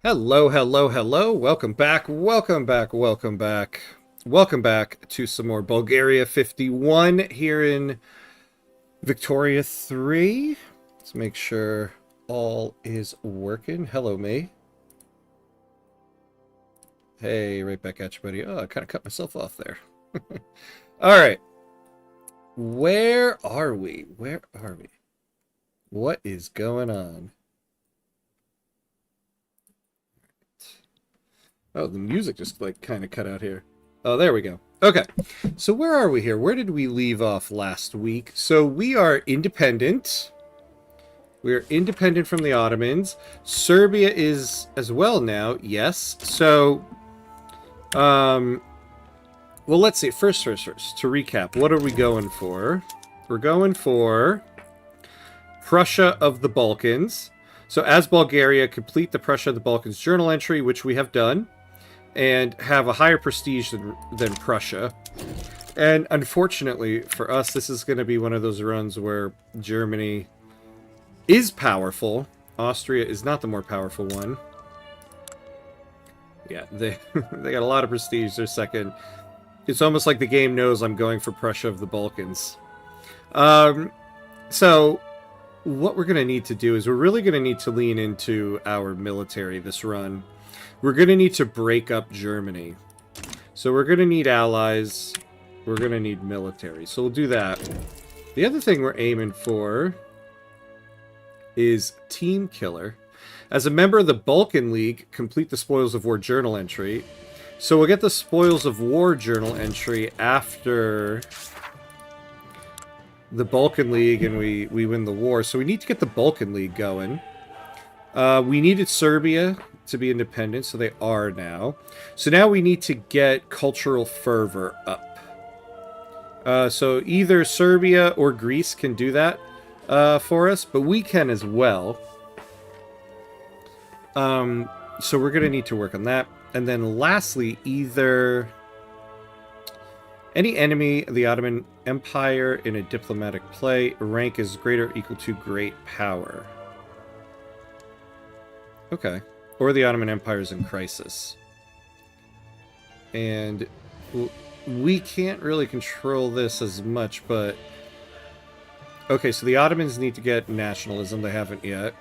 Hello, hello, hello. Welcome back. Welcome back. Welcome back. Welcome back to some more Bulgaria 51 here in Victoria 3. Let's make sure all is working. Hello, me. Hey, right back at you, buddy. Oh, I kind of cut myself off there. All right. Where are we? Where are we? What is going on? Oh, the music just like kind of cut out here. Oh, there we go. Okay, so where are we here? Where did we leave off last week? So we are independent. We are independent from the Ottomans. Serbia is as well now, yes. So, well, let's see. First. To recap, what are we going for? We're going for Prussia of the Balkans. So as Bulgaria, complete the Prussia of the Balkans journal entry, which we have done, and have a higher prestige than Prussia. And unfortunately for us, this is going to be one of those runs where Germany is powerful. Austria is not the more powerful one. Yeah, they got a lot of prestige. They're second. It's almost like the game knows I'm going for Prussia of the Balkans. So what we're going to need to do is we're really going to need to lean into our military this run. We're going to need to break up Germany. So we're going to need allies. We're going to need military. So we'll do that. The other thing we're aiming for is Teamkiller. As a member of the Balkan League, complete the Spoils of War journal entry. So we'll get the Spoils of War journal entry after the Balkan League and we win the war. So we need to get the Balkan League going. We needed Serbia to be independent, so they are now. So now we need to get cultural fervor up. So either Serbia or Greece can do that for us, but we can as well. So we're going to need to work on that. And then lastly, either any enemy of the Ottoman Empire in a diplomatic play, rank is greater or equal to great power. Okay. Or the Ottoman Empire is in crisis. And we can't really control this as much, but... Okay, so the Ottomans need to get nationalism. They haven't yet.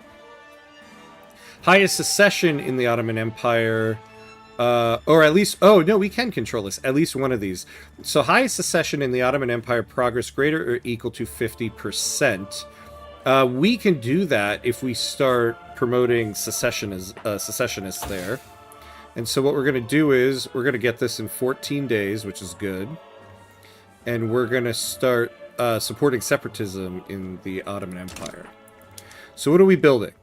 Highest secession in the Ottoman Empire... or at least... Oh, no, we can control this. At least one of these. So highest secession in the Ottoman Empire, progress greater or equal to 50%. We can do that if we start promoting secessionists there. And so what we're going to do is we're going to get this in 14 days, which is good. And we're going to start supporting separatism in the Ottoman Empire. So what are we building?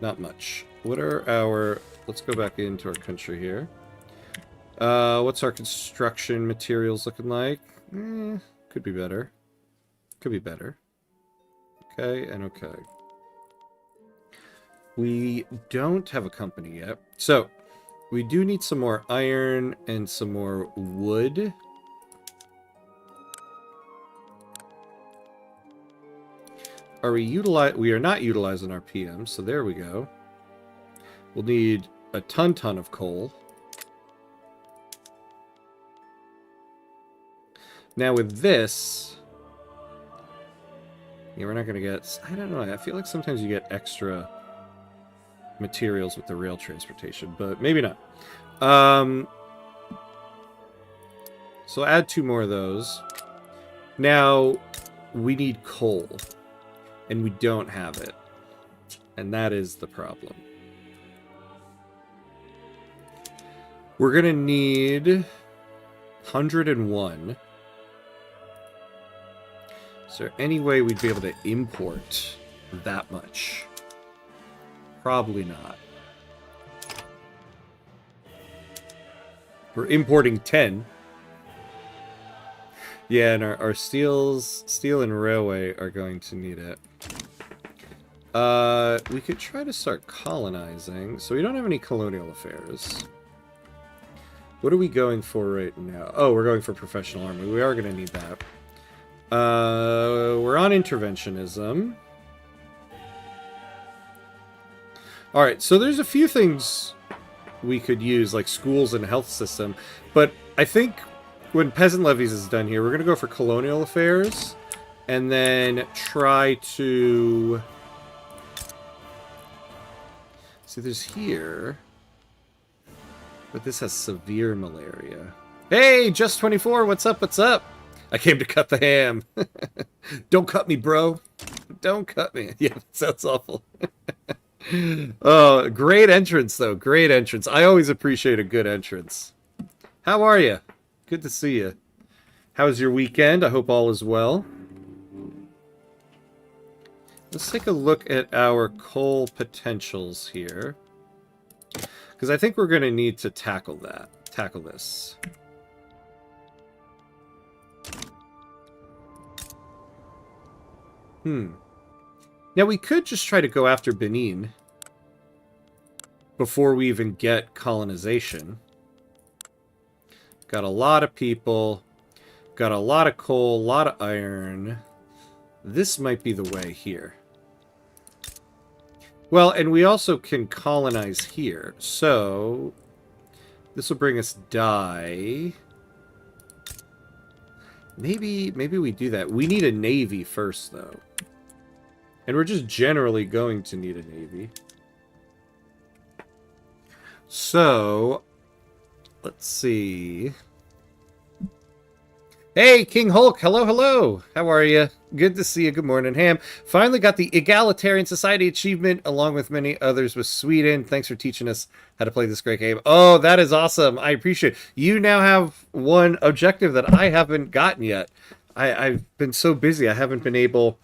Not much. What are our... Let's go back into our country here. What's our construction materials looking like? Could be better. Could be better. Okay, and okay. We don't have a company yet. So, we do need some more iron and some more wood. We are not utilizing our PM, so there we go. We'll need a ton of coal. Now with this... Yeah, we're not going to get... I don't know. I feel like sometimes you get extra materials with the rail transportation, but maybe not. So add 2 more of those. Now, we need coal. And we don't have it. And that is the problem. We're going to need 101. Is there any way we'd be able to import that much? Probably not. We're importing 10. Yeah, and our steel and railway are going to need it. We could try to start colonizing. So we don't have any colonial affairs. What are we going for right now? Oh, we're going for professional army. We are going to need that. We're on interventionism. Alright, so there's a few things we could use, like schools and health system, but I think when peasant levies is done here, we're going to go for colonial affairs, and then try to... See, there's here, but this has severe malaria. Hey, Just 24, what's up, what's up? I came to cut the ham. Don't cut me, bro. Don't cut me. Yeah, sounds awful. Oh, great entrance, though. Great entrance. I always appreciate a good entrance. How are you? Good to see you. How was your weekend? I hope all is well. Let's take a look at our coal potentials here. Because I think we're going to need to tackle this. Now, we could just try to go after Benin before we even get colonization. Got a lot of people. Got a lot of coal, a lot of iron. This might be the way here. Well, and we also can colonize here. So, this will bring us dye. Maybe we do that. We need a navy first, though. And we're just generally going to need a navy. So, let's see. Hey, King Hulk! Hello, hello! How are you? Good to see you. Good morning, Ham. Finally got the Egalitarian Society achievement, along with many others with Sweden. Thanks for teaching us how to play this great game. Oh, that is awesome. I appreciate it. You now have one objective that I haven't gotten yet. I've been so busy, I haven't been able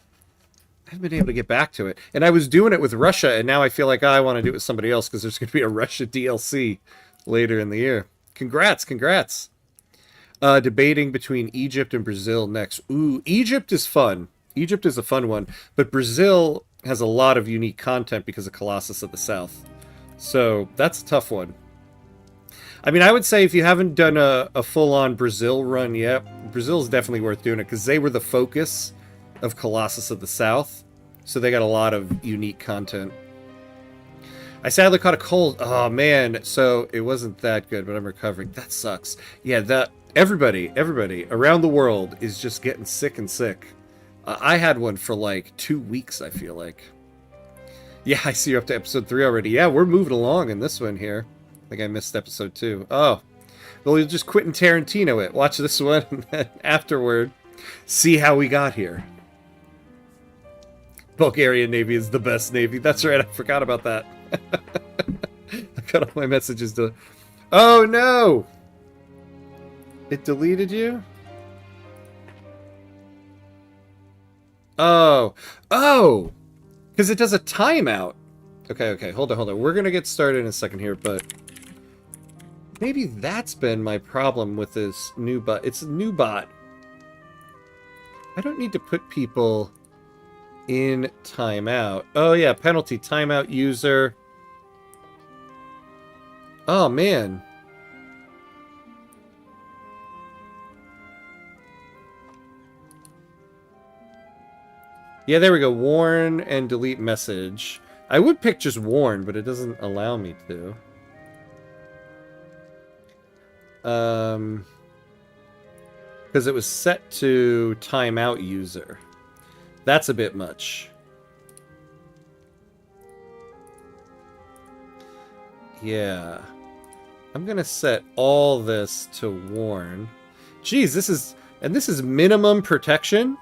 to get back to it. And I was doing it with Russia, and now I feel like I want to do it with somebody else, because there's going to be a Russia DLC later in the year. Congrats, congrats. Debating between Egypt and Brazil next. Ooh, Egypt is fun. Egypt is a fun one. But Brazil has a lot of unique content because of Colossus of the South. So, that's a tough one. I mean, I would say if you haven't done a full-on Brazil run yet, Brazil is definitely worth doing it, because they were the focus of Colossus of the South. So they got a lot of unique content. I sadly caught a cold. Oh, man. So, it wasn't that good, but I'm recovering. That sucks. Yeah, everybody around the world is just getting sick and sick. I had one for like 2 weeks, I feel like. Yeah, I see you're up to episode 3 already. Yeah, we're moving along in this one here. I think I missed episode 2. Oh. Well, you'll just Quentin Tarantino it. Watch this one, and then afterward, see how we got here. Bulgarian Navy is the best Navy. That's right, I forgot about that. I got all my messages to... Oh, no! It deleted you? Oh. Oh! Because it does a timeout. Okay, hold on. We're going to get started in a second here, but... Maybe that's been my problem with this new bot. It's a new bot. I don't need to put people in timeout. Oh, yeah, penalty timeout user. Oh, man. Yeah, there we go. Warn and delete message. I would pick just warn, but it doesn't allow me to. Because it was set to timeout user. That's a bit much. Yeah. I'm gonna set all this to warn. Geez, this is minimum protection?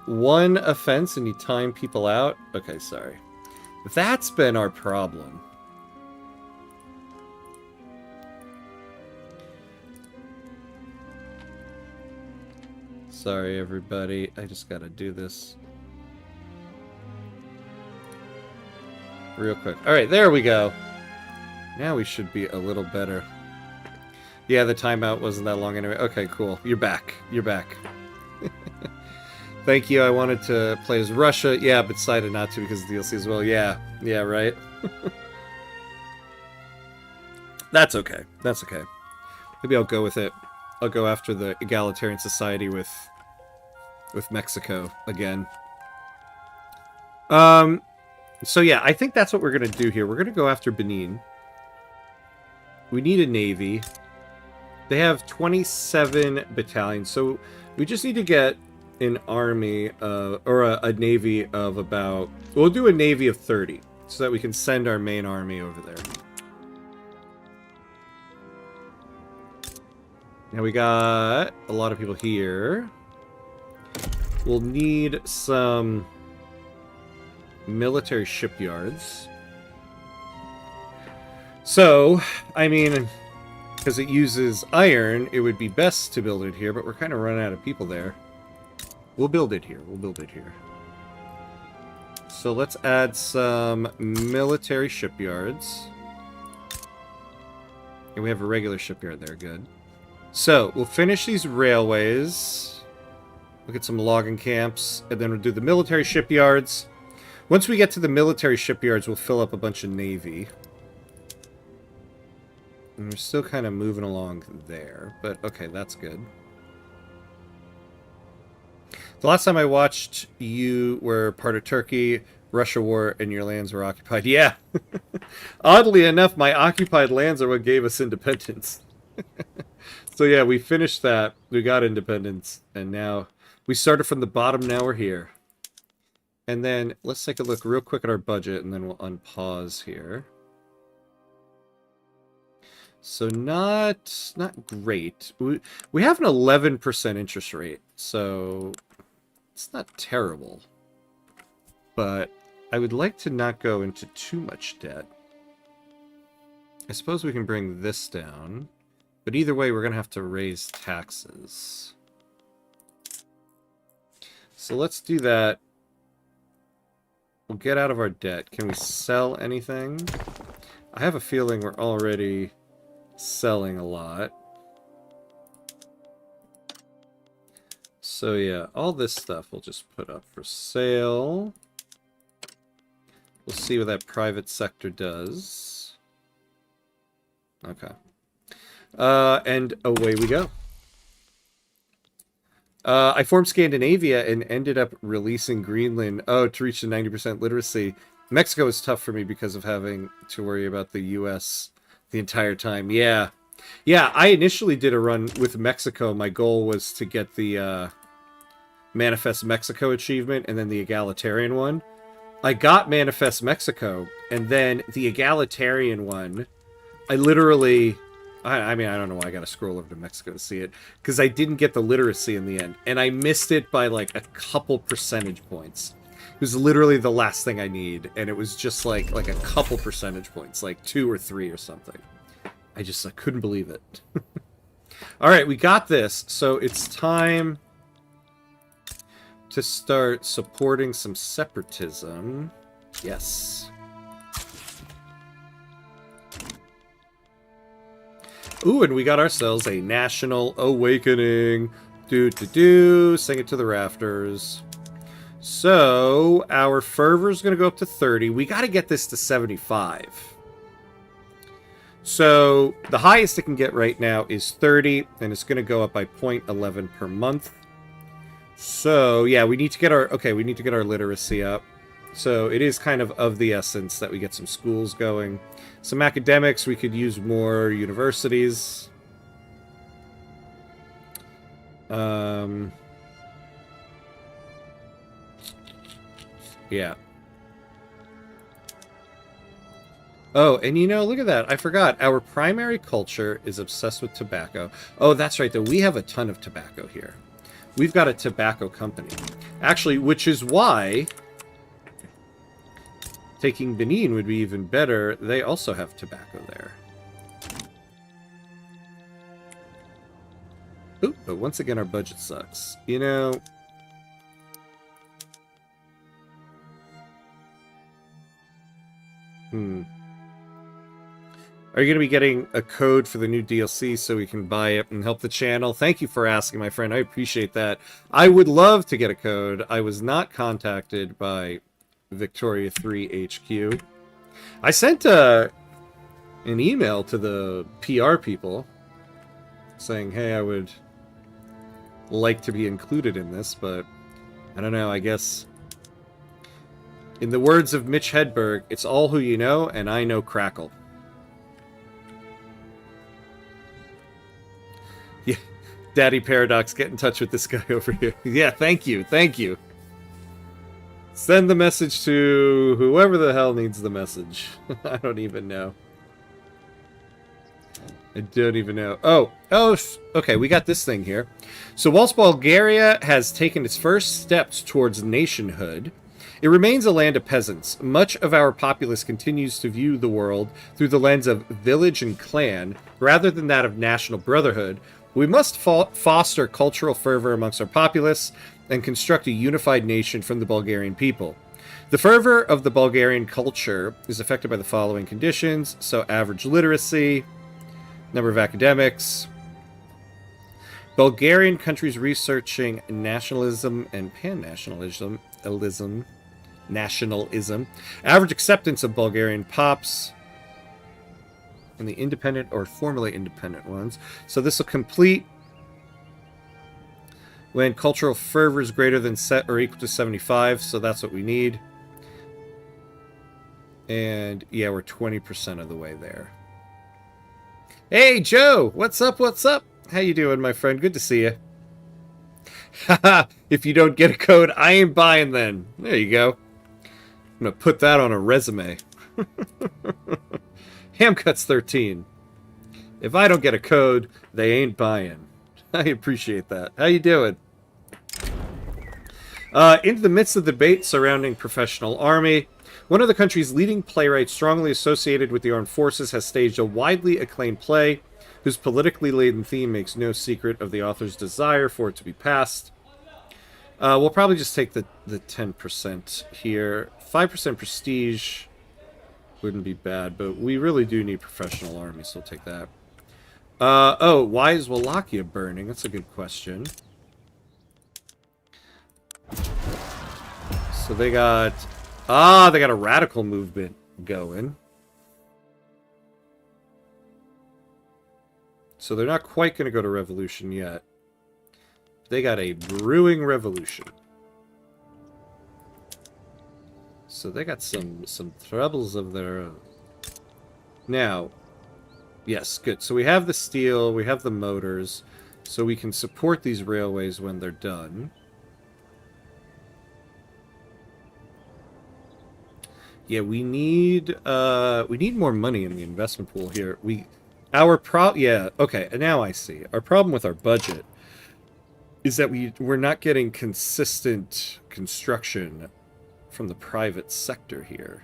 1 offense and you time people out? Okay, sorry. That's been our problem. Sorry, everybody. I just gotta do this real quick. Alright, there we go. Now we should be a little better. Yeah, the timeout wasn't that long anyway. Okay, cool. You're back. You're back. Thank you. I wanted to play as Russia. Yeah, but decided not to because of the DLC as well. Yeah, right. That's okay. That's okay. Maybe I'll go with it. I'll go after the Egalitarian Society with Mexico again. So yeah, I think that's what we're going to do here. We're going to go after Benin. We need a navy. They have 27 battalions, so we just need to get an army, or a navy of about... We'll do a navy of 30, so that we can send our main army over there. Now we got a lot of people here. We'll need some military shipyards. So, I mean, because it uses iron, it would be best to build it here, but we're kind of running out of people there. We'll build it here. We'll build it here. So let's add some military shipyards. And we have a regular shipyard there. Good. So, we'll finish these railways. Look at some logging camps. And then we'll do the military shipyards. Once we get to the military shipyards, we'll fill up a bunch of navy. And we're still kind of moving along there. But, okay, that's good. The last time I watched, you were part of Turkey, Russia war, and your lands were occupied. Yeah. Oddly enough, my occupied lands are what gave us independence. So yeah, we finished that. We got independence. And now we started from the bottom. Now we're here. And then let's take a look real quick at our budget, and then we'll unpause here. So not great. We have an 11% interest rate, so it's not terrible. But I would like to not go into too much debt. I suppose we can bring this down. But either way, we're going to have to raise taxes. So let's do that. We'll get out of our debt. Can we sell anything? I have a feeling we're already selling a lot. So yeah, all this stuff we'll just put up for sale. We'll see what that private sector does. Okay. And away we go. I formed Scandinavia and ended up releasing Greenland. Oh, to reach the 90% literacy. Mexico is tough for me because of having to worry about the U.S. the entire time. Yeah. Yeah, I initially did a run with Mexico. My goal was to get the Manifest Mexico achievement and then the egalitarian one. I got Manifest Mexico, and then the egalitarian one, I literally... I mean, I don't know why I gotta scroll over to Mexico to see it, because I didn't get the literacy in the end, and I missed it by like a couple percentage points. It was literally the last thing I need, and it was just like a couple percentage points, like 2 or 3 or something. I couldn't believe it. Alright, we got this, so it's time to start supporting some separatism. Yes. Ooh, and we got ourselves a national awakening. Do-do-do. Sing it to the rafters. So, our fervor's going to go up to 30. We got to get this to 75. So, the highest it can get right now is 30, and it's going to go up by 0.11 per month. So, yeah, we need to get our... Okay, we need to get our literacy up. So, it is kind of the essence that we get some schools going. Some academics, we could use more universities. Yeah. Oh, and you know, look at that. I forgot. Our primary culture is obsessed with tobacco. Oh, that's right, though. We have a ton of tobacco here. We've got a tobacco company. Actually, which is why... taking Benin would be even better. They also have tobacco there. Ooh, but once again, our budget sucks. You know... Are you going to be getting a code for the new DLC so we can buy it and help the channel? Thank you for asking, my friend. I appreciate that. I would love to get a code. I was not contacted by Victoria 3 HQ. I sent an email to the PR people saying, hey, I would like to be included in this, but I don't know, I guess In the words of Mitch Hedberg, it's all who you know, and I know Crackle. Yeah, Daddy Paradox, get in touch with this guy over here. Yeah, thank you, thank you. Send the message to whoever the hell needs the message. I don't even know. I don't even know. Oh, okay, we got this thing here. So whilst Bulgaria has taken its first steps towards nationhood, it remains a land of peasants. Much of our populace continues to view the world through the lens of village and clan, rather than that of national brotherhood. We must foster cultural fervor amongst our populace and construct a unified nation from the Bulgarian people. The fervor of the Bulgarian culture is affected by the following conditions. So average literacy, number of academics, Bulgarian countries researching nationalism and pan-nationalism, nationalism, average acceptance of Bulgarian pops, and the independent or formerly independent ones. So this will complete when cultural fervor is greater than set or equal to 75, so that's what we need. And yeah, we're 20% of the way there. Hey Joe, what's up? What's up? How you doing, my friend? Good to see you. Haha, if you don't get a code, I ain't buying then. There you go. I'm gonna put that on a resume. Hamcuts 13. If I don't get a code, they ain't buying. I appreciate that. How you doing? Into the midst of the debate surrounding professional army, one of the country's leading playwrights strongly associated with the armed forces has staged a widely acclaimed play whose politically laden theme makes no secret of the author's desire for it to be passed. We'll probably just take the 10% here. 5% prestige wouldn't be bad, but we really do need professional army, so we'll take that. Oh, why is Wallachia burning? That's a good question. So they got... they got a radical movement going. So they're not quite going to go to revolution yet. They got a brewing revolution. So they got some troubles of their own. Now, yes, good. So we have the steel, we have the motors, so we can support these railways when they're done. Yeah, we need more money in the investment pool here. Yeah, okay, now I see. Our problem with our budget is that we're not getting consistent construction from the private sector here.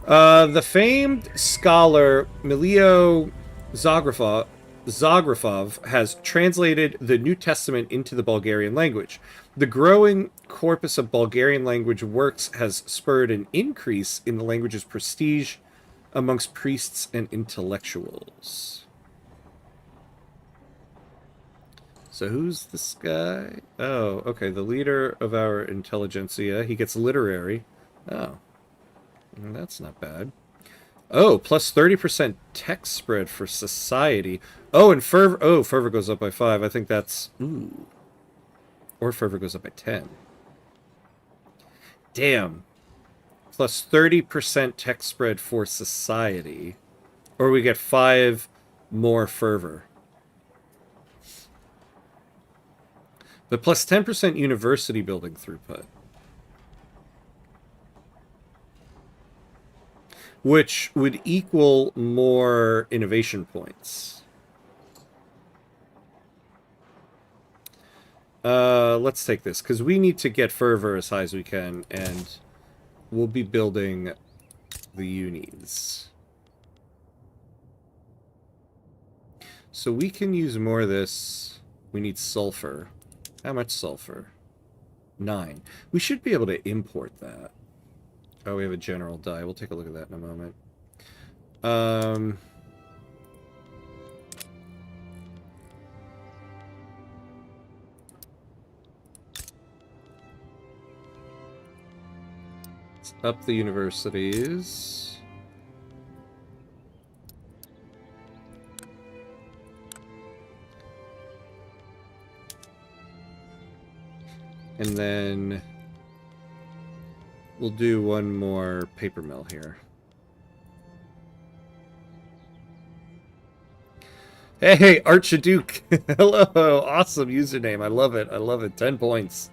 The famed scholar Milio Zografov has translated the New Testament into the Bulgarian language. The growing corpus of Bulgarian language works has spurred an increase in the language's prestige amongst priests and intellectuals. So who's this guy? Oh, okay, the leader of our intelligentsia. He gets literary. Oh, that's not bad. Oh, plus 30% tech spread for society. Oh, and fervor. Oh, fervor goes up by 5. I think that's... Ooh. Or fervor goes up by 10. Damn. Plus 30% tech spread for society. Or we get 5 more fervor. But plus 10% university building throughput. Which would equal more innovation points. Let's take this, because we need to get fervor as high as we can, and we'll be building the unis. So we can use more of this. We need sulfur. How much sulfur? 9. We should be able to import that. Oh, we have a general die. We'll take a look at that in a moment. Let's up the universities. And then We'll do one more paper mill here. Hey, Archduke! Hello! Awesome username. I love it. I love it. 10 points.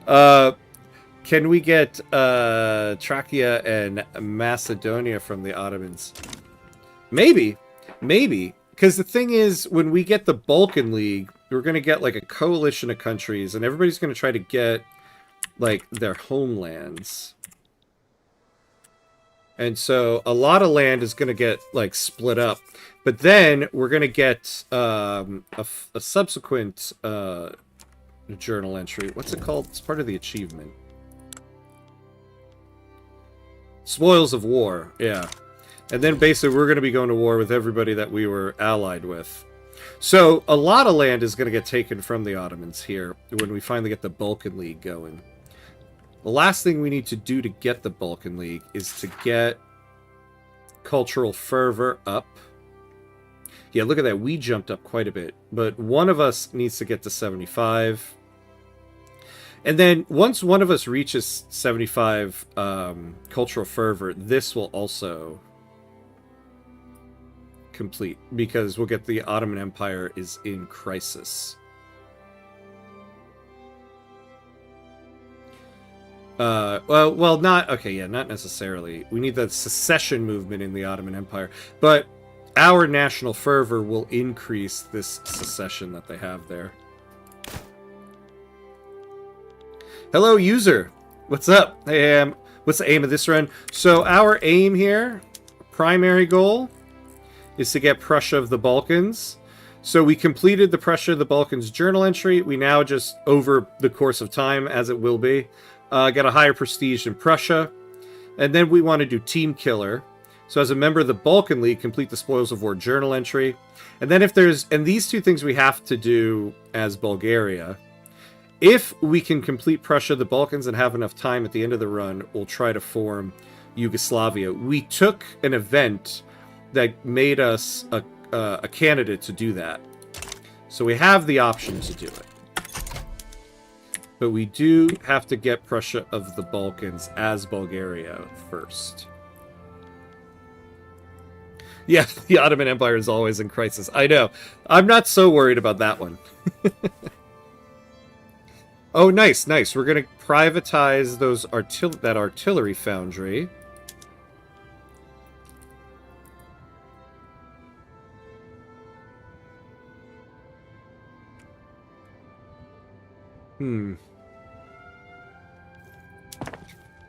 Can we get Trachea and Macedonia from the Ottomans? Maybe. Maybe. Because the thing is, when we get the Balkan League, we're going to get like a coalition of countries, and everybody's going to try to get like their homelands. And so a lot of land is going to get like split up. But then we're going to get a subsequent journal entry. What's it called? It's part of the achievement. Spoils of War, yeah. And then basically we're going to be going to war with everybody that we were allied with. So a lot of land is going to get taken from the Ottomans here when we finally get the Balkan League going. The last thing we need to do to get the Balkan League is to get cultural fervor up. Yeah, look at that. We jumped up quite a bit. But one of us needs to get to 75. And then once one of us reaches 75 cultural fervor, this will also complete. Because we'll get the Ottoman Empire is in crisis. Well, not... Okay, yeah, not necessarily. We need the secession movement in the Ottoman Empire. But our national fervor will increase this secession that they have there. Hello, user. What's up? Hey, what's the aim of this run? So our aim here, primary goal, is to get Prussia of the Balkans. So we completed the Prussia of the Balkans journal entry. We now just, over the course of time, as it will be, get a higher prestige in Prussia. And then we want to do Teamkiller. So as a member of the Balkan League, complete the Spoils of War journal entry. And then if there's... And these two things we have to do as Bulgaria. If we can complete Prussia, the Balkans, and have enough time at the end of the run, we'll try to form Yugoslavia. We took an event that made us a candidate to do that. So we have the option to do it. But we do have to get Prussia of the Balkans as Bulgaria first. Yeah, the Ottoman Empire is always in crisis. I know. I'm not so worried about that one. Oh, nice, nice. We're going to privatize those that artillery foundry.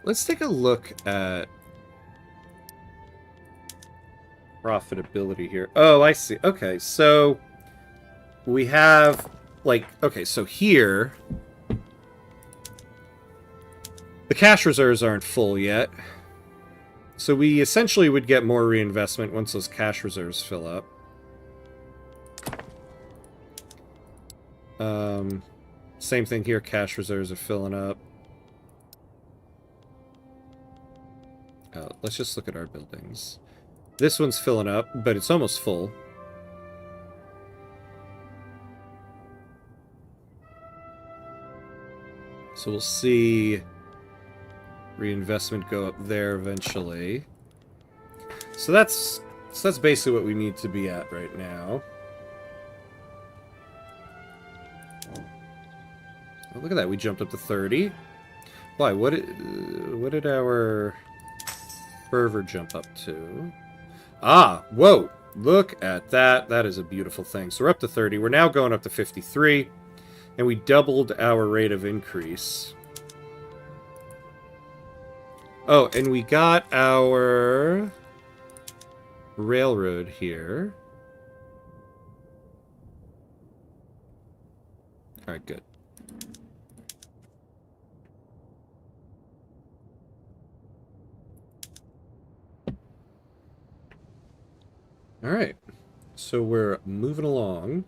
Let's take a look at profitability here. Oh, I see. Okay, so we have, like, okay, so here, the cash reserves aren't full yet. So we essentially would get more reinvestment once those cash reserves fill up. Same thing here, cash reserves are filling up. Let's just look at our buildings. This one's filling up, but it's almost full. So we'll see reinvestment go up there eventually. So that's basically what we need to be at right now. Oh, look at that, we jumped up to 30. Why? What did our fervor jump up to? Ah, whoa! Look at that. That is a beautiful thing. So we're up to 30. We're now going up to 53. And we doubled our rate of increase. Oh, and we got our railroad here. Alright, good. Alright, so we're moving along.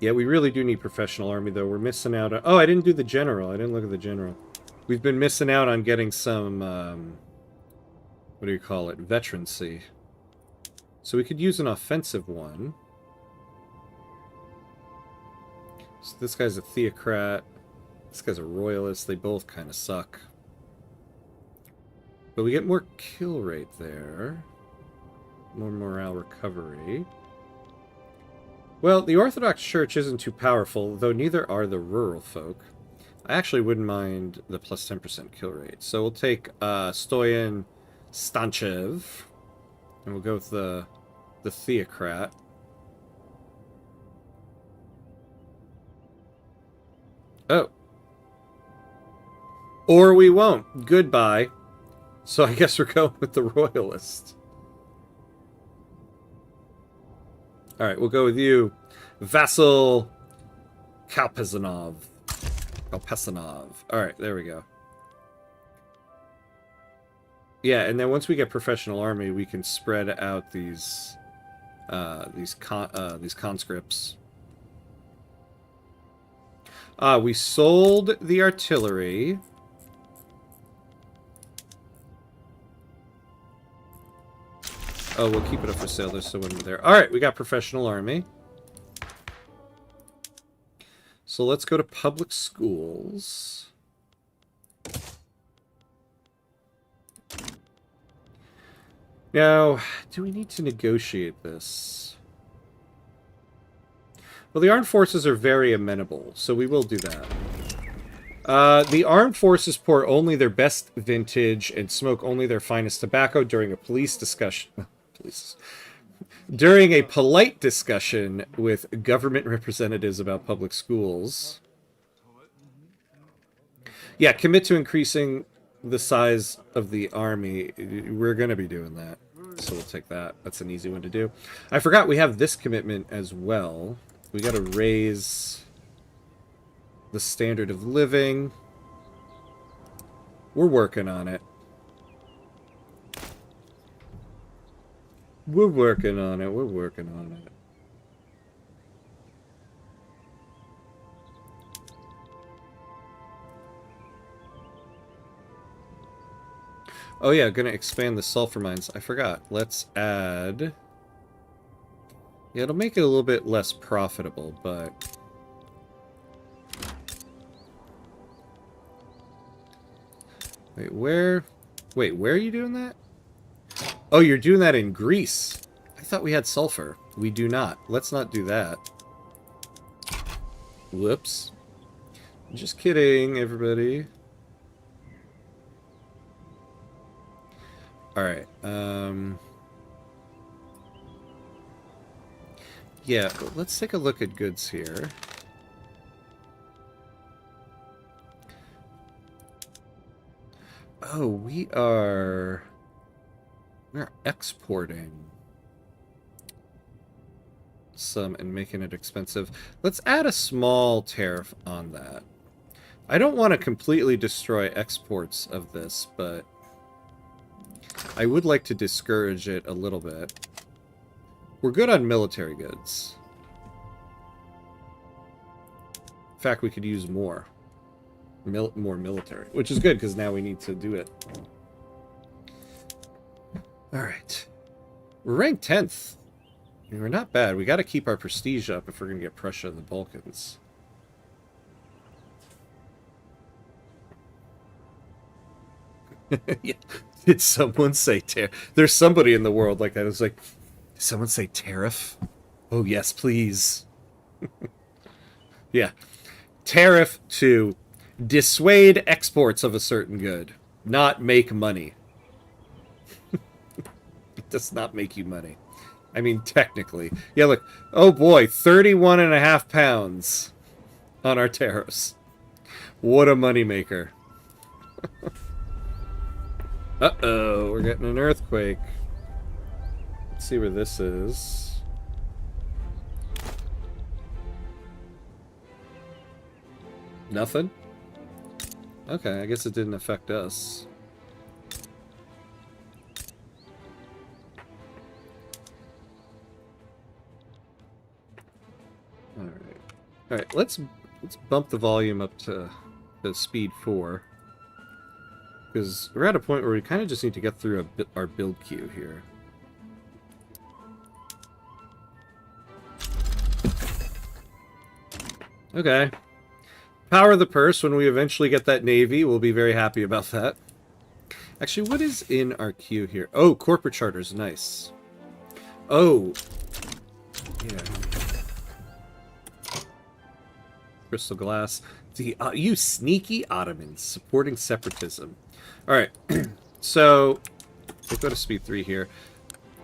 Yeah, we really do need professional army, though. We're missing out on... Oh, I didn't do the general. I didn't look at the general. We've been missing out on getting some, what do you call it? Veterancy. So we could use an offensive one. So this guy's a theocrat. This guy's a royalist. They both kind of suck. But we get more kill rate there. More morale recovery. Well, the Orthodox Church isn't too powerful, though neither are the rural folk. I actually wouldn't mind the plus 10% kill rate. So we'll take Stoyan Stanchev. And we'll go with the Theocrat. Oh. Or we won't. Goodbye. So I guess we're going with the Royalist. Alright, we'll go with you. Vassal Kalpazanov. Alright, there we go. Yeah, and then once we get professional army, we can spread out these conscripts. We sold the artillery. Oh, we'll keep it up for sale. There's someone there. Alright, we got professional army. So let's go to public schools. Now, do we need to negotiate this? Well, the armed forces are very amenable, so we will do that. The armed forces pour only their best vintage and smoke only their finest tobacco during a during a polite discussion with government representatives about public schools. Yeah, commit to increasing the size of the army. We're going to be doing that. So we'll take that. That's an easy one to do. I forgot we have this commitment as well. We got to raise the standard of living. We're working on it. We're working on it. Oh yeah, gonna expand the sulfur mines. I forgot. Let's add... Yeah, it'll make it a little bit less profitable, but... Wait, where are you doing that? Oh, you're doing that in Greece. I thought we had sulfur. We do not. Let's not do that. Whoops. Just kidding, everybody. Alright, yeah, let's take a look at goods here. Oh, we're exporting some and making it expensive. Let's add a small tariff on that. I don't want to completely destroy exports of this, but I would like to discourage it a little bit. We're good on military goods. In fact, we could use more. More military, which is good because now we need to do it. Alright. We're ranked 10th. I mean, we're not bad. We got to keep our prestige up if we're going to get Prussia and the Balkans. Yeah. Did someone say tariff? There's somebody in the world like that. It's like, did someone say tariff? Oh, yes, please. Yeah. Tariff to dissuade exports of a certain good, not make money. It does not make you money. I mean, technically. Yeah, look. Oh, boy. 31.5 pounds on our tariffs. What a moneymaker. Uh-oh. We're getting an earthquake. Let's see where this is. Nothing? Okay, I guess it didn't affect us. Alright, let's bump the volume up to speed 4. Because we're at a point where we kind of just need to get through our build queue here. Okay. Power the purse. When we eventually get that navy, we'll be very happy about that. Actually, what is in our queue here? Oh, corporate charters. Nice. Oh. Yeah. Crystal glass. You sneaky Ottomans supporting separatism. Alright. So, we'll go to speed 3 here.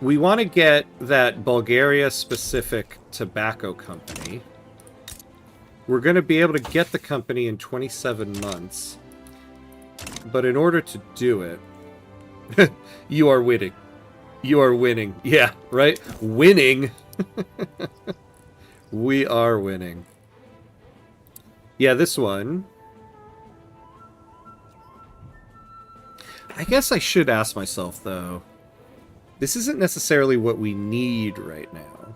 We want to get that Bulgaria-specific tobacco company. We're going to be able to get the company in 27 months. But in order to do it... you are winning. You are winning. Yeah, right? Winning! We are winning. Yeah, this one... I guess I should ask myself, though. This isn't necessarily what we need right now.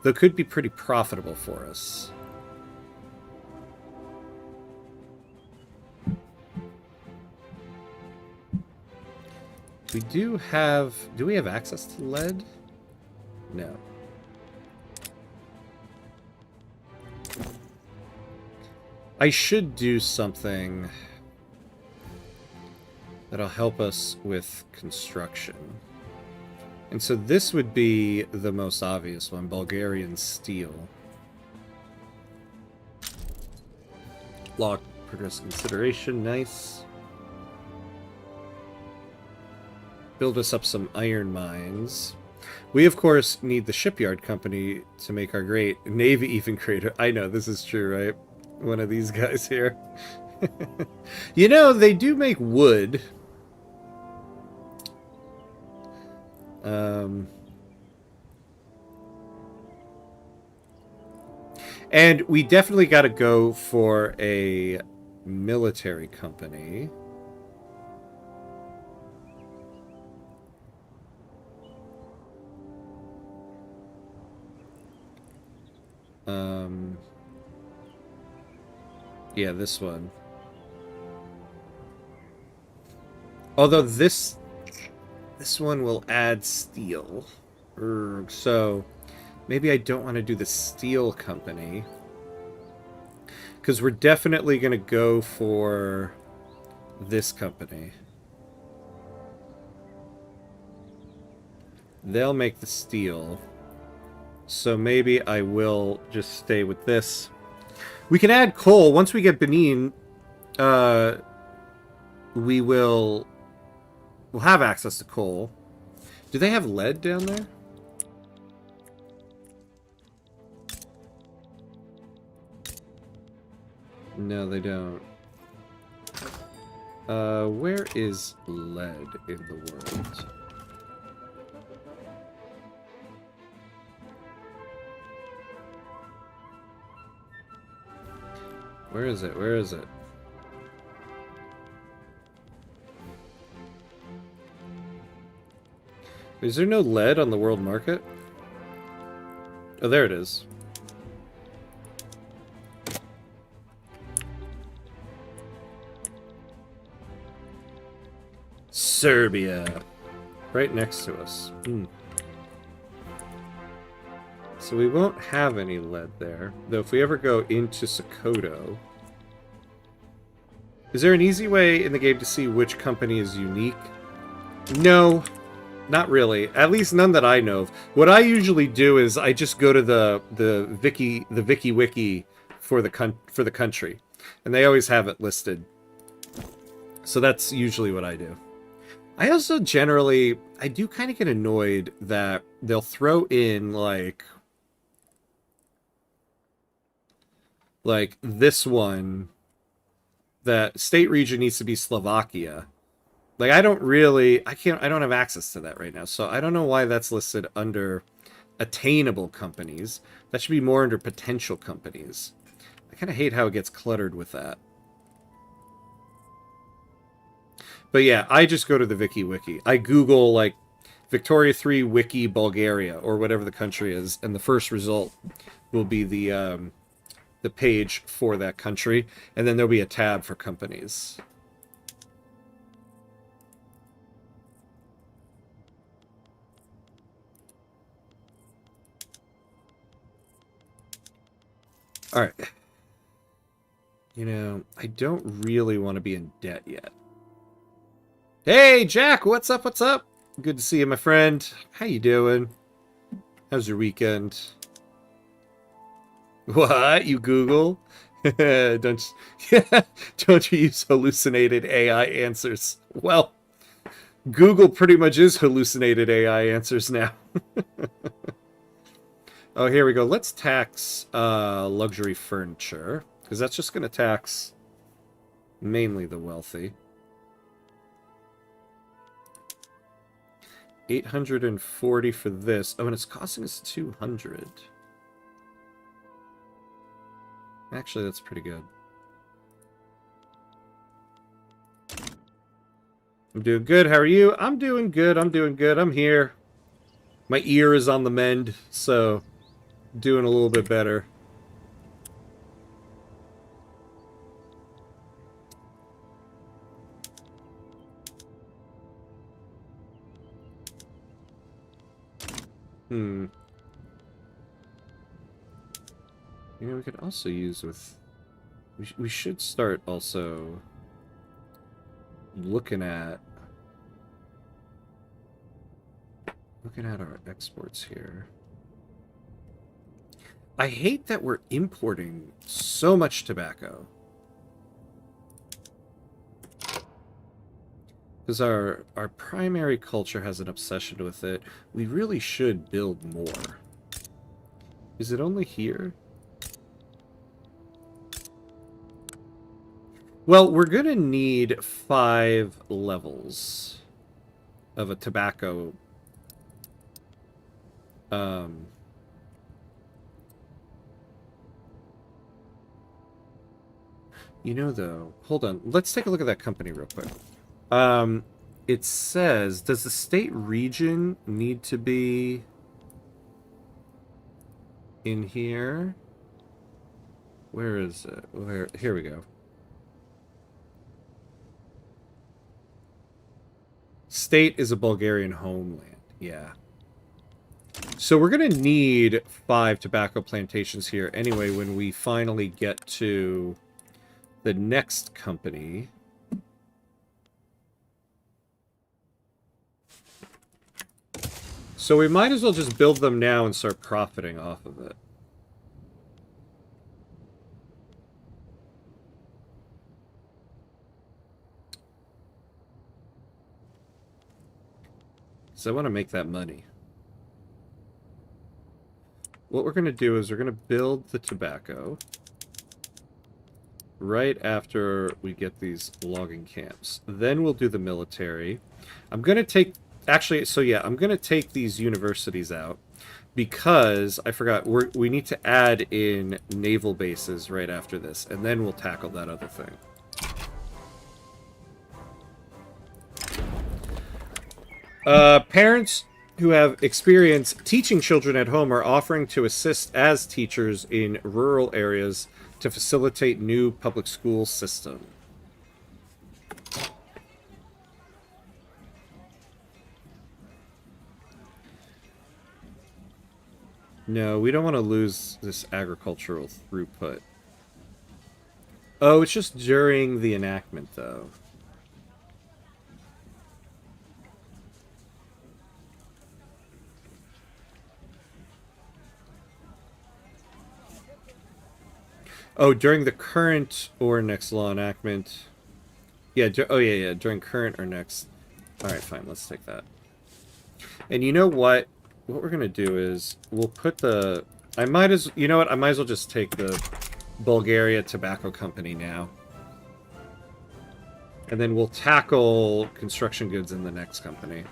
Though it could be pretty profitable for us. We do have... Do we have access to lead? No. I should do something that'll help us with construction. And so this would be the most obvious one, Bulgarian steel. Lock progress consideration, nice. Build us up some iron mines. We, of course, need the shipyard company to make our great navy even greater. I know, this is true, right? One of these guys here. You know, they do make wood. And we definitely got to go for a military company. Yeah, this one. Although this one will add steel. So maybe I don't want to do the steel company. Because we're definitely going to go for this company. They'll make the steel. So maybe I will just stay with this. We can add coal. Once we get Benin, we'll have access to coal. Do they have lead down there? No, they don't. Where is lead in the world? Where is it? Where is it? Is there no lead on the world market? Oh, there it is. Serbia. Right next to us. So we won't have any lead there. Though if we ever go into Sokoto... Is there an easy way in the game to see which company is unique? No. Not really. At least none that I know of. What I usually do is I just go to the Wiki Wiki for the country. And they always have it listed. So that's usually what I do. I also generally... I do kind of get annoyed that they'll throw in, like this one, that state region needs to be Slovakia. Like, I don't have access to that right now, so I don't know why that's listed under attainable companies. That should be more under potential companies. I kind of hate how it gets cluttered with that. But yeah, I just go to the Wiki. I Google, like, Victoria 3 Wiki Bulgaria, or whatever the country is, and the first result will be the page for that country, and then there'll be a tab for companies. Alright. You know, I don't really want to be in debt yet. Hey, Jack, what's up, what's up? Good to see you, my friend. How you doing? How's your weekend? What? You Google? don't don't you use hallucinated AI answers? Well, Google pretty much is hallucinated AI answers now. Oh, here we go. Let's tax luxury furniture, because that's just going to tax mainly the wealthy. 840 for this. Oh, and it's costing us 200. Actually, that's pretty good. I'm doing good. How are you? I'm doing good. I'm doing good. I'm here. My ear is on the mend, so doing a little bit better. You know, we could also use with... We should start also looking at our exports here. I hate that we're importing so much tobacco. Because our primary culture has an obsession with it. We really should build more. Is it only here? Well, we're going to need 5 levels of a tobacco. You know, though, hold on. Let's take a look at that company real quick. It says, does the state region need to be in here? Where is it? Where? Here we go. State is a Bulgarian homeland. Yeah. So we're going to need 5 tobacco plantations here anyway when we finally get to the next company. So we might as well just build them now and start profiting off of it. So I want to make that money. What we're going to do is we're going to build the tobacco right after we get these logging camps. Then we'll do the military. I'm going to take... Actually, so yeah, I'm going to take these universities out because, I forgot, we need to add in naval bases right after this, and then we'll tackle that other thing. Parents who have experience teaching children at home are offering to assist as teachers in rural areas to facilitate new public school system. No, we don't want to lose this agricultural throughput. Oh, it's just during the enactment, though. Oh, during the current or next law enactment. Yeah, yeah, during current or next. Alright, fine, let's take that. And you know what? What we're going to do is, we'll put the... You know what? I might as well just take the Bulgaria Tobacco Company now. And then we'll tackle construction goods in the next company.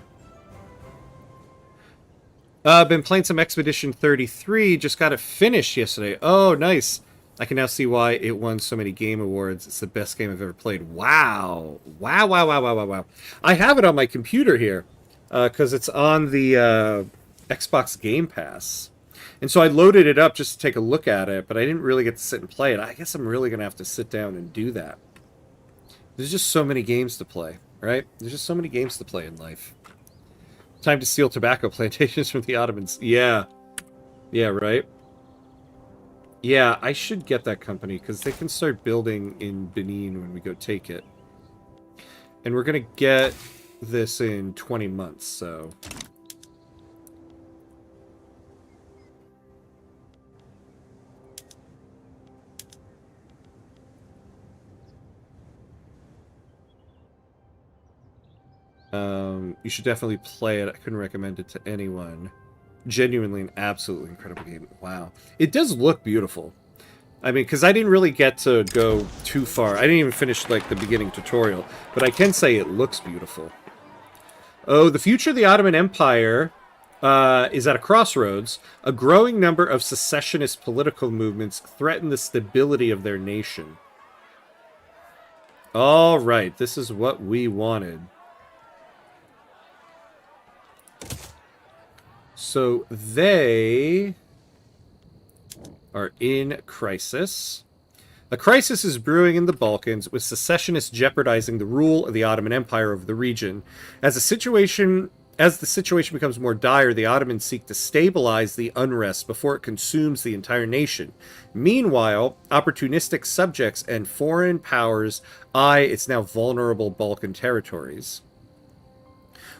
Been playing some Expedition 33, just got it finished yesterday. Oh, nice. I can now see why it won so many game awards. It's the best game I've ever played. Wow. Wow, wow, wow, wow, wow, wow. I have it on my computer here, because it's on the Xbox Game Pass. And so I loaded it up just to take a look at it, but I didn't really get to sit and play it. I guess I'm really going to have to sit down and do that. There's just so many games to play, right? There's just so many games to play in life. Time to steal tobacco plantations from the Ottomans. Yeah. Yeah, right? Yeah, I should get that company, because they can start building in Benin when we go take it. And we're going to get this in 20 months, so... you should definitely play it. I couldn't recommend it to anyone. Genuinely an absolutely incredible game. Wow. It does look beautiful. I mean, because I didn't really get to go too far. I didn't even finish, like, the beginning tutorial. But I can say it looks beautiful. Oh, the future of the Ottoman Empire is at a crossroads. A growing number of secessionist political movements threaten the stability of their nation. All right, this is what we wanted. So they are in crisis. A crisis is brewing in the Balkans, with secessionists jeopardizing the rule of the Ottoman Empire over the region. As the situation becomes more dire, the Ottomans seek to stabilize the unrest before it consumes the entire nation. Meanwhile, opportunistic subjects and foreign powers eye its now vulnerable Balkan territories.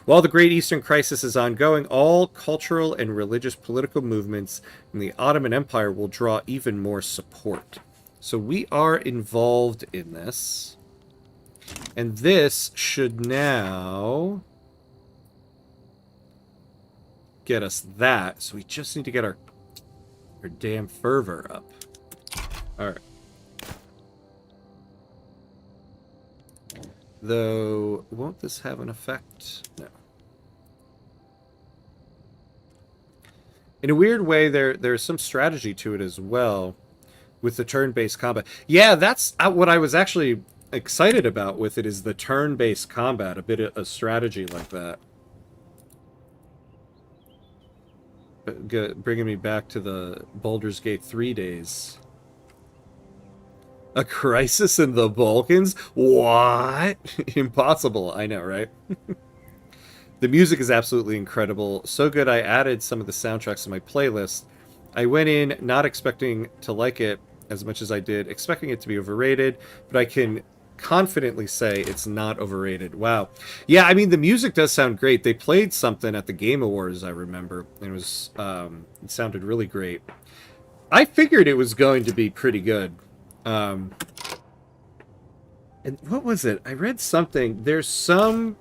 While the Great Eastern Crisis is ongoing, all cultural and religious political movements in the Ottoman Empire will draw even more support. So we are involved in this. And this should now get us that. So we just need to get our damn fervor up. Alright. Though, won't this have an effect? No. In a weird way, there's some strategy to it as well, with the turn-based combat. Yeah, that's what I was actually excited about with it, is the turn-based combat, a bit of a strategy like that. Bringing me back to the Baldur's Gate 3 days. A crisis in the Balkans? What? Impossible. I know, right? The music is absolutely incredible. So good I added some of the soundtracks to my playlist. I went in not expecting to like it as much as I did, expecting it to be overrated, but I can confidently say it's not overrated. Wow. Yeah, I mean, the music does sound great. They played something at the Game Awards, I remember. And it was, it sounded really great. I figured it was going to be pretty good. And what was it? I read something. There's some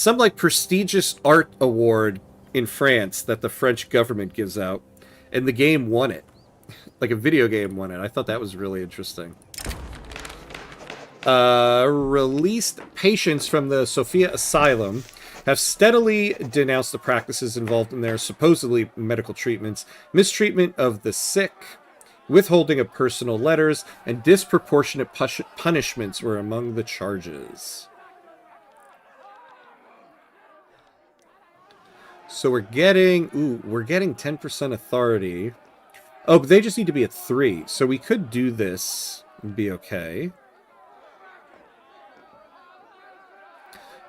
like prestigious art award in France that the French government gives out, and the game won it. Like a video game won it. I thought that was really interesting. Released patients from the Sofia Asylum have steadily denounced the practices involved in their supposedly medical treatments, mistreatment of the sick, withholding of personal letters, and disproportionate punishments were among the charges. So we're getting 10% authority. Oh, but they just need to be at 3. So we could do this and be okay.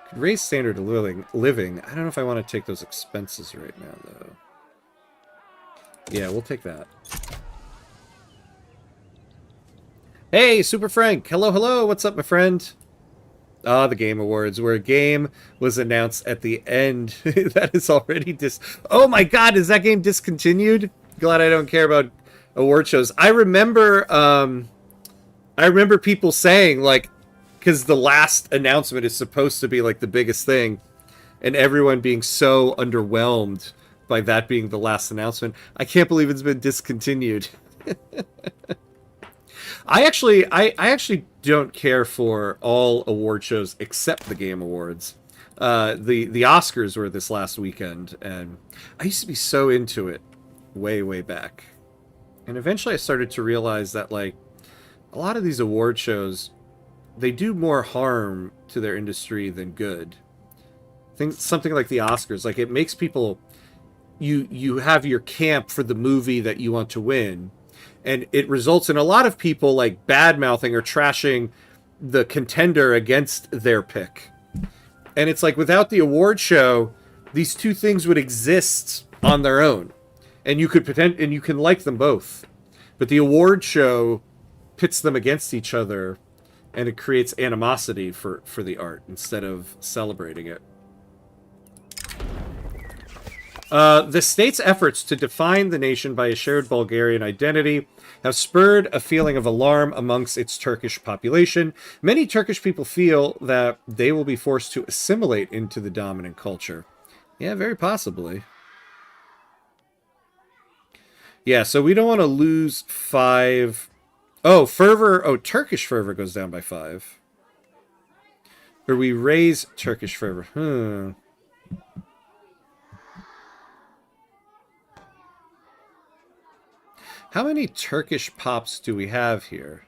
Could raise standard of living. I don't know if I want to take those expenses right now, though. Yeah, we'll take that. Hey, Super Frank! Hello, hello! What's up, my friend? Ah, the Game Awards, where a game was announced at the end that is already Oh my god, is that game discontinued? Glad I don't care about award shows. I remember people saying, like, because the last announcement is supposed to be, like, the biggest thing, and everyone being so underwhelmed by that being the last announcement. I can't believe it's been discontinued. I actually don't care for all award shows except the Game Awards. The Oscars were this last weekend, and I used to be so into it way back. And eventually I started to realize that, like, a lot of these award shows, they do more harm to their industry than good. Something like the Oscars, like, it makes people... You have your camp for the movie that you want to win, and it results in a lot of people, like, bad-mouthing or trashing the contender against their pick. And it's like, without the award show, these two things would exist on their own. And you can like them both. But the award show pits them against each other, and it creates animosity for the art instead of celebrating it. The state's efforts to define the nation by a shared Bulgarian identity have spurred a feeling of alarm amongst its Turkish population. Many Turkish people feel that they will be forced to assimilate into the dominant culture. Yeah, very possibly. Yeah, so we don't want to lose 5. Oh, fervor. Oh, Turkish fervor goes down by 5. Or we raise Turkish fervor. How many Turkish pops do we have here?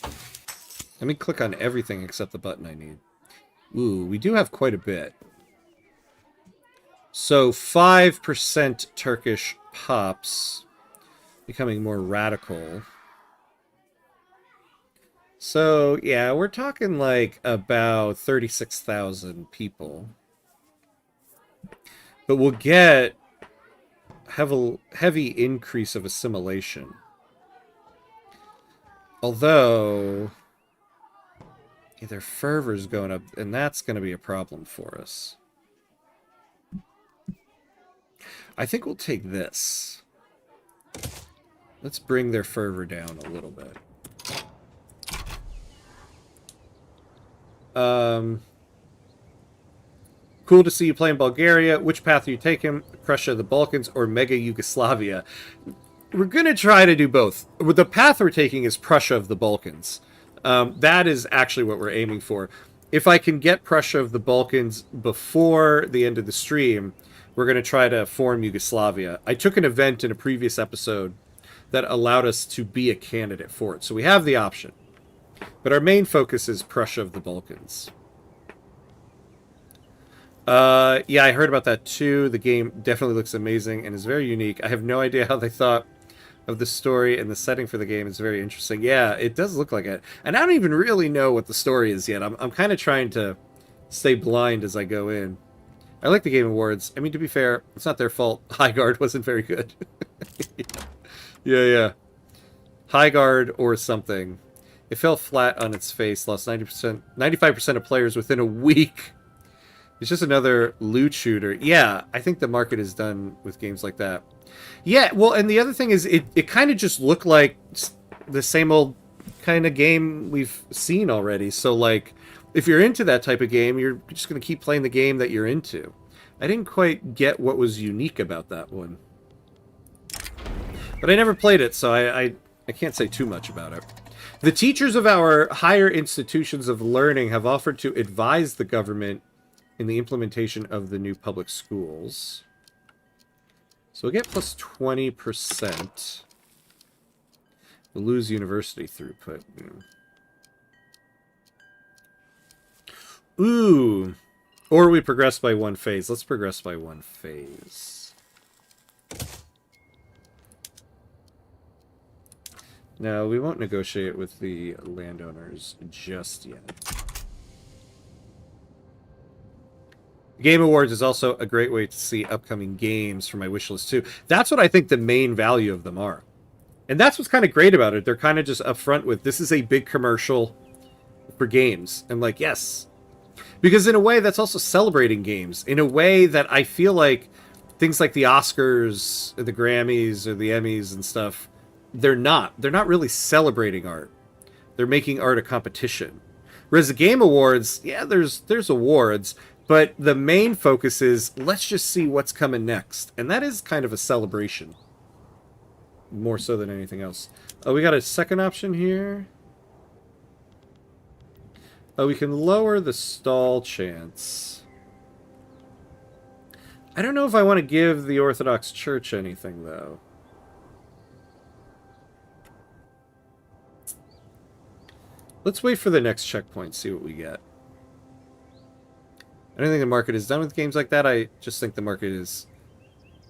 Let me click on everything except the button I need. Ooh, we do have quite a bit. So 5% Turkish pops, becoming more radical. So, yeah, we're talking like about 36,000 people. But we'll get heavy increase of assimilation. Although, yeah, their fervor's going up, and that's going to be a problem for us. I think we'll take this. Let's bring their fervor down a little bit. Cool to see you play in Bulgaria. Which path are you taking? Prussia, the Balkans, or Mega Yugoslavia? We're going to try to do both. The path we're taking is Prussia of the Balkans. That is actually what we're aiming for. If I can get Prussia of the Balkans before the end of the stream, we're going to try to form Yugoslavia. I took an event in a previous episode that allowed us to be a candidate for it. So we have the option. But our main focus is Prussia of the Balkans. Yeah, I heard about that too. The game definitely looks amazing and is very unique. I have no idea how they thought of the story, and the setting for the game is very interesting. Yeah, it does look like it. And I don't even really know what the story is yet. I'm kind of trying to stay blind as I go in. I like the Game Awards. I mean, to be fair, it's not their fault. High Guard wasn't very good. Yeah. High Guard or something. It fell flat on its face, lost 95% of players within a week. It's just another loot shooter. Yeah, I think the market is done with games like that. Yeah, well, and the other thing is it kind of just looked like the same old kind of game we've seen already. So, like, if you're into that type of game, you're just going to keep playing the game that you're into. I didn't quite get what was unique about that one. But I never played it, so I can't say too much about it. The teachers of our higher institutions of learning have offered to advise the government in the implementation of the new public schools. So we'll get plus 20%. We'll lose university throughput. Ooh. Or we progress by one phase. Let's progress by one phase. No, we won't negotiate with the landowners just yet. Game Awards is also a great way to see upcoming games for my wishlist too. That's what I think the main value of them are. And that's what's kind of great about it. They're kind of just upfront with, this is a big commercial for games. And like, yes. Because in a way, that's also celebrating games. In a way that I feel like things like the Oscars, or the Grammys, or the Emmys and stuff, they're not. They're not really celebrating art. They're making art a competition. Whereas the Game Awards, yeah, there's awards, but the main focus is, let's just see what's coming next. And that is kind of a celebration. More so than anything else. Oh, we got a second option here. Oh, we can lower the stall chance. I don't know if I want to give the Orthodox Church anything, though. Let's wait for the next checkpoint, see what we get. I don't think the market is done with games like that. I just think the market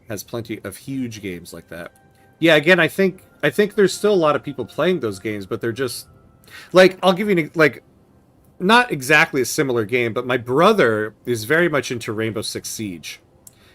has plenty of huge games like that. Yeah, again, I think there's still a lot of people playing those games, but they're just like, I'll give you like, not exactly a similar game, but my brother is very much into Rainbow Six Siege,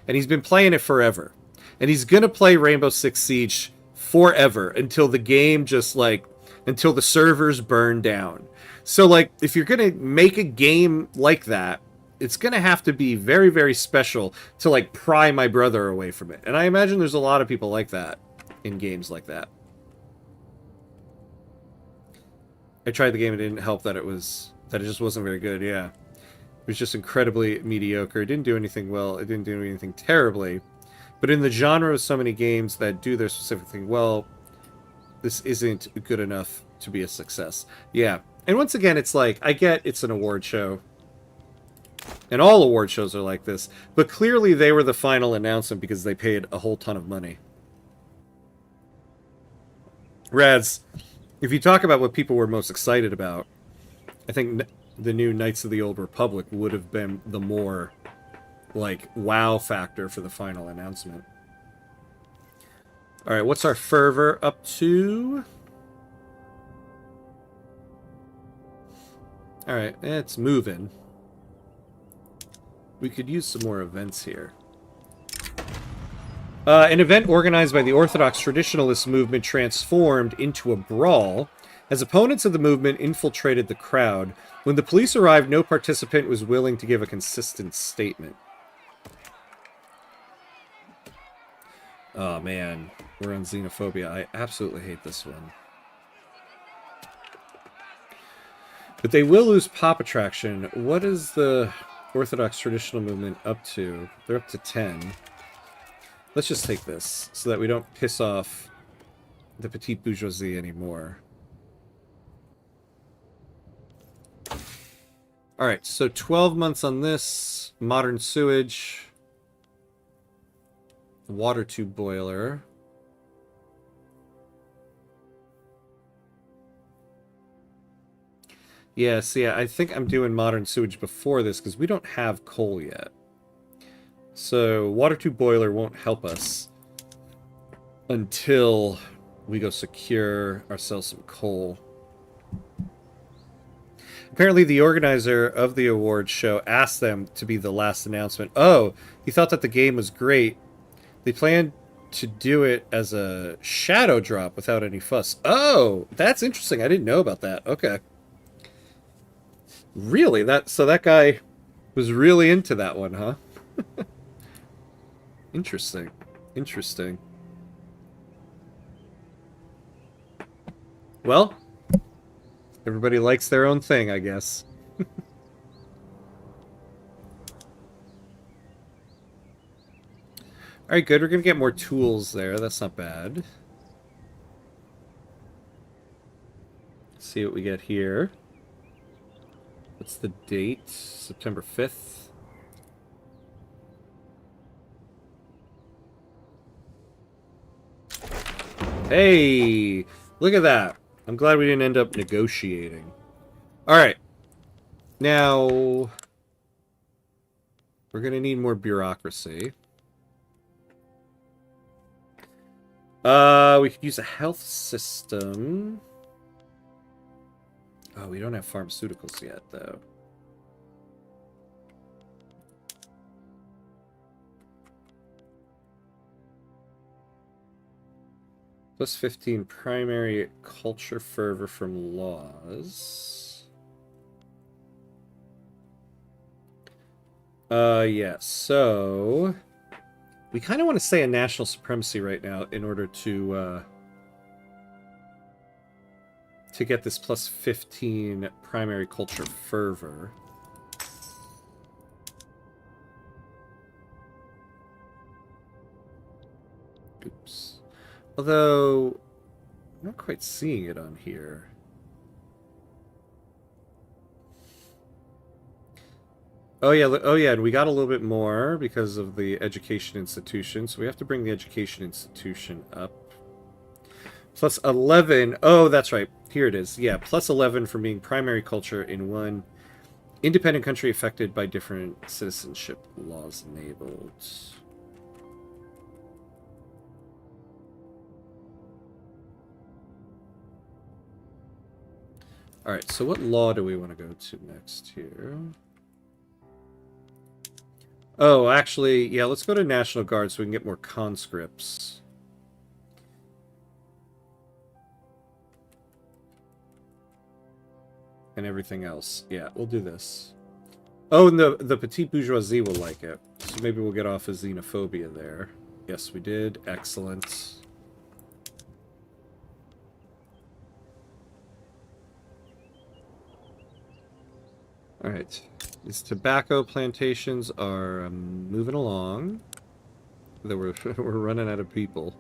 and he's been playing it forever. And he's going to play Rainbow Six Siege forever until the game just like, until the servers burn down. So like, if you're going to make a game like that, it's going to have to be very, very special to like pry my brother away from it. And I imagine there's a lot of people like that in games like that. I tried the game, and it didn't help that it just wasn't very good, yeah. It was just incredibly mediocre. It didn't do anything well. It didn't do anything terribly. But in the genre of so many games that do their specific thing well, this isn't good enough to be a success. Yeah. And once again, it's like, I get it's an award show. And all award shows are like this. But clearly they were the final announcement because they paid a whole ton of money. Rads, if you talk about what people were most excited about, I think the new Knights of the Old Republic would have been the more, like, wow factor for the final announcement. Alright, what's our fervor up to? Alright, it's moving. We could use some more events here. An event organized by the Orthodox Traditionalist movement transformed into a brawl as opponents of the movement infiltrated the crowd. When the police arrived, no participant was willing to give a consistent statement. Oh man, we're on xenophobia. I absolutely hate this one. But they will lose pop attraction. What is the Orthodox Traditional Movement up to? They're up to 10. Let's just take this so that we don't piss off the petite bourgeoisie anymore. Alright, so 12 months on this. Modern sewage. Water tube boiler. Yeah, see, I think I'm doing modern sewage before this because we don't have coal yet. So, water tube boiler won't help us until we go secure ourselves some coal. Apparently, the organizer of the awards show asked them to be the last announcement. Oh, he thought that the game was great. They planned to do it as a shadow drop without any fuss. Oh, that's interesting. I didn't know about that. Okay. Really? So that guy was really into that one, huh? Interesting. Interesting. Well, everybody likes their own thing, I guess. Alright, good. We're going to get more tools there. That's not bad. Let's see what we get here. What's the date? September 5th. Hey! Look at that. I'm glad we didn't end up negotiating. Alright. Now, we're going to need more bureaucracy. We could use a health system. Oh, we don't have pharmaceuticals yet, though. Plus 15 primary culture fervor from laws. Yeah, so we kind of want to say a national supremacy right now in order to get this plus 15 primary culture fervor. Oops. Although, I'm not quite seeing it on here. Oh yeah, and we got a little bit more because of the education institution, so we have to bring the education institution up. Plus 11, oh, that's right, here it is. Yeah, plus 11 for being primary culture in one independent country affected by different citizenship laws enabled. Alright, so what law do we want to go to next here? Oh, actually, yeah, let's go to National Guard so we can get more conscripts. And everything else. Yeah, we'll do this. Oh, and the petite bourgeoisie will like it. So maybe we'll get off of xenophobia there. Yes, we did. Excellent. Alright. These tobacco plantations are moving along. Though we're, we're running out of people.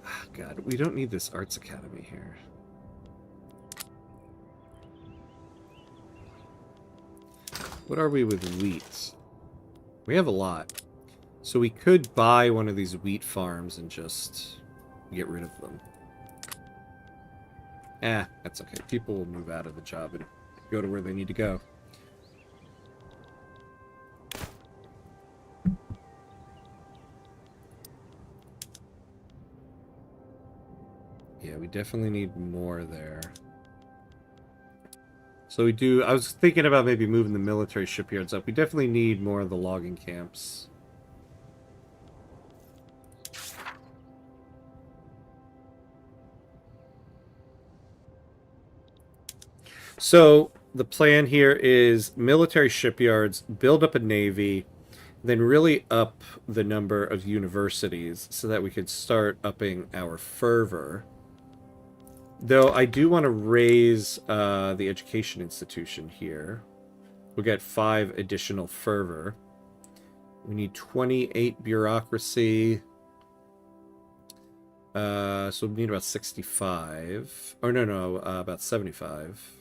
Oh, God, we don't need this arts academy here. What are we with wheat? We have a lot. So we could buy one of these wheat farms and just get rid of them. That's okay. People will move out of the job and go to where they need to go. Yeah, we definitely need more there. So we do... I was thinking about maybe moving the military shipyards up. We definitely need more of the logging camps. So the plan here is military shipyards, build up a navy, then really up the number of universities so that we could start upping our fervor. Though I do want to raise the education institution here. We'll get 5 additional fervor. We need 28 bureaucracy. So we need about 65. Oh, no, about 75.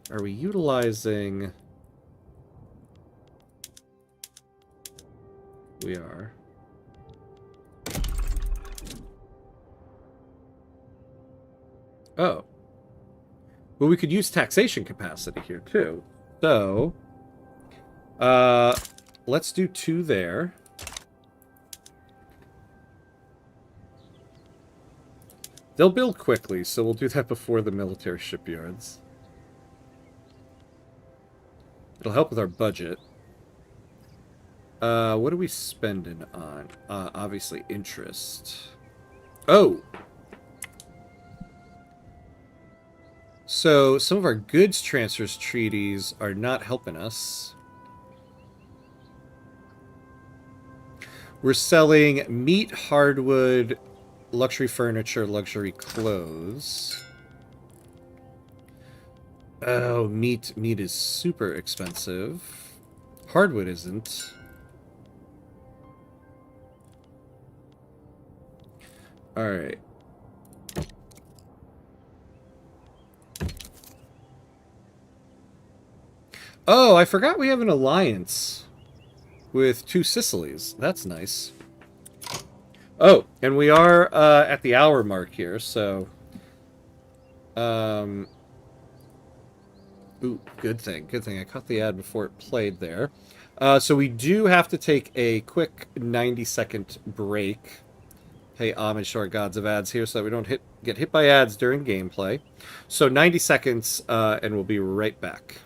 Are we utilizing... We are. Oh. Well, we could use taxation capacity here, too. So, let's do 2 there. They'll build quickly, so we'll do that before the military shipyards. It'll help with our budget. What are we spending on? Obviously, interest. Oh! So, some of our goods transfers treaties are not helping us. We're selling meat, hardwood, luxury furniture, luxury clothes. Oh, meat is super expensive. Hardwood isn't. Alright. Oh, I forgot we have an alliance with 2 Sicilies. That's nice. Oh, and we are at the hour mark here, so... Ooh, good thing. Good thing. I caught the ad before it played there. So we do have to take a quick 90-second break. Pay homage to our gods of ads here so that we don't get hit by ads during gameplay. So 90 seconds, and we'll be right back.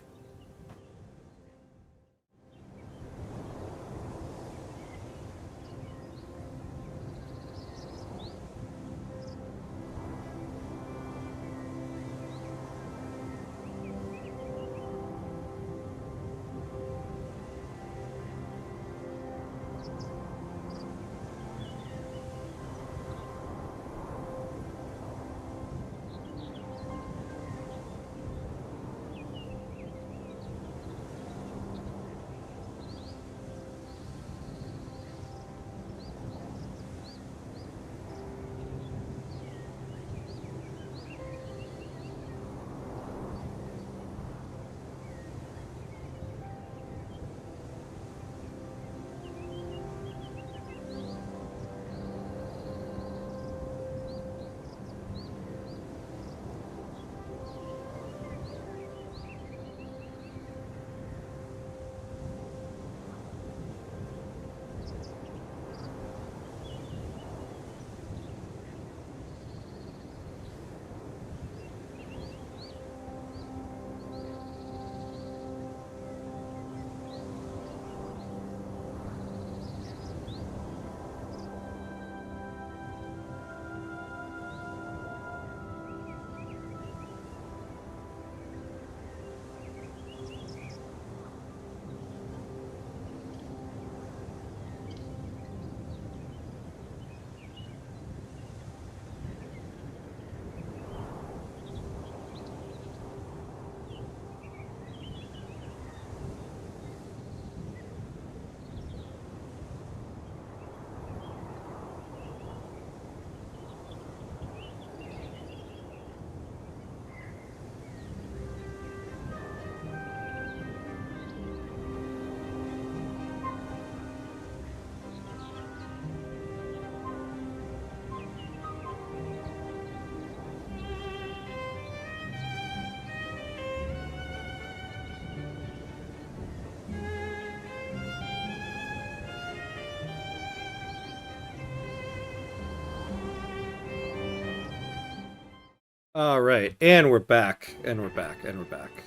All right, and we're back, and we're back, and we're back.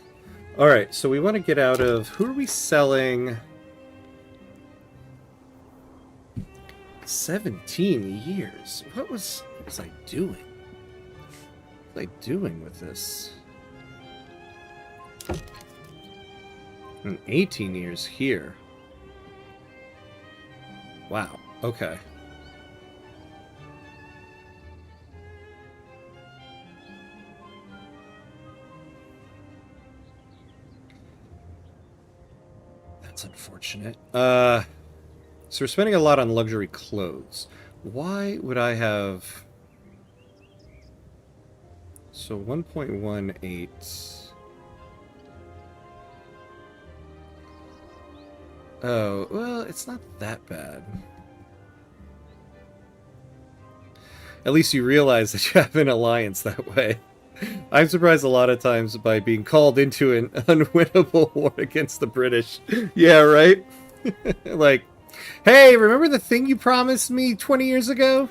All right, so we want to get out of... Who are we selling? 17 years. What was I doing? What was I doing with this? And 18 years here. Wow, okay. That's unfortunate. So we're spending a lot on luxury clothes. Why would I have... So 1.18... Oh, well, it's not that bad. At least you realize that you have an alliance that way. I'm surprised a lot of times by being called into an unwinnable war against the British. Yeah, right? Like, hey, remember the thing you promised me 20 years ago?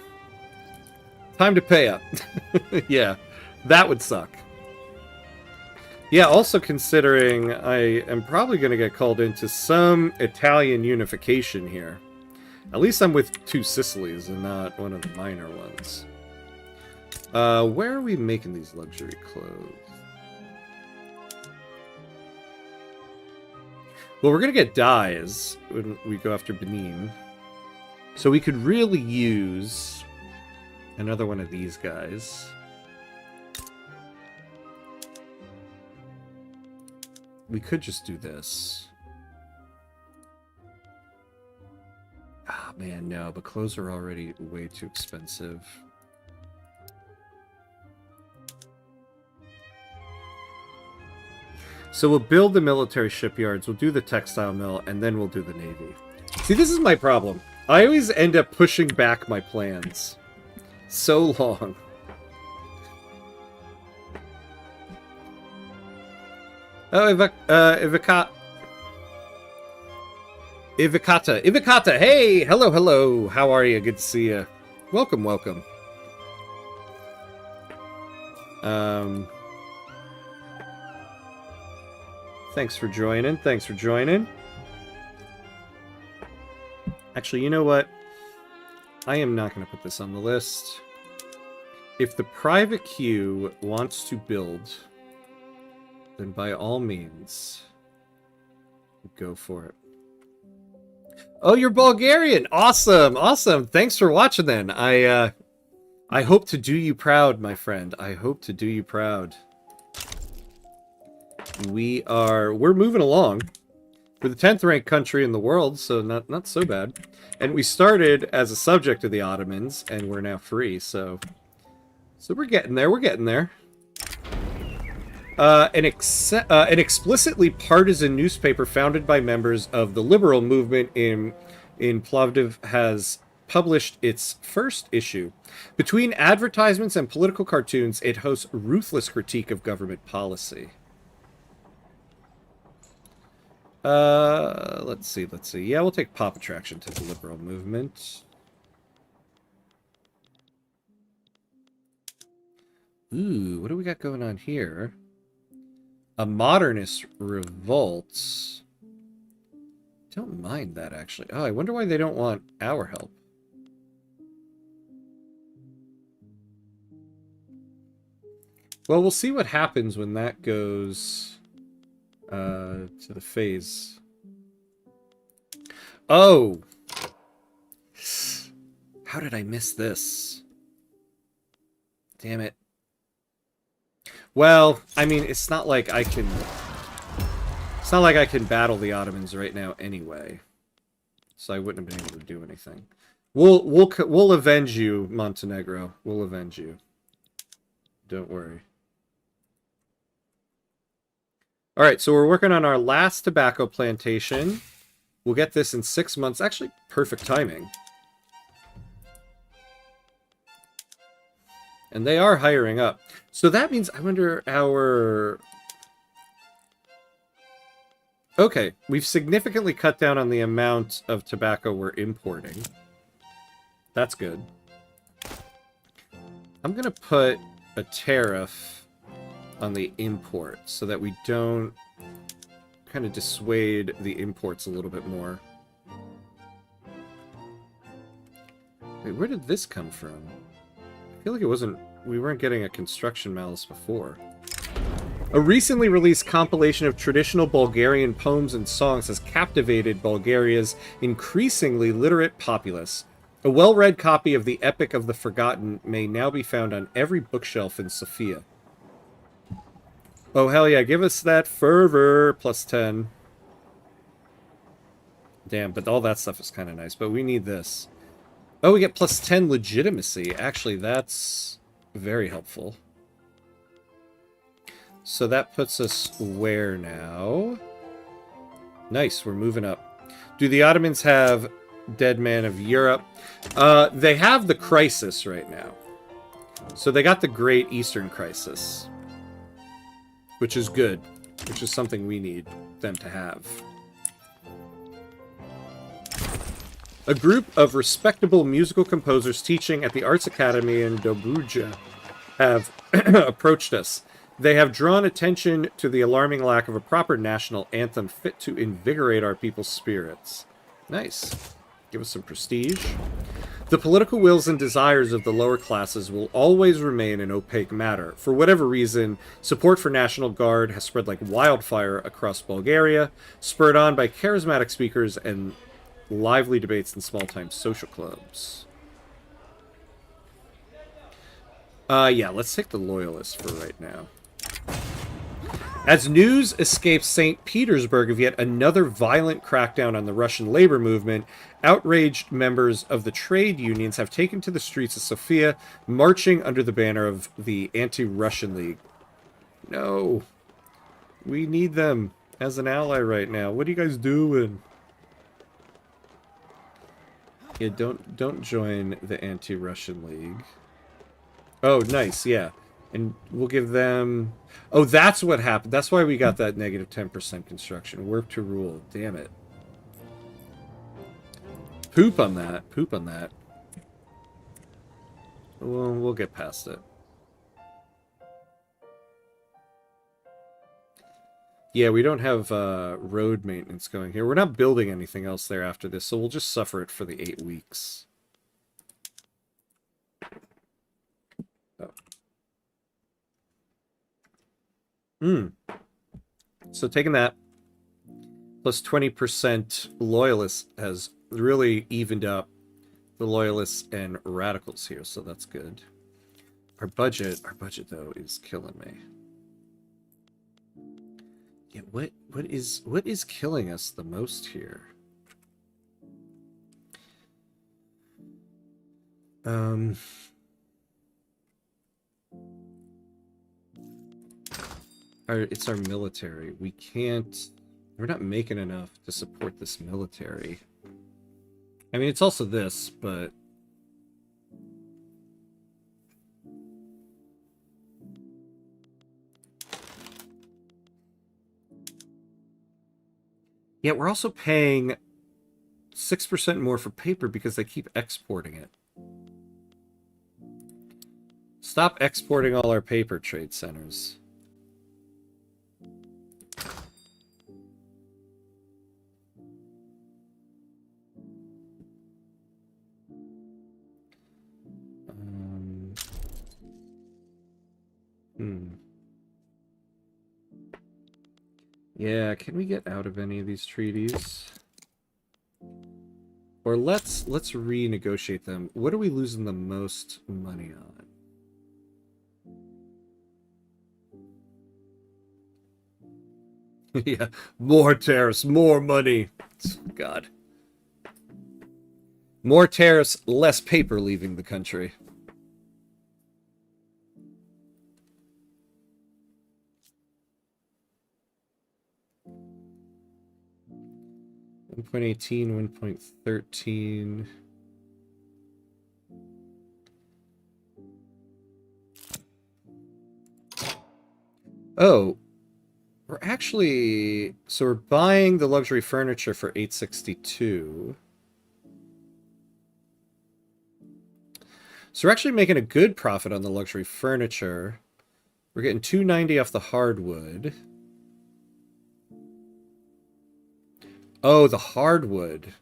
Time to pay up. Yeah, that would suck. Yeah, also considering I am probably going to get called into some Italian unification here. At least I'm with 2 Sicilies and not one of the minor ones. Where are we making these luxury clothes? Well, we're going to get dyes when we go after Benin. So we could really use another one of these guys. We could just do this. Ah, man, no, but clothes are already way too expensive. So we'll build the military shipyards, we'll do the textile mill, and then we'll do the navy. See, this is my problem. I always end up pushing back my plans so long. Oh, Ivikata. Ivikata, hey! Hello, hello. How are you? Good to see you. Welcome, welcome. Thanks for joining. Thanks for joining. Actually, you know what? I am not going to put this on the list. If the private queue wants to build, then by all means, go for it. Oh, you're Bulgarian! Awesome! Awesome! Thanks for watching then. I hope to do you proud, my friend. I hope to do you proud. We're moving along. We're the 10th ranked country in the world, so not so bad. And we started as a subject of the Ottomans, and we're now free, so we're getting there, we're getting there. An explicitly partisan newspaper founded by members of the liberal movement in Plovdiv has published its first issue. Between advertisements and political cartoons, it hosts ruthless critique of government policy. Let's see. Yeah, we'll take pop attraction to the liberal movement. Ooh, what do we got going on here? A modernist revolt. Don't mind that, actually. Oh, I wonder why they don't want our help. Well, we'll see what happens when that goes to the phase. Oh! How did I miss this? Damn it. Well, I mean, it's not like I can... It's not like I can battle the Ottomans right now anyway. So I wouldn't have been able to do anything. We'll avenge you, Montenegro. We'll avenge you. Don't worry. Alright, so we're working on our last tobacco plantation. We'll get this in 6 months. Actually, perfect timing. And they are hiring up. So that means, I wonder, our... Okay, we've significantly cut down on the amount of tobacco we're importing. That's good. I'm going to put a tariff on the import so that we don't kind of dissuade the imports a little bit more. Wait, where did this come from? I feel like it wasn't... We weren't getting a construction malice before. A recently released compilation of traditional Bulgarian poems and songs has captivated Bulgaria's increasingly literate populace. A well-read copy of the Epic of the Forgotten may now be found on every bookshelf in Sofia. Oh, hell yeah, give us that fervor, plus 10. Damn, but all that stuff is kind of nice, but we need this. Oh, we get plus 10 legitimacy. Actually, that's very helpful. So that puts us where now? Nice, we're moving up. Do the Ottomans have Dead Man of Europe? They have the Crisis right now. So they got the Great Eastern Crisis. Which is good. Which is something we need them to have. A group of respectable musical composers teaching at the Arts Academy in Dobruja have approached us. They have drawn attention to the alarming lack of a proper national anthem fit to invigorate our people's spirits. Nice. Give us some prestige. The political wills and desires of the lower classes will always remain an opaque matter. For whatever reason, support for National Guard has spread like wildfire across Bulgaria, spurred on by charismatic speakers and lively debates in small-time social clubs. Yeah, let's take the Loyalists for right now. As news escapes St. Petersburg of yet another violent crackdown on the Russian labor movement, outraged members of the trade unions have taken to the streets of Sofia, marching under the banner of the Anti-Russian League. No. We need them as an ally right now. What are you guys doing? Yeah, don't join the Anti-Russian League. Oh, nice, yeah. And we'll give them... Oh, that's what happened. That's why we got that negative 10% construction. Work to rule. Damn it. Poop on that. Poop on that. Well, we'll get past it. Yeah, we don't have road maintenance going here. We're not building anything else there after this, so we'll just suffer it for the 8 weeks. Oh. So taking that, plus 20% loyalists has really evened up the loyalists and radicals here, so that's good. Our budget though is killing me. Yeah, what is killing us the most here? It's our military. We're not making enough to support this military. I mean, it's also this, but... Yeah, we're also paying 6% more for paper because they keep exporting it. Stop exporting all our paper, trade centers. Yeah, can we get out of any of these treaties? Or let's renegotiate them. What are we losing the most money on? Yeah, more tariffs, more money. God. More tariffs, less paper leaving the country. $1.18, $1.13. Oh, we're actually... So we're buying the luxury furniture for $862. So we're actually making a good profit on the luxury furniture. We're getting 290 off the hardwood. Oh, the hardwood.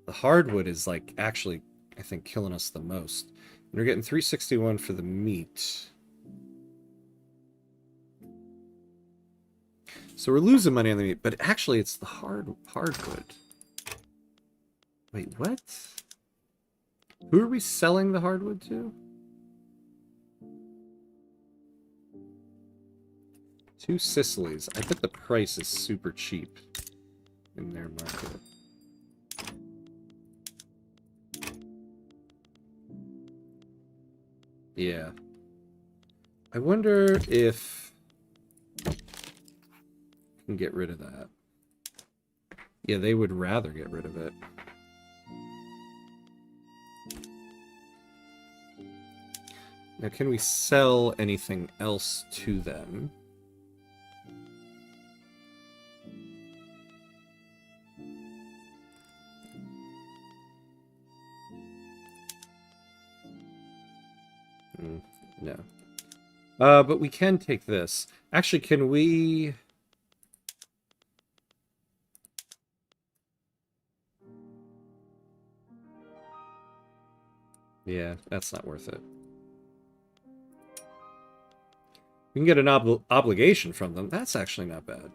The hardwood is, like, actually, I think, killing us the most. And we're getting 361 for the meat. So we're losing money on the meat, but actually it's the hardwood. Wait, what? Who are we selling the hardwood to? 2 Sicilies. I bet the price is super cheap in their market. Yeah. I wonder if I can get rid of that. Yeah, they would rather get rid of it. Now, can we sell anything else to them? No. But we can take this. Actually, can we... Yeah, that's not worth it. We can get an obligation from them. That's actually not bad.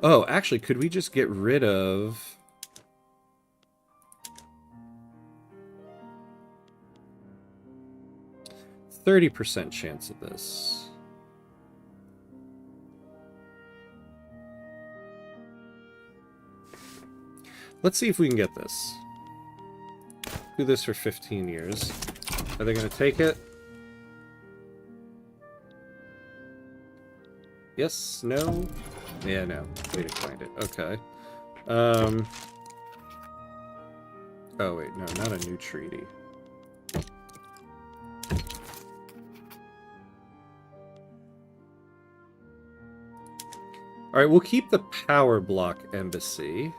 Oh, actually, could we just get rid of... 30% chance of this. Let's see if we can get this. Do this for 15 years. Are they going to take it? Yes? No? Yeah, no. We declined it. Okay. Oh, wait. No, not a new treaty. Alright, we'll keep the power block embassy.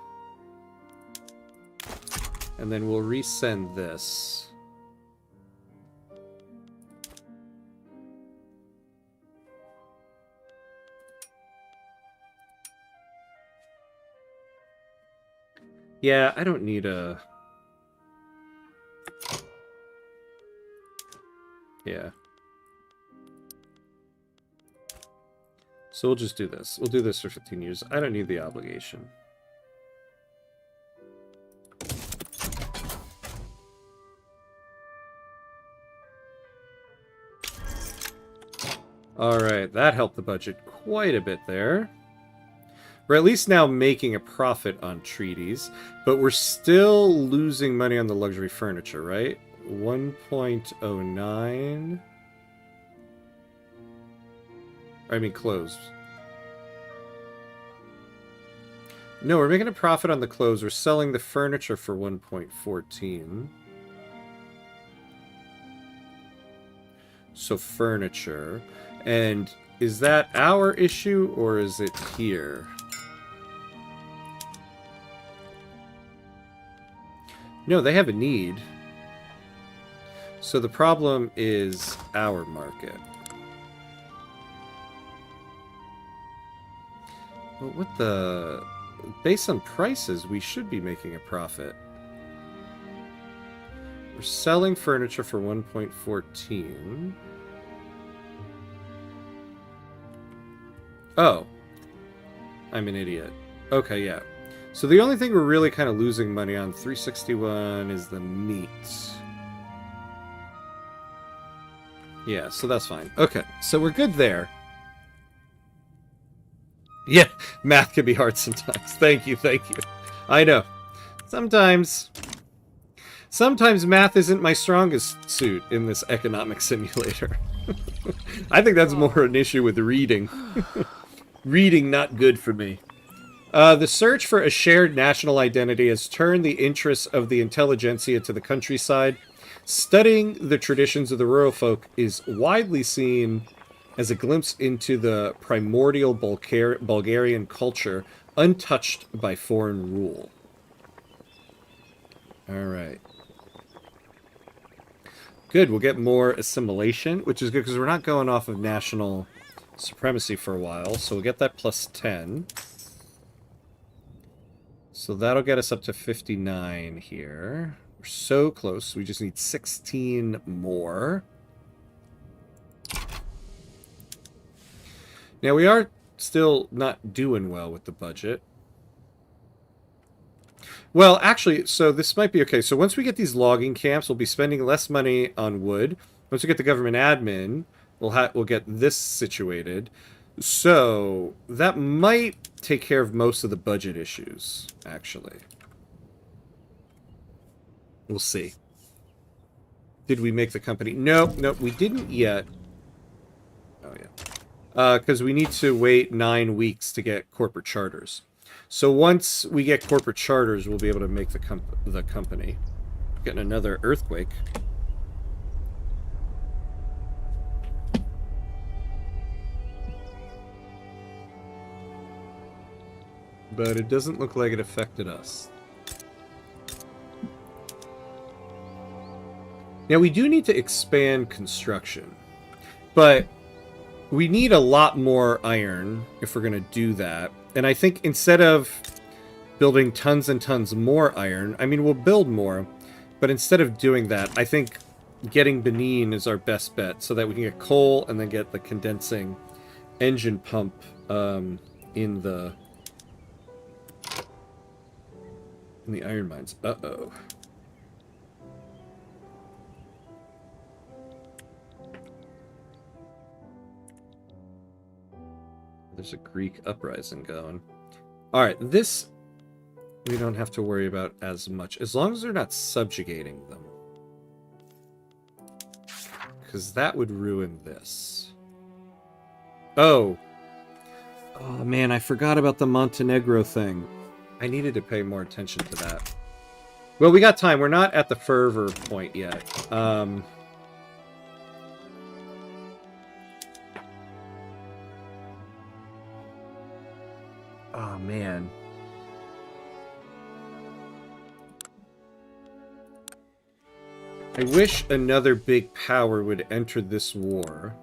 And then we'll resend this. Yeah, I don't need a... Yeah. So we'll just do this. We'll do this for 15 years. I don't need the obligation. Alright, that helped the budget quite a bit there. We're at least now making a profit on treaties, but we're still losing money on the luxury furniture, right? 1.09. I mean, clothes. No, we're making a profit on the clothes. We're selling the furniture for 1.14. So furniture. And is that our issue, or is it here? No, they have a need. So the problem is our market. Well, what the... Based on prices, we should be making a profit. We're selling furniture for 1.14. Oh. I'm an idiot. Okay, yeah. So the only thing we're really kind of losing money on, 361, is the meat. Yeah, so that's fine. Okay, so we're good there. Yeah, math can be hard sometimes. Thank you, thank you. I know. Sometimes math isn't my strongest suit in this economic simulator. I think that's more an issue with reading. Reading not good for me. The search for a shared national identity has turned the interests of the intelligentsia to the countryside. Studying the traditions of the rural folk is widely seen as a glimpse into the primordial Bulgarian culture, untouched by foreign rule. Alright. Good, we'll get more assimilation, which is good because we're not going off of national supremacy for a while. So we'll get that plus 10. So that'll get us up to 59 here. We're so close. We just need 16 more. Now, we are still not doing well with the budget. Well, actually, so this might be okay. So once we get these logging camps, we'll be spending less money on wood. Once we get the government admin, we'll get this situated. So that might take care of most of the budget issues, actually. We'll see. Did we make the company? Nope, we didn't yet. Oh, yeah. Because we need to wait 9 weeks to get corporate charters. So once we get corporate charters, we'll be able to make the company. Getting another earthquake. But it doesn't look like it affected us. Now, we do need to expand construction. But we need a lot more iron if we're going to do that. And I think instead of building tons and tons more iron, I mean, we'll build more. But instead of doing that, I think getting Benin is our best bet so that we can get coal and then get the condensing engine pump in the iron mines. Uh-oh. There's a Greek uprising going. Alright, this we don't have to worry about as much. As long as they're not subjugating them. Because that would ruin this. Oh. Oh, man, I forgot about the Montenegro thing. I needed to pay more attention to that. Well, we got time. We're not at the fervor point yet. Oh, man. I wish another big power would enter this war,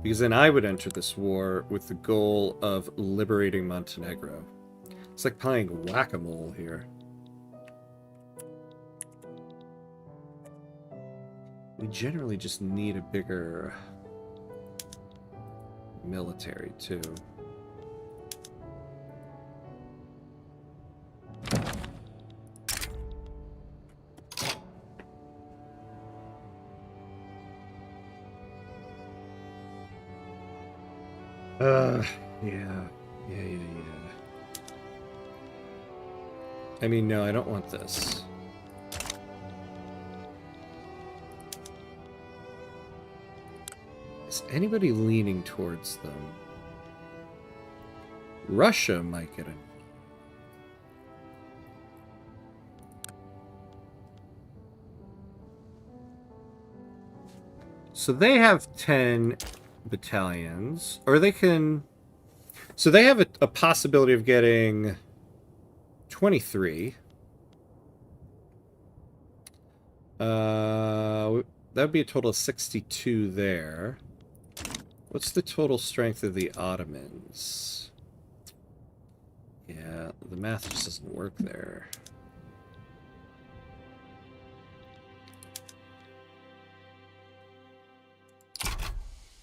because then I would enter this war with the goal of liberating Montenegro. It's like playing whack-a-mole here. We generally just need a bigger military, too. Yeah. I mean, no, I don't want this. Is anybody leaning towards them? Russia might get in. So they have 10 battalions, or they can... So they have a possibility of getting 23. That would be a total of 62 there. What's the total strength of the Ottomans? Yeah, the math just doesn't work there.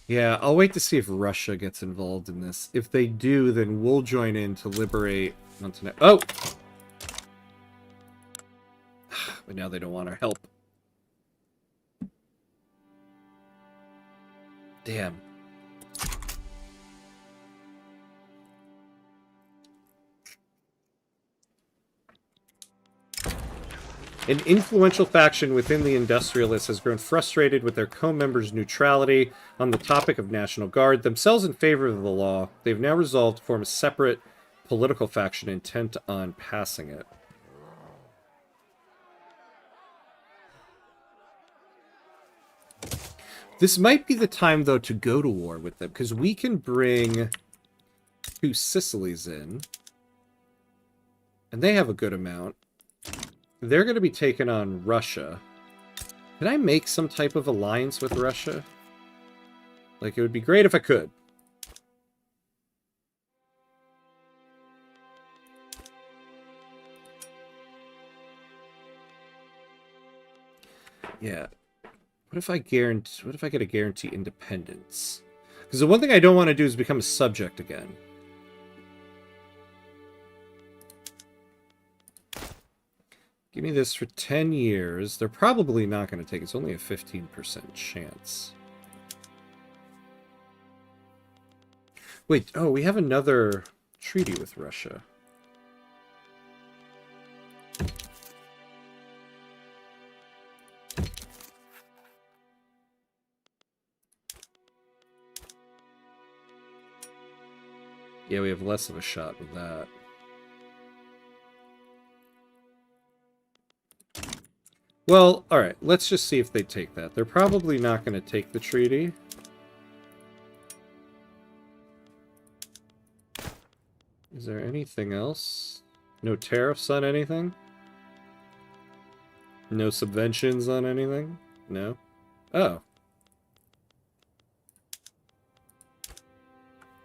Yeah, I'll wait to see if Russia gets involved in this. If they do, then we'll join in to liberate Montenegro. Oh! But now they don't want our help. Damn. An influential faction within the industrialists has grown frustrated with their co-members' neutrality on the topic of National Guard. Themselves in favor of the law, they've now resolved to form a separate political faction intent on passing it. This might be the time, though, to go to war with them, because we can bring 2 Sicilies in, and they have a good amount. They're going to be taking on Russia. Could I make some type of alliance with Russia? Like, it would be great if I could. Yeah. What if I get a guarantee independence? Because the one thing I don't want to do is become a subject again. Give me this for 10 years. They're probably not going to take it. It's only a 15% chance. Wait, oh, we have another treaty with Russia. Yeah, we have less of a shot with that. Well, alright, let's just see if they take that. They're probably not going to take the treaty. Is there anything else? No tariffs on anything? No subventions on anything? No? Oh.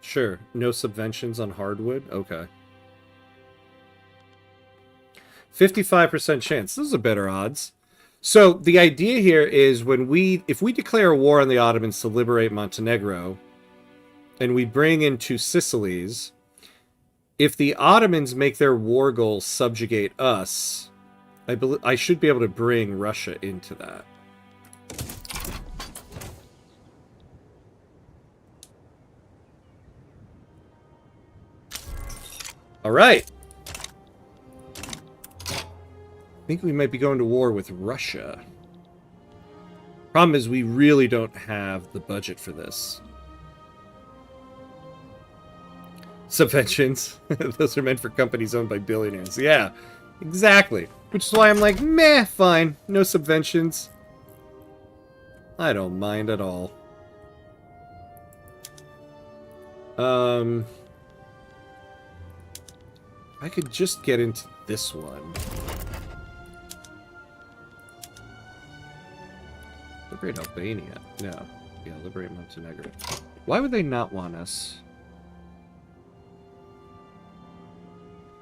Sure. No subventions on hardwood? Okay. 55% chance. Those are better odds. So the idea here is if we declare a war on the Ottomans to liberate Montenegro, and we bring in 2 Sicilies, if the Ottomans make their war goal subjugate us, I should be able to bring Russia into that. All right. I think we might be going to war with Russia. Problem is, we really don't have the budget for this. Subventions. Those are meant for companies owned by billionaires. Yeah, exactly. Which is why I'm like, meh, fine. No subventions. I don't mind at all. I could just get into this one. Liberate Albania. No. Yeah, liberate Montenegro. Why would they not want us?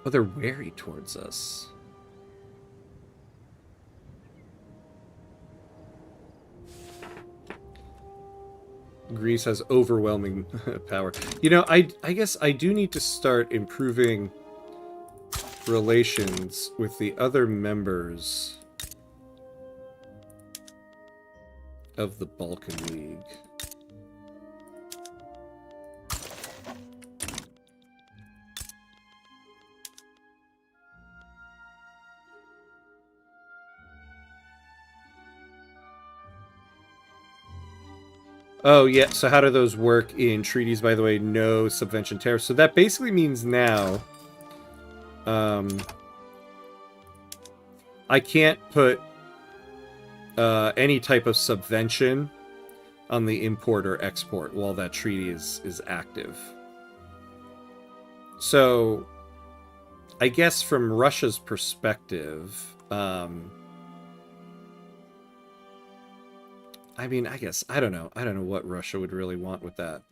Oh, they're wary towards us. Greece has overwhelming power. You know, I guess I do need to start improving relations with the other members of the Balkan League. Oh, yeah, so how do those work in treaties, by the way? No subvention tariffs. So that basically means now I can't put any type of subvention on the import or export while that treaty is active. So I guess from Russia's perspective, I mean, I guess, I don't know what Russia would really want with that.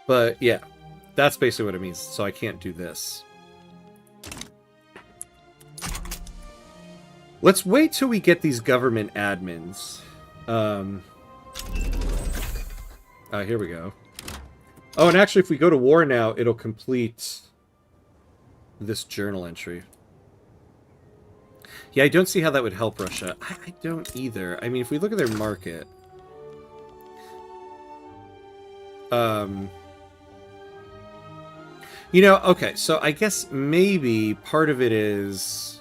But yeah, that's basically what it means. So I can't do this. Let's wait till we get these government admins. Here we go. Oh, and actually, if we go to war now, it'll complete this journal entry. Yeah, I don't see how that would help Russia. I don't either. I mean, if we look at their market... You know, okay, so I guess maybe part of it is...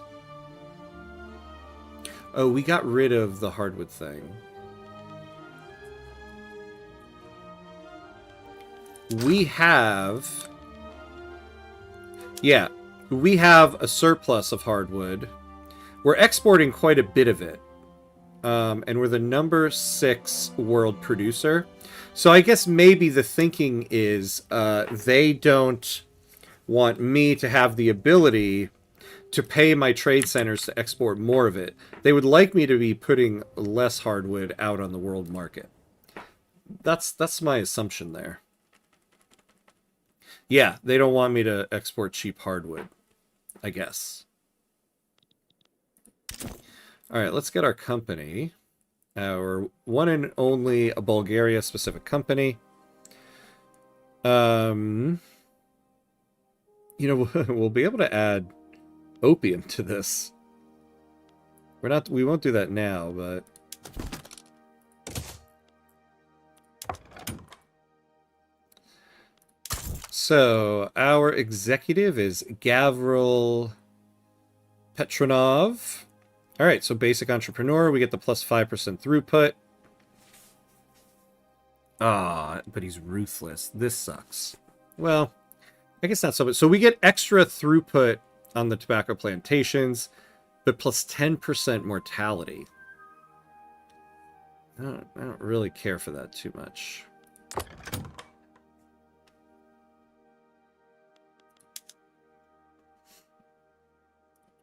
Oh, we got rid of the hardwood thing. We have... Yeah, we have a surplus of hardwood. We're exporting quite a bit of it. And we're the number 6 world producer. So I guess maybe the thinking is they don't want me to have the ability to pay my trade centers to export more of it. They would like me to be putting less hardwood out on the world market. That's my assumption there. Yeah, they don't want me to export cheap hardwood, I guess. All right, let's get our company. Our one and only a Bulgaria specific company. You know, we'll be able to add opium to this. We won't do that now, but so our executive is Gavril Petronov. All right, so basic entrepreneur, we get the plus 5% throughput. Ah, but he's ruthless. This sucks. Well, I guess not so much. So we get extra throughput on the tobacco plantations, but plus 10% mortality. I don't really care for that too much.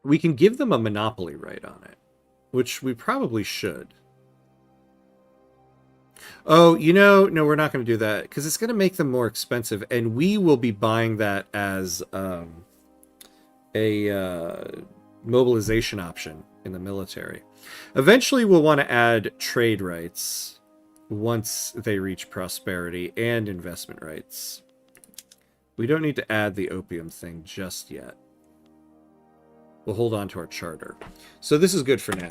We can give them a monopoly right on it, which we probably should. Oh, you know, no, we're not going to do that because it's going to make them more expensive, and we will be buying that as a mobilization option in the military. Eventually, we'll want to add trade rights once they reach prosperity and investment rights. We don't need to add the opium thing just yet. We'll hold on to our charter. So this is good for now.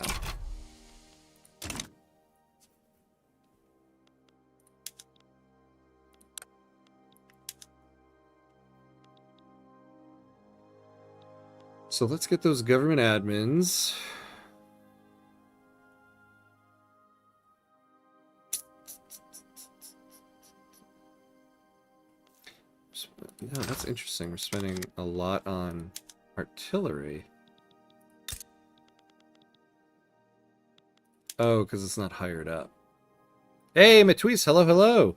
So let's get those government admins. Yeah, that's interesting. We're spending a lot on artillery. Oh, because it's not hired up. Hey, Matwis, hello, hello.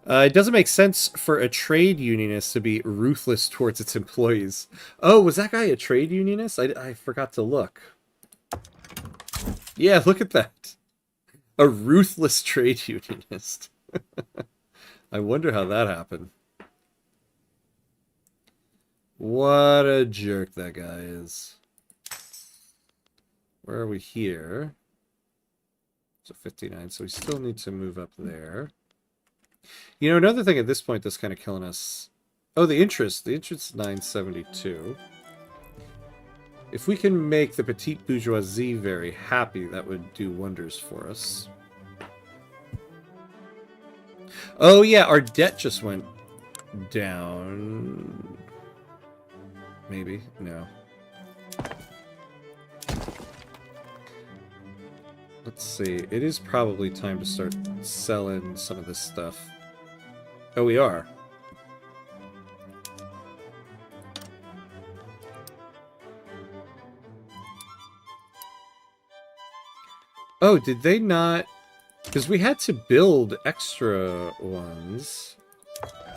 It doesn't make sense for a trade unionist to be ruthless towards its employees. Oh, was that guy a trade unionist? I forgot to look. Yeah, look at that. A ruthless trade unionist. I wonder how that happened. What a jerk that guy is. Where are we here? So 59, so we still need to move up there. You know, another thing at this point that's kind of killing us... Oh, the interest. The interest is 972. If we can make the petite bourgeoisie very happy, that would do wonders for us. Oh, yeah, our debt just went down. Maybe? No. Let's see. It is probably time to start selling some of this stuff. Oh, we are. Oh, did they not... Because we had to build extra ones.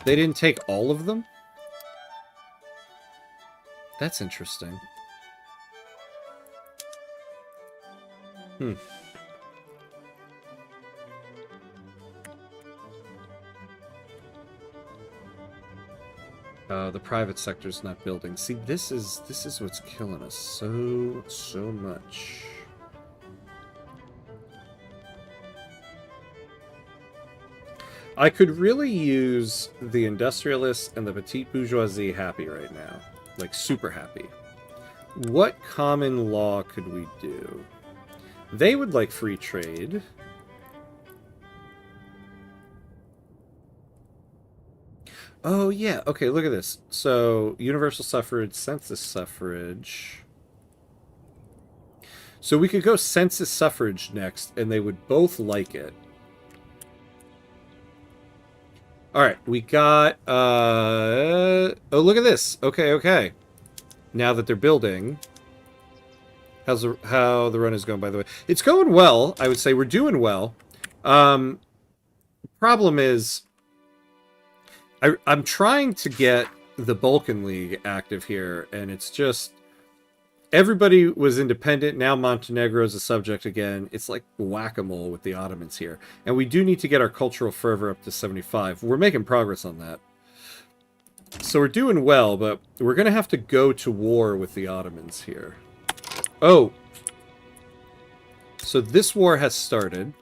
They didn't take all of them? That's interesting. The private sector's not building. See, this is what's killing us so much. I could really use the industrialists and the petite bourgeoisie happy right now. Like, super happy. What common law could we do? They would like free trade. Oh, yeah. Okay, look at this. So, universal suffrage, census suffrage. So we could go census suffrage next, and they would both like it. Alright, we got... Oh, look at this. Okay, okay. Now that they're building... How the run is going, by the way. It's going well, I would say. We're doing well. Problem is... I'm trying to get the Balkan League active here, and it's just... everybody was independent. Now Montenegro is a subject again. It's like whack-a-mole with the Ottomans here. And we do need to get our cultural fervor up to 75. We're making progress on that. So we're doing well, but we're going to have to go to war with the Ottomans here. Oh. So this war has started.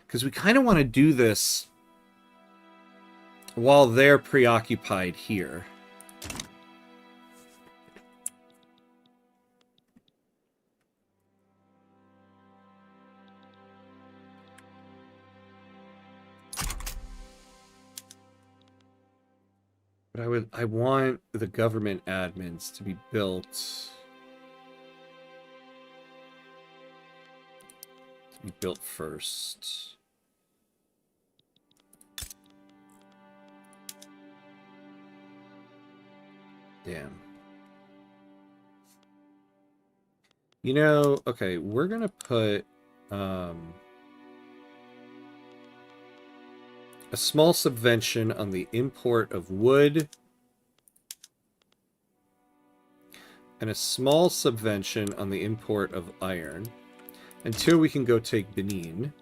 Because we kind of want to do this while they're preoccupied here. But I want the government admins to be built first. Damn. You know, okay, we're gonna put a small subvention on the import of wood and a small subvention on the import of iron until we can go take Benin.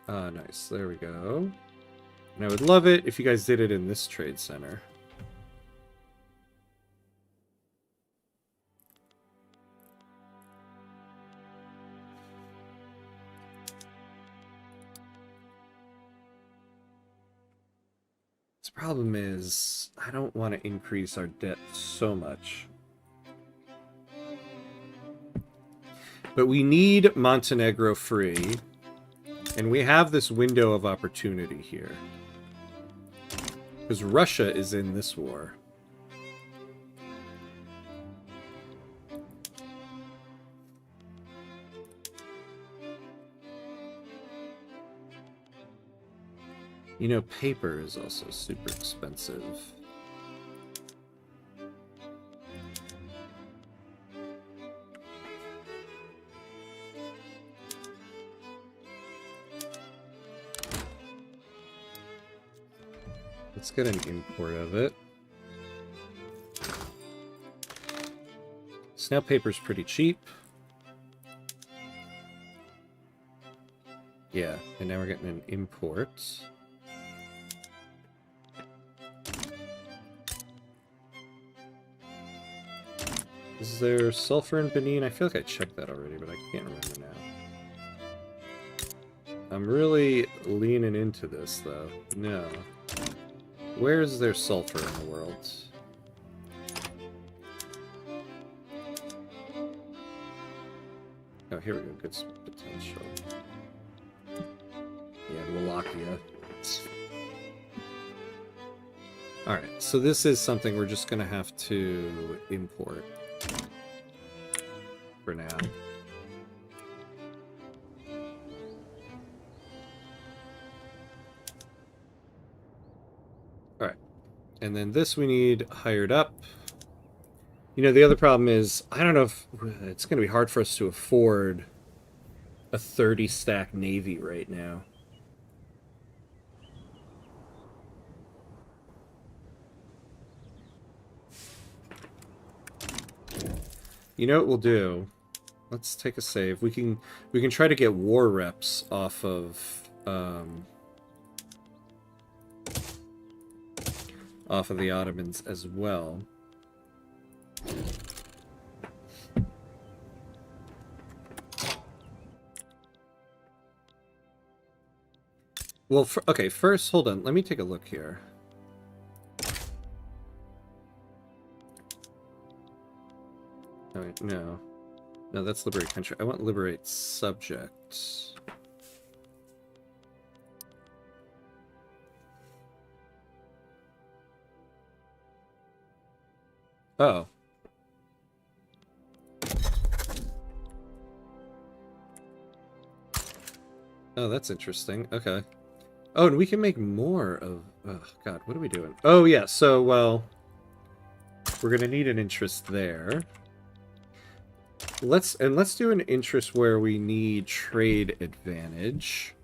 Ah, nice. There we go. And I would love it if you guys did it in this trade center. The problem is, I don't want to increase our debt so much. But we need Montenegro free, and we have this window of opportunity here. Because Russia is in this war. You know, paper is also super expensive. Let's get an import of it. Snail paper's pretty cheap. Yeah, and now we're getting an import. Is there sulfur in Benin? I feel like I checked that already, but I can't remember now. I'm really leaning into this, though. No. Where is there sulfur in the world? Oh, here we go. Good potential. Yeah, Wallachia. Alright, so this is something we're just going to have to import. For now. Alright. And then this we need hired up. You know, the other problem is, I don't know if it's going to be hard for us to afford a 30-stack navy right now. You know what we'll do? Let's take a save. We can try to get war reps off of the Ottomans as well. Well, okay, first, hold on. Let me take a look here. Oh, wait, no. No, that's liberate country. I want liberate subjects. Oh. Oh, that's interesting. Okay. Oh, and we can make more of... Oh, God, what are we doing? Oh, yeah, so, well... We're gonna need an interest there. Let's do an interest where we need trade advantage.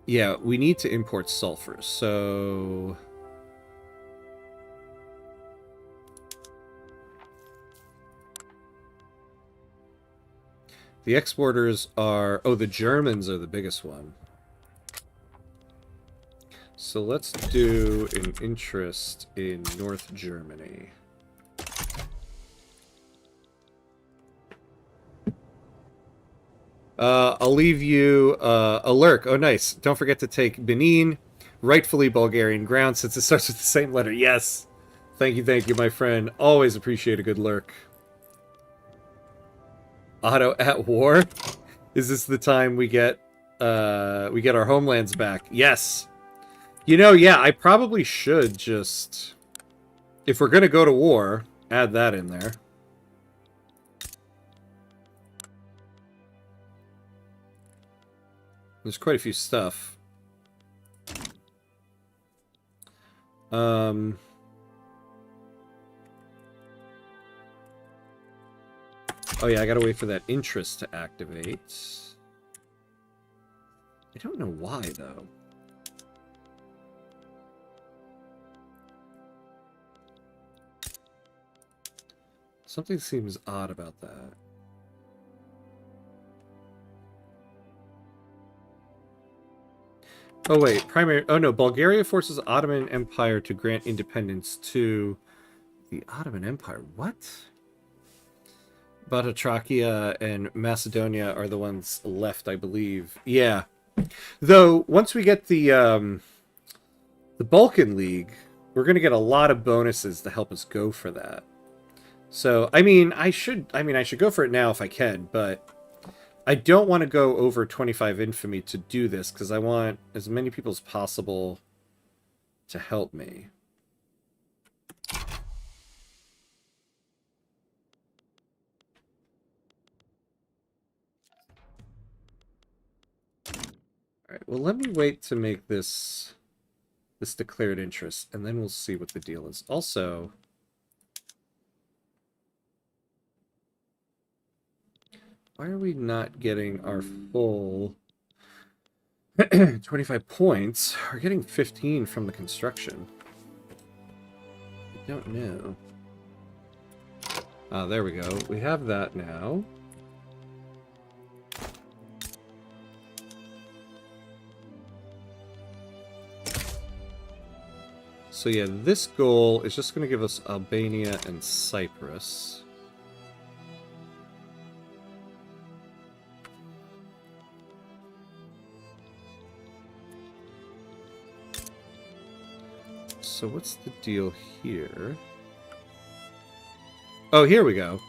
Yeah, we need to import sulfur, so... The exporters are... Oh, the Germans are the biggest one. So let's do an interest in North Germany. I'll leave you a lurk. Oh, nice. Don't forget to take Benin, rightfully Bulgarian ground, since it starts with the same letter. Yes. Thank you, my friend. Always appreciate a good lurk. Otto at war? Is this the time we get our homelands back? Yes. You know, yeah, I probably should just, if we're gonna go to war, add that in there. There's quite a few stuff. Oh yeah, I gotta wait for that interest to activate. I don't know why, though. Something seems odd about that. Oh wait, primary... Oh no, Bulgaria forces Ottoman Empire to grant independence to the Ottoman Empire. What? Batatrachia and Macedonia are the ones left, I believe. Yeah. Though, once we get the Balkan League, we're going to get a lot of bonuses to help us go for that. So, I mean, I should go for it now if I can, but I don't want to go over 25 infamy to do this, because I want as many people as possible to help me. Alright, well, let me wait to make this declared interest, and then we'll see what the deal is. Also, why are we not getting our full 25 points? We're getting 15 from the construction. I don't know. Ah, there we go. We have that now. So yeah, this goal is just going to give us Albania and Cyprus. So what's the deal here? Oh, here we go.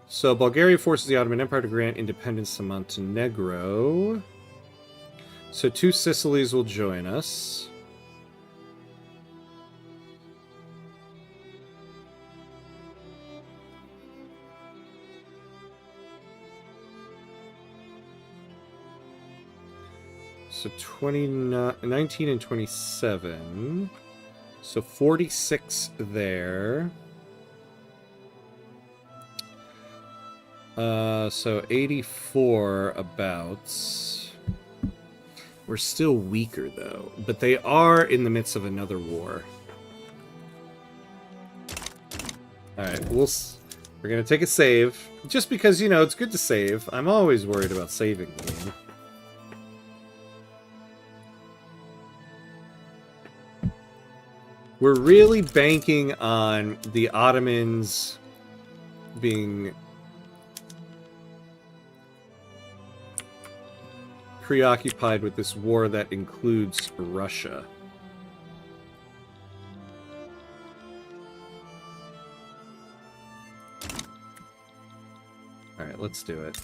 So Bulgaria forces the Ottoman Empire to grant independence to Montenegro. So 2 Sicilies will join us. So 19 and 27. So 46 there. So 84 abouts. We're still weaker, though. But they are in the midst of another war. Alright, we're gonna take a save. Just because, you know, it's good to save. I'm always worried about saving the game. We're really banking on the Ottomans being preoccupied with this war that includes Russia. Alright, let's do it.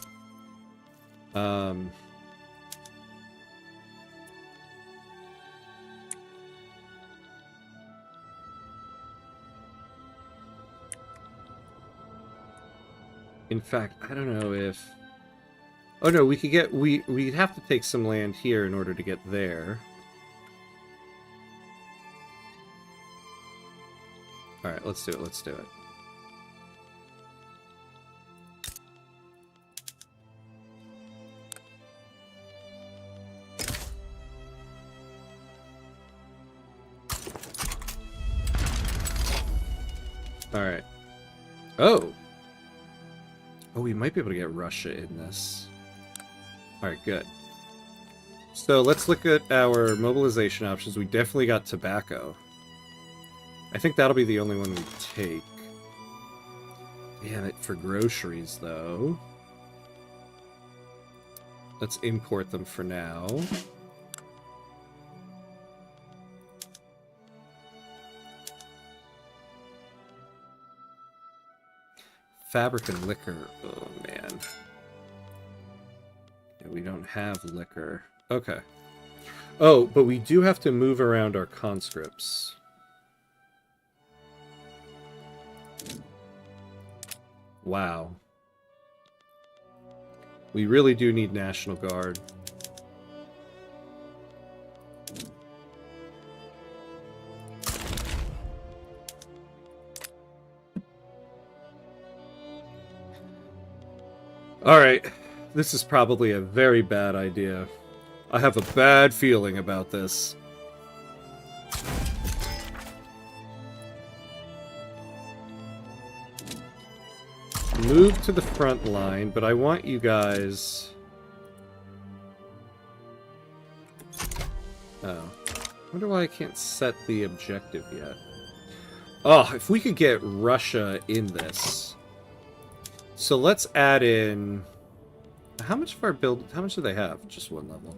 In fact, I don't know if... Oh no, we could get... We'd have to take some land here in order to get there. Alright, let's do it, let's do it. Alright. Oh! Oh, we might be able to get Russia in this. Alright, good. So let's look at our mobilization options. We definitely got tobacco. I think that'll be the only one we take. Damn it, for groceries, though. Let's import them for now. Fabric and liquor. Oh, man. Yeah, we don't have liquor. Okay. Oh, but we do have to move around our conscripts. Wow. We really do need National Guard. Alright. This is probably a very bad idea. I have a bad feeling about this. Move to the front line, but I want you guys... Oh. I wonder why I can't set the objective yet. Oh, if we could get Russia in this. So let's add in... How much of our build... How much do they have? Just one level.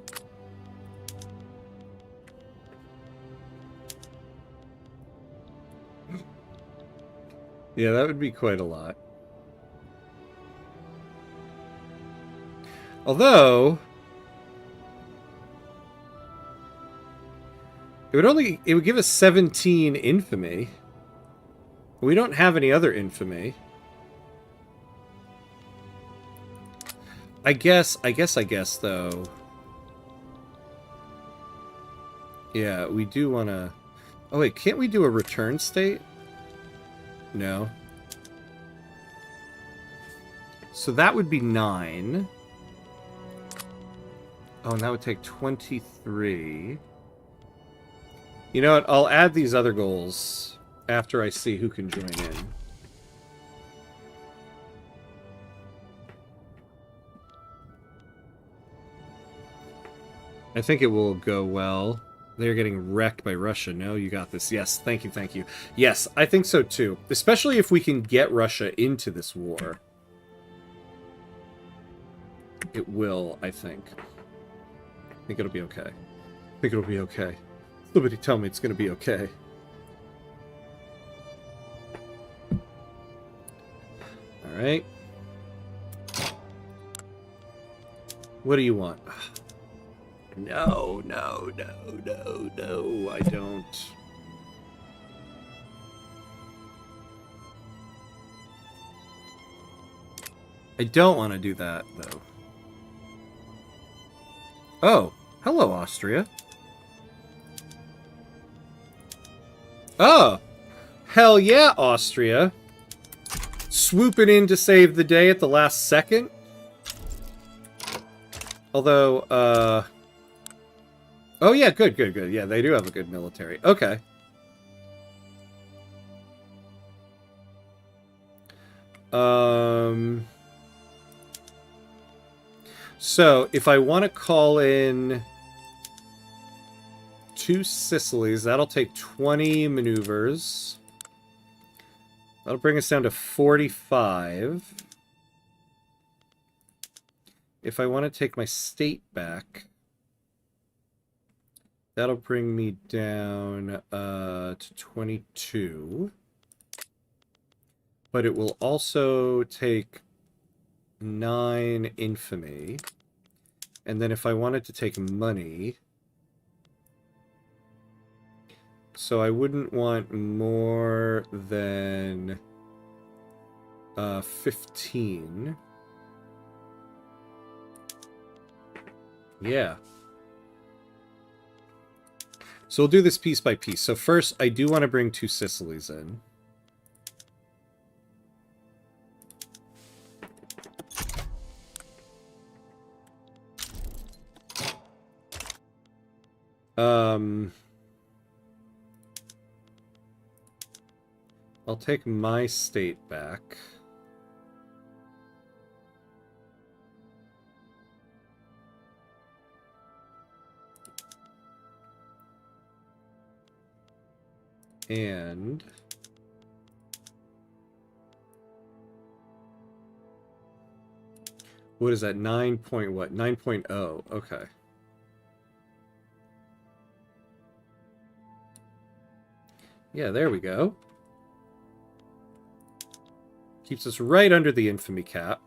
Yeah, that would be quite a lot. Although... It would give us 17 infamy. We don't have any other infamy. I guess, though. Yeah, we do want to... Oh, wait, can't we do a return state? No. So that would be 9. Oh, and that would take 23. You know what? I'll add these other goals after I see who can join in. I think it will go well. They're getting wrecked by Russia. No, you got this. Yes, thank you, thank you. Yes, I think so too. Especially if we can get Russia into this war. It will, I think. I think it'll be okay. I think it'll be okay. Somebody tell me it's going to be okay. Alright. What do you want? No, no, no, no, no, I don't. I don't want to do that, though. Oh, hello, Austria. Oh, hell yeah, Austria. Swooping in to save the day at the last second. Although, oh yeah, good, good, good. Yeah, they do have a good military. Okay. So, if I want to call in 2 Sicilies, that'll take 20 maneuvers. That'll bring us down to 45. If I want to take my state back, that'll bring me down to 22. But it will also take 9 infamy. And then if I wanted to take money... So I wouldn't want more than 15. Yeah. So we'll do this piece by piece. So first, I do want to bring 2 Sicilies in. I'll take my state back. And what is that? 9 point what? 9.0. Okay. Yeah, there we go. Keeps us right under the infamy cap.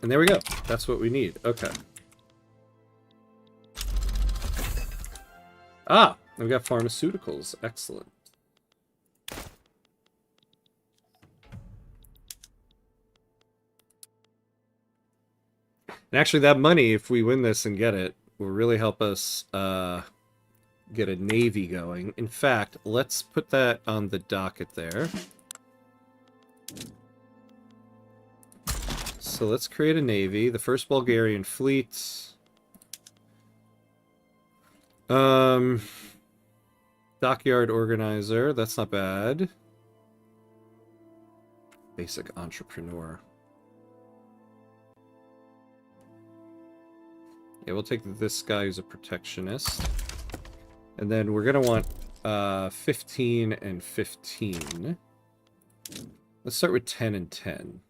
And there we go. That's what we need. Okay. Ah! We got pharmaceuticals. Excellent. And actually, that money, if we win this and get it, will really help us get a navy going. In fact, let's put that on the docket there. So let's create a navy. The first Bulgarian fleet. Dockyard organizer. That's not bad. Basic entrepreneur. Yeah, we'll take this guy who's a protectionist. And then we're going to want 15 and 15. Let's start with 10 and 10.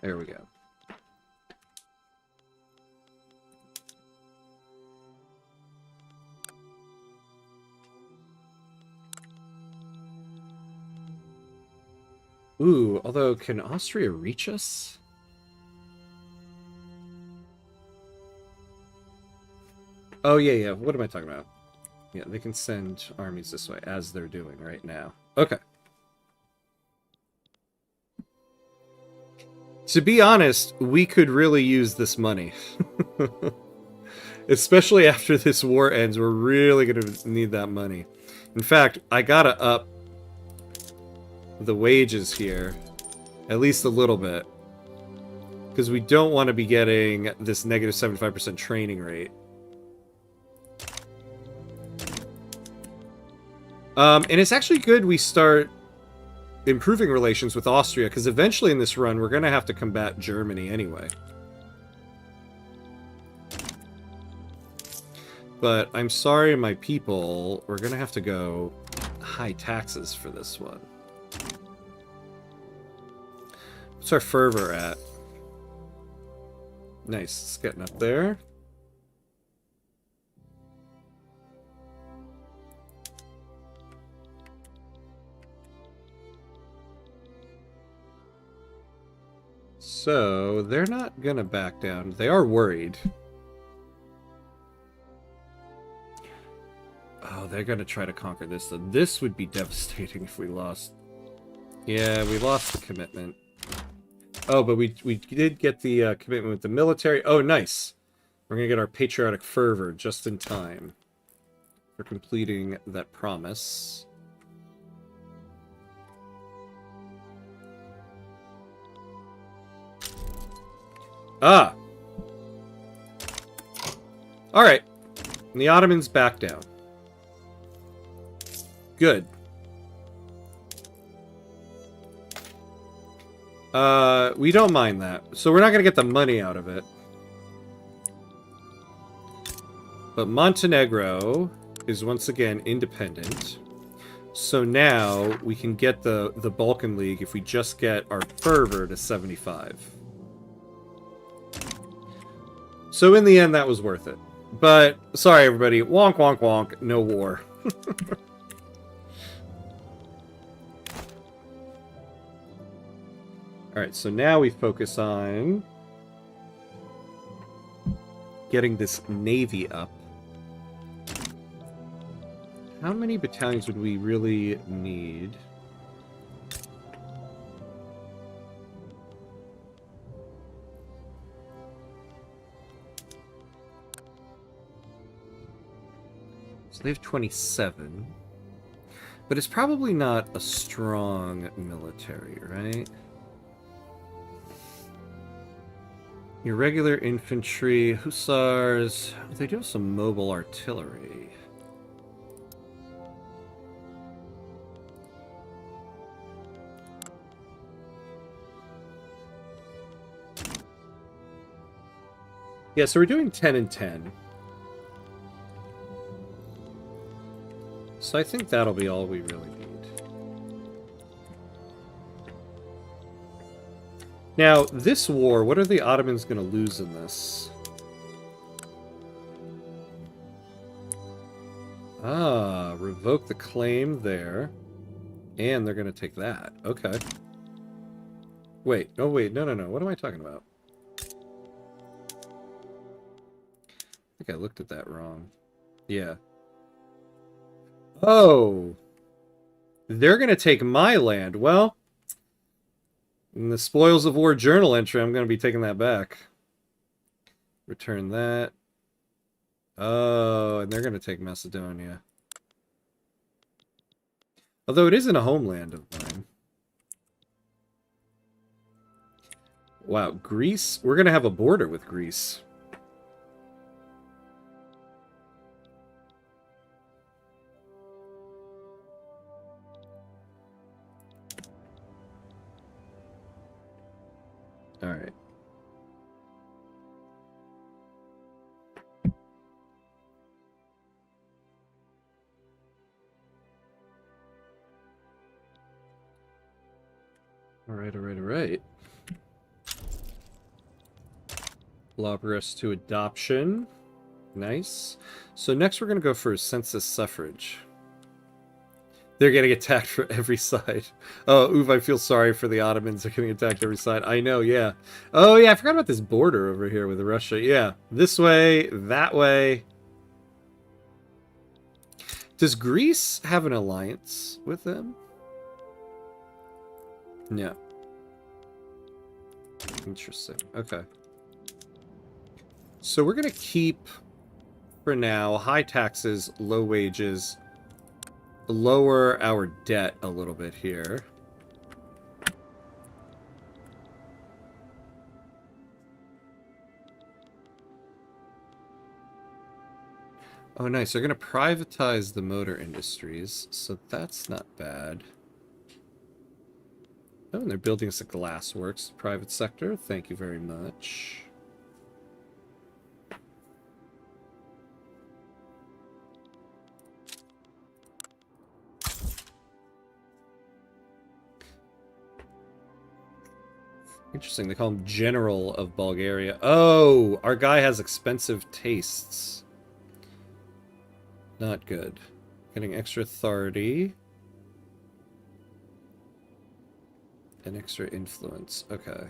There we go. Ooh, although, can Austria reach us? Oh, yeah. What am I talking about? Yeah, they can send armies this way, as they're doing right now. Okay. To be honest, we could really use this money. Especially after this war ends, we're really going to need that money. In fact, I gotta up the wages here, at least a little bit, because we don't want to be getting this negative 75% training rate. And it's actually good we start improving relations with Austria, because eventually in this run we're going to have to combat Germany anyway. But I'm sorry, my people, we're going to have to go high taxes for this one. What's our fervor at? Nice, it's getting up there. So, they're not gonna back down. They are worried. Oh, they're gonna try to conquer this. So this would be devastating if we lost. Yeah, we lost the commitment. Oh, but we did get the commitment with the military. Oh, nice. We're gonna get our patriotic fervor just in time for completing that promise. Ah! Alright. And the Ottomans back down. Good. We don't mind that. So we're not going to get the money out of it. But Montenegro is once again independent. So now we can get the Balkan League if we just get our fervor to 75. So in the end, that was worth it. But, sorry everybody, wonk wonk wonk, no war. Alright, so now we focus on getting this navy up. How many battalions would we really need? So they have 27. But it's probably not a strong military, right? Irregular infantry, hussars. They do have some mobile artillery. Yeah, so we're doing 10 and 10. So I think that'll be all we really need. Now, this war, what are the Ottomans going to lose in this? Ah, revoke the claim there. And they're going to take that. Okay. Wait, oh wait, no. What am I talking about? I think I looked at that wrong. Yeah. Oh! They're going to take my land. Well, in the Spoils of War journal entry, I'm going to be taking that back. Return that. Oh, and they're going to take Macedonia. Although it isn't a homeland of mine. Wow, Greece? We're going to have a border with Greece. Alright. Alright. Law progress to adoption. Nice. So next we're going to go for census suffrage. They're getting attacked from every side. Oh, oof, I feel sorry for the Ottomans. They're getting attacked every side. I know, yeah. Oh, yeah, I forgot about this border over here with Russia. Yeah, this way, that way. Does Greece have an alliance with them? Yeah. Interesting. Okay. So we're going to keep, for now, high taxes, low wages, lower our debt a little bit here. Oh, nice. They're going to privatize the motor industries, so that's not bad. Oh, and they're building us a glassworks private sector. Thank you very much. Interesting. They call him General of Bulgaria. Oh, our guy has expensive tastes. Not good. Getting extra authority. And extra influence. Okay.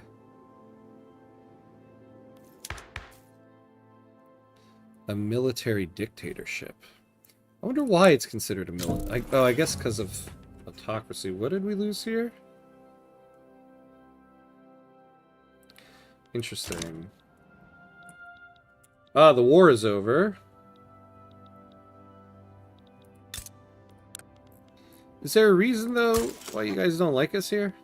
A military dictatorship. I wonder why it's considered a military... Oh, I guess because of autocracy. What did we lose here? Interesting. Ah, the war is over. Is there a reason, though, why you guys don't like us here?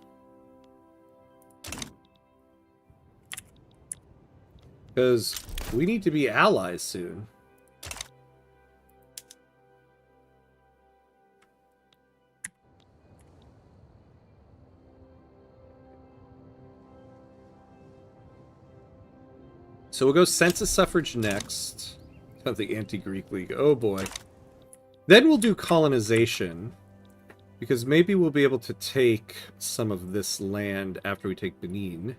Because we need to be allies soon. So we'll go census suffrage next. The anti-Greek League. Oh boy. Then we'll do colonization. Because maybe we'll be able to take some of this land after we take Benin.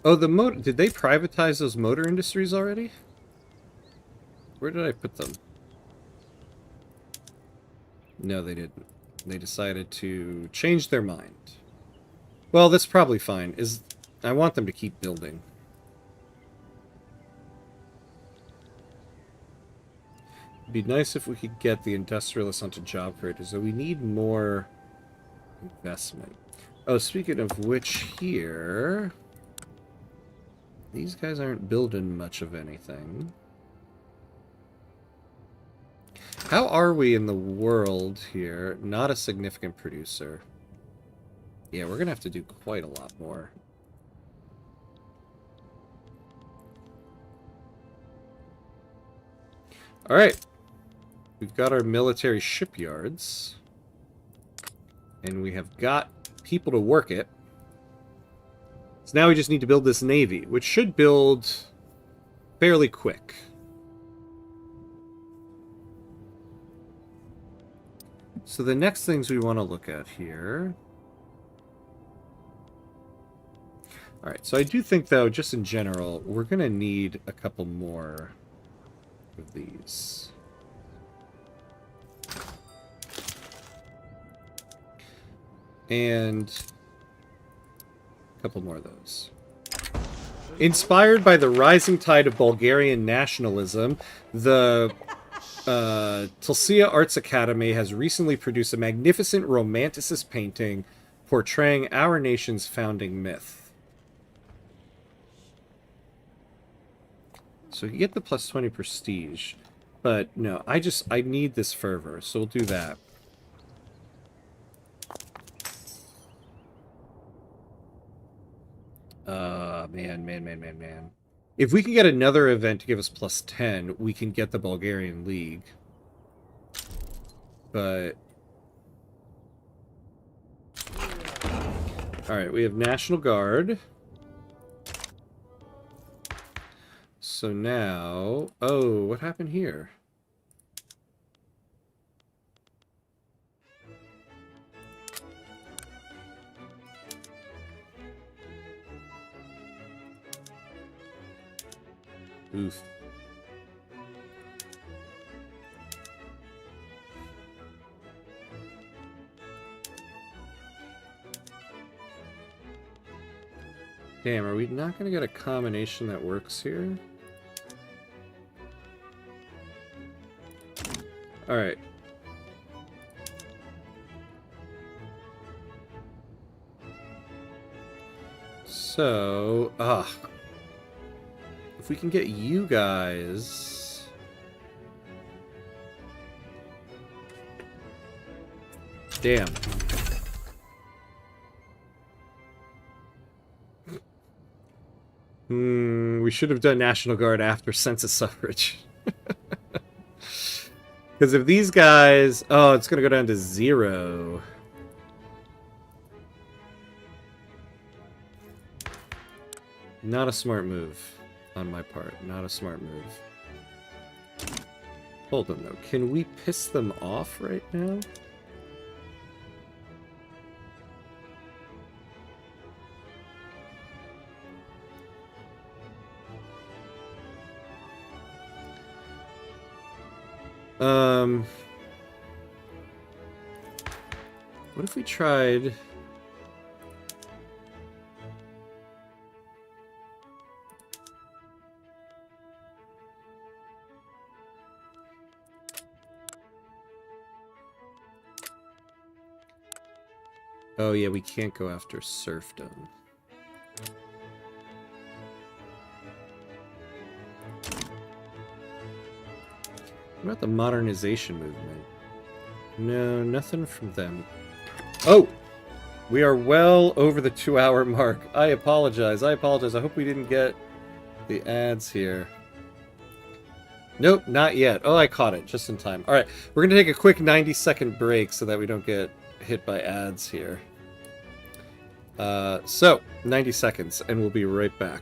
Oh, the motor... Did they privatize those motor industries already? Where did I put them? No, they didn't. They decided to change their mind. Well, that's probably fine. I want them to keep building. It'd be nice if we could get the industrialists onto job creators, so we need more investment. Oh, speaking of which here... These guys aren't building much of anything. How are we in the world here? Not a significant producer. Yeah, we're gonna have to do quite a lot more. Alright. We've got our military shipyards. And we have got people to work it. So now we just need to build this navy, which should build fairly quick. So the next things we want to look at here... Alright, so I do think, though, just in general, we're going to need a couple more of these. And a couple more of those. Inspired by the rising tide of Bulgarian nationalism, the Tulsia Arts Academy has recently produced a magnificent Romanticist painting portraying our nation's founding myth. So you get the plus 20 prestige, but no, I need this fervor, so we'll do that. Man. If we can get another event to give us plus 10, we can get the Bulgarian League. But... Alright, we have National Guard. So now... Oh, what happened here? Oof. Damn, are we not going to get a combination that works here? Alright. So, if we can get you guys... Damn. We should have done National Guard after census suffrage. Because if these guys... Oh, it's going to go down to 0. Not a smart move on my part. Not a smart move. Hold on, though. Can we piss them off right now? What if we tried... Oh yeah, we can't go after serfdom. What about the modernization movement? No, nothing from them. Oh! We are well over the 2-hour mark. I apologize. I hope we didn't get the ads here. Nope, not yet. Oh, I caught it just in time. Alright, we're going to take a quick 90-second break so that we don't get hit by ads here. So, 90 seconds, and we'll be right back.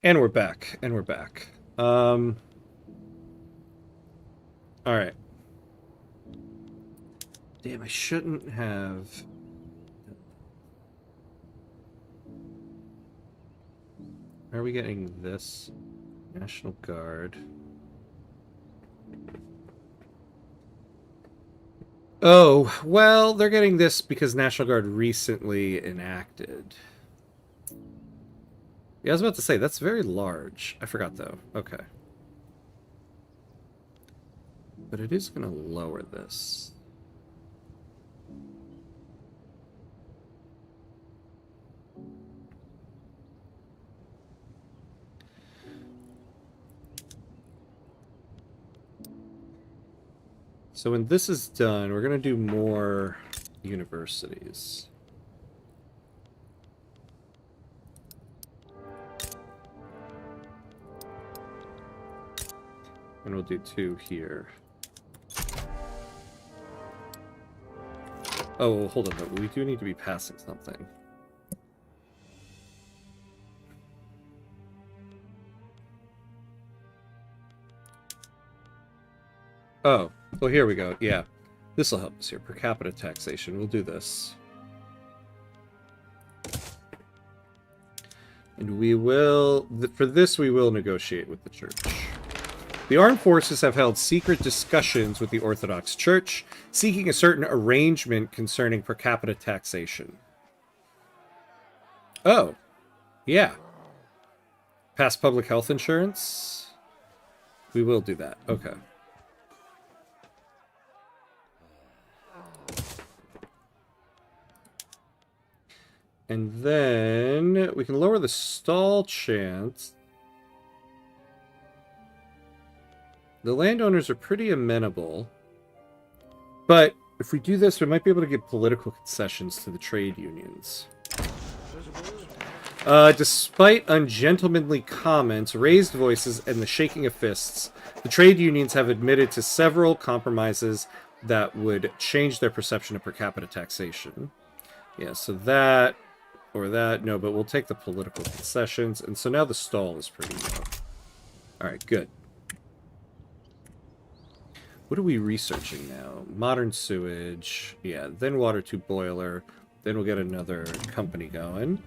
And we're back. And we're back. All right. Damn, I shouldn't have. Are we getting this? National Guard. Oh, well, they're getting this because National Guard recently enacted. Yeah, I was about to say, that's very large. I forgot, though. Okay. But it is going to lower this. So when this is done, we're going to do more universities. And we'll do 2 here. Oh, hold on, though. We do need to be passing something. Oh, well, here we go. Yeah. This will help us here. Per capita taxation. We'll do this. And we will... For this, we will negotiate with the church. The armed forces have held secret discussions with the Orthodox Church, seeking a certain arrangement concerning per capita taxation. Oh. Yeah. Pass public health insurance? We will do that. Okay. And then we can lower the stall chance. The landowners are pretty amenable. But if we do this, we might be able to give political concessions to the trade unions. Despite ungentlemanly comments, raised voices, and the shaking of fists, the trade unions have admitted to several compromises that would change their perception of per capita taxation. Yeah, so that... Or that, no, but we'll take the political concessions. And so now the stall is pretty low. Alright, good. What are we researching now? Modern sewage. Yeah, then water tube boiler. Then we'll get another company going.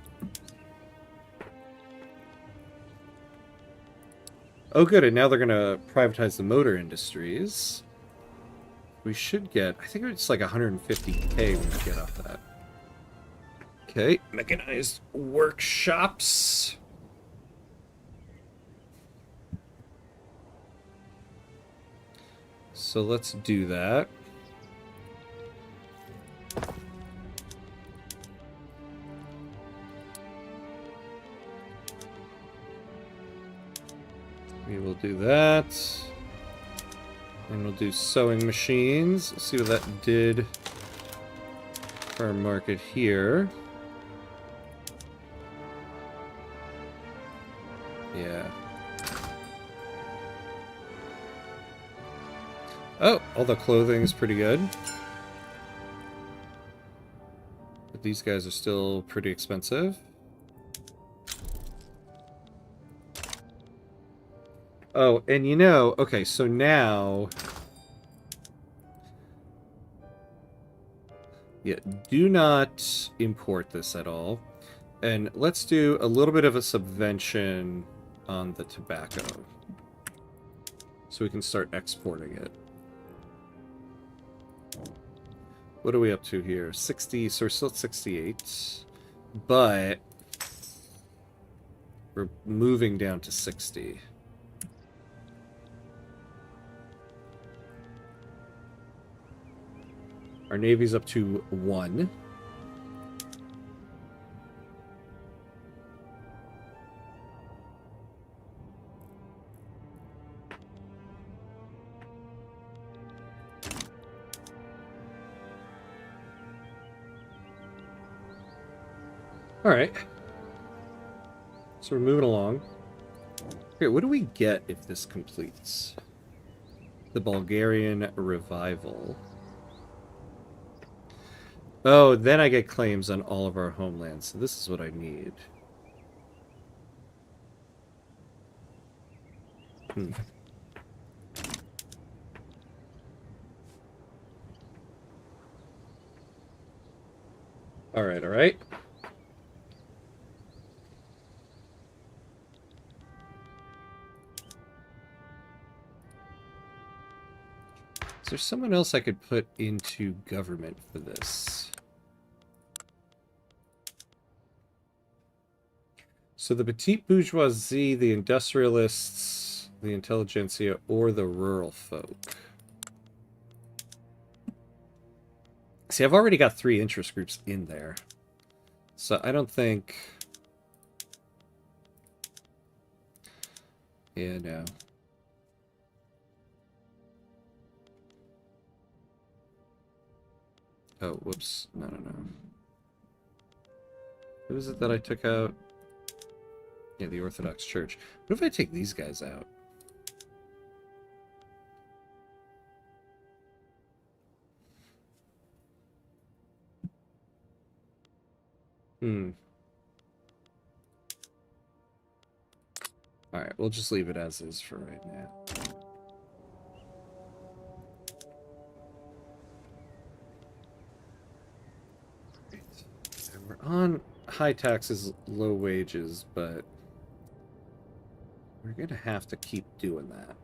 Oh, good, and now they're going to privatize the motor industries. We should get... I think it's like 150k when we get off that. Okay, mechanized workshops. So let's do that. We will do that. And we'll do sewing machines. Let's see what that did for our market here. Yeah. Oh, all the clothing's pretty good. But these guys are still pretty expensive. Oh, and you know, okay, so now... Yeah, do not import this at all. And let's do a little bit of a subvention on the tobacco. So we can start exporting it. What are we up to here? 60, so we're still at 68. But we're moving down to 60. Our Navy's up to 1. Alright. So we're moving along. Okay, what do we get if this completes? The Bulgarian Revival. Oh, then I get claims on all of our homelands. So this is what I need. Hmm. All right, all right. Is there someone else I could put into government for this? So the petite bourgeoisie, the industrialists, the intelligentsia, or the rural folk? See, I've already got 3 interest groups in there. So I don't think... Yeah, no. Oh, whoops. No, no, no. Who is it that I took out? Yeah, the Orthodox Church. What if I take these guys out? Hmm. Alright, we'll just leave it as is for right now. And we're on high taxes, low wages, but we're gonna have to keep doing that.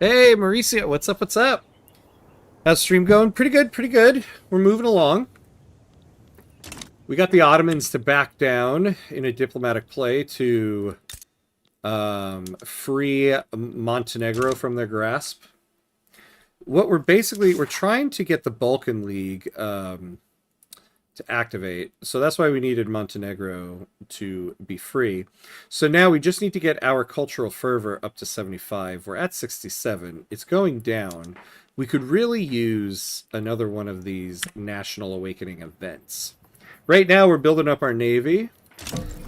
Hey, Mauricio, what's up, what's up? How's stream going? Pretty good, pretty good. We're moving along. We got the Ottomans to back down in a diplomatic play to free Montenegro from their grasp. What we're trying to get the Balkan League to activate. So that's why we needed Montenegro to be free. So now we just need to get our cultural fervor up to 75. We're at 67. It's going down. We could really use another one of these national awakening events. Right now we're building up our navy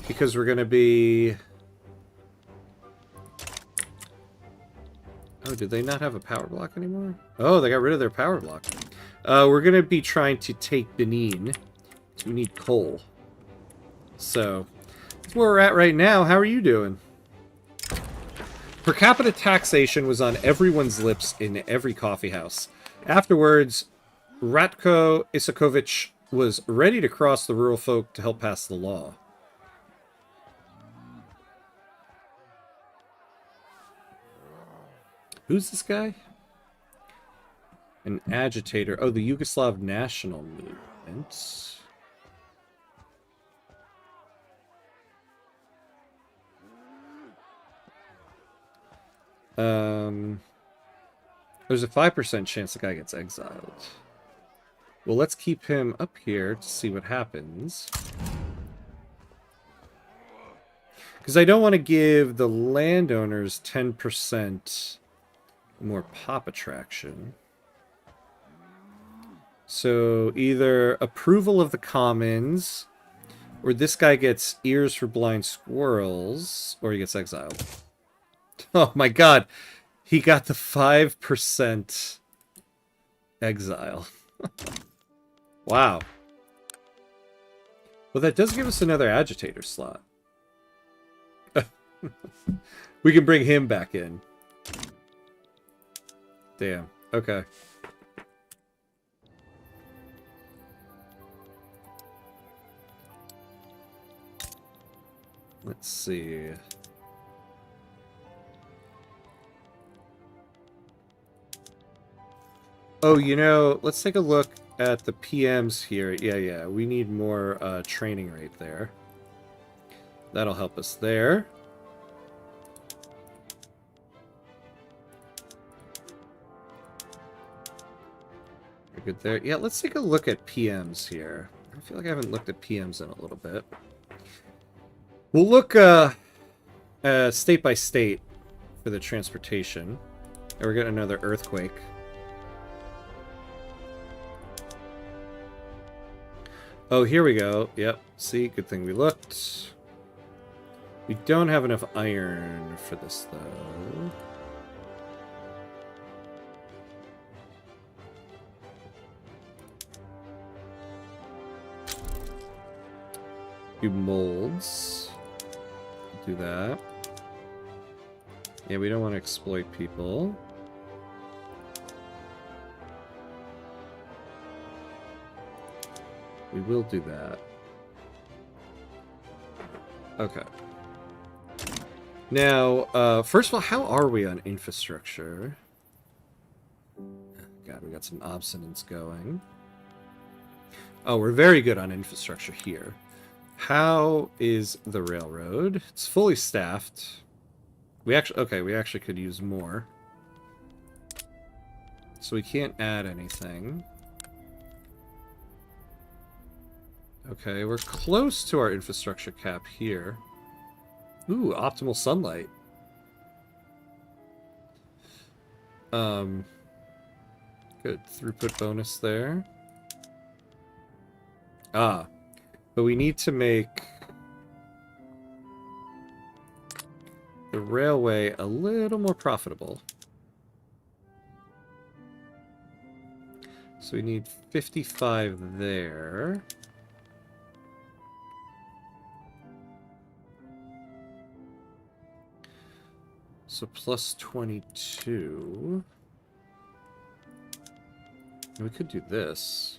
because we're going to be... Oh, did they not have a power block anymore? Oh, they got rid of their power block. We're going to be trying to take Benin. We need coal. So, that's where we're at right now. How are you doing? Per capita taxation was on everyone's lips in every coffee house. Afterwards, Ratko Isakovic was ready to cross the rural folk to help pass the law. Who's this guy? An agitator. Oh, the Yugoslav National Movement. There's a 5% chance the guy gets exiled. Well, let's keep him up here to see what happens. Because I don't want to give the landowners 10% more pop attraction. So either approval of the commons, or this guy gets ears for blind squirrels, or he gets exiled. Oh my god, he got the 5% exile. Wow. Well, that does give us another agitator slot. We can bring him back in. Damn. Okay. Let's see. Oh, you know, let's take a look at the PMs here. Yeah, we need more training rate there. That'll help us there. We're good there. Yeah, let's take a look at PMs here. I feel like I haven't looked at PMs in a little bit. We'll look state by state for the transportation. And we're getting another earthquake. Oh, here we go. Yep. See, good thing we looked. We don't have enough iron for this, though. Do molds. Do that. Yeah, we don't want to exploit people. We will do that. Okay. Now, first of all, how are we on infrastructure? God, we got some obstinance going. Oh, we're very good on infrastructure here. How is the railroad? It's fully staffed. We actually could use more. So we can't add anything. Okay, we're close to our infrastructure cap here. Ooh, optimal sunlight. Good throughput bonus there. Ah, but we need to make the railway a little more profitable. So we need 55 there. So plus 22. We could do this.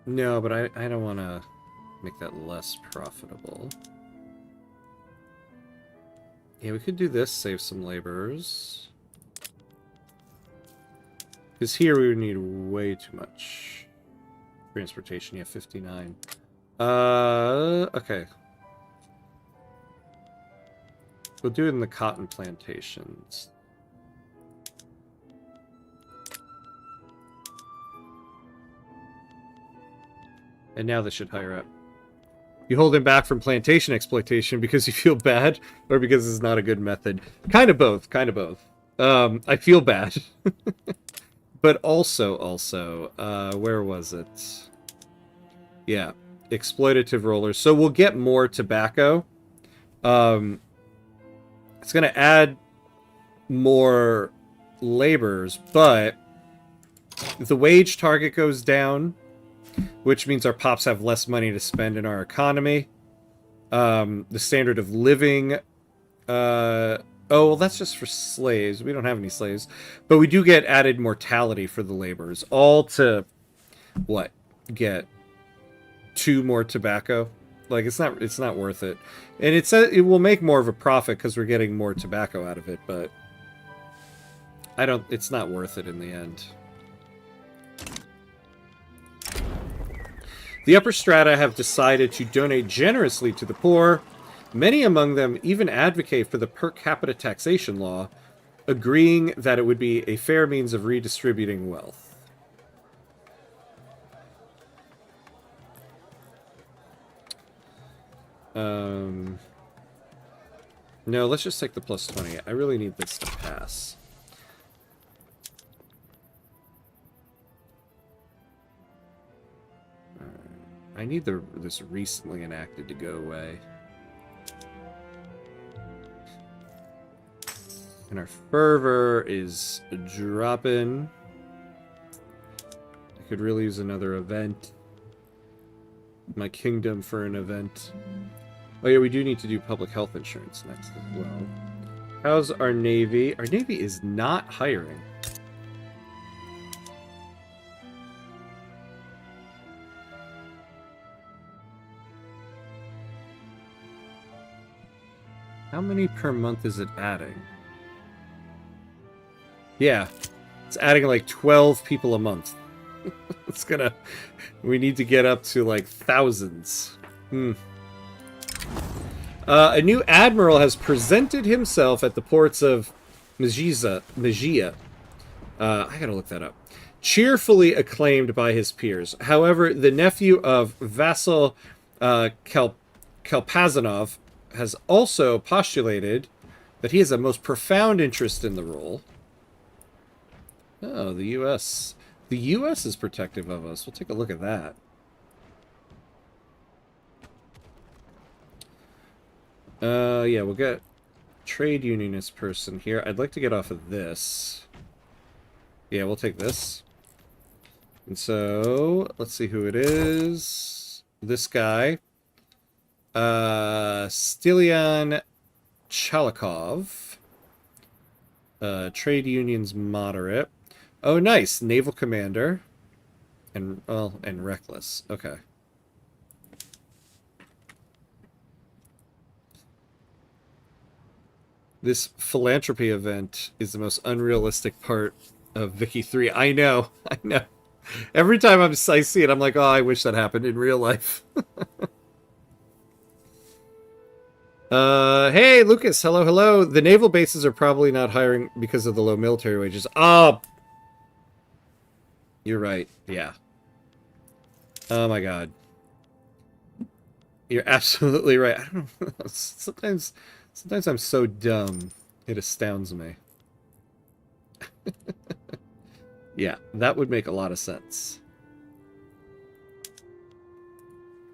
No, but I don't want to make that less profitable. Yeah, we could do this, save some laborers. Because here we would need way too much. Transportation, yeah, 59. Okay. We'll do it in the cotton plantations. And now this should hire up. You hold him back from plantation exploitation because you feel bad, or because it's not a good method? Kind of both, kind of both. I feel bad. But also, where was it? Yeah, exploitative rollers. So we'll get more tobacco. It's going to add more laborers, but the wage target goes down, which means our pops have less money to spend in our economy. The standard of living... oh, well, that's just for slaves. We don't have any slaves. But we do get added mortality for the laborers. All to, what? Get 2 more tobacco? Like, it's not worth it. And it will make more of a profit because we're getting more tobacco out of it, but... it's not worth it in the end. The upper strata have decided to donate generously to the poor. Many among them even advocate for the per capita taxation law, agreeing that it would be a fair means of redistributing wealth. No, let's just take the plus 20. I really need this to pass. I need this recently enacted to go away. And our fervor is dropping. I could really use another event. My kingdom for an event. Oh yeah, we do need to do public health insurance next as well. How's our Navy? Our Navy is not hiring. How many per month is it adding? Yeah, it's adding like 12 people a month. It's gonna... We need to get up to like thousands. A new admiral has presented himself at the ports of Mejia. I gotta look that up. Cheerfully acclaimed by his peers. However, the nephew of Vassal Kalpazanov has also postulated that he has a most profound interest in the role. Oh, the U.S. The U.S. is protective of us. We'll take a look at that. Yeah, we'll get trade unionist person here. I'd like to get off of this. Yeah, we'll take this. And so, let's see who it is. this guy. Stilian Chalikov. Trade unions moderate. Oh, nice. Naval commander. And, well, and reckless. Okay. This philanthropy event is the most unrealistic part of Vicky 3. I know. I know. Every time I see it, I'm like, oh, I wish that happened in real life. Hey, Lucas. Hello, hello. The naval bases are probably not hiring because of the low military wages. Oh, you're right. Yeah. Oh, my God. You're absolutely right. I don't know. Sometimes I'm so dumb. It astounds me. Yeah, that would make a lot of sense.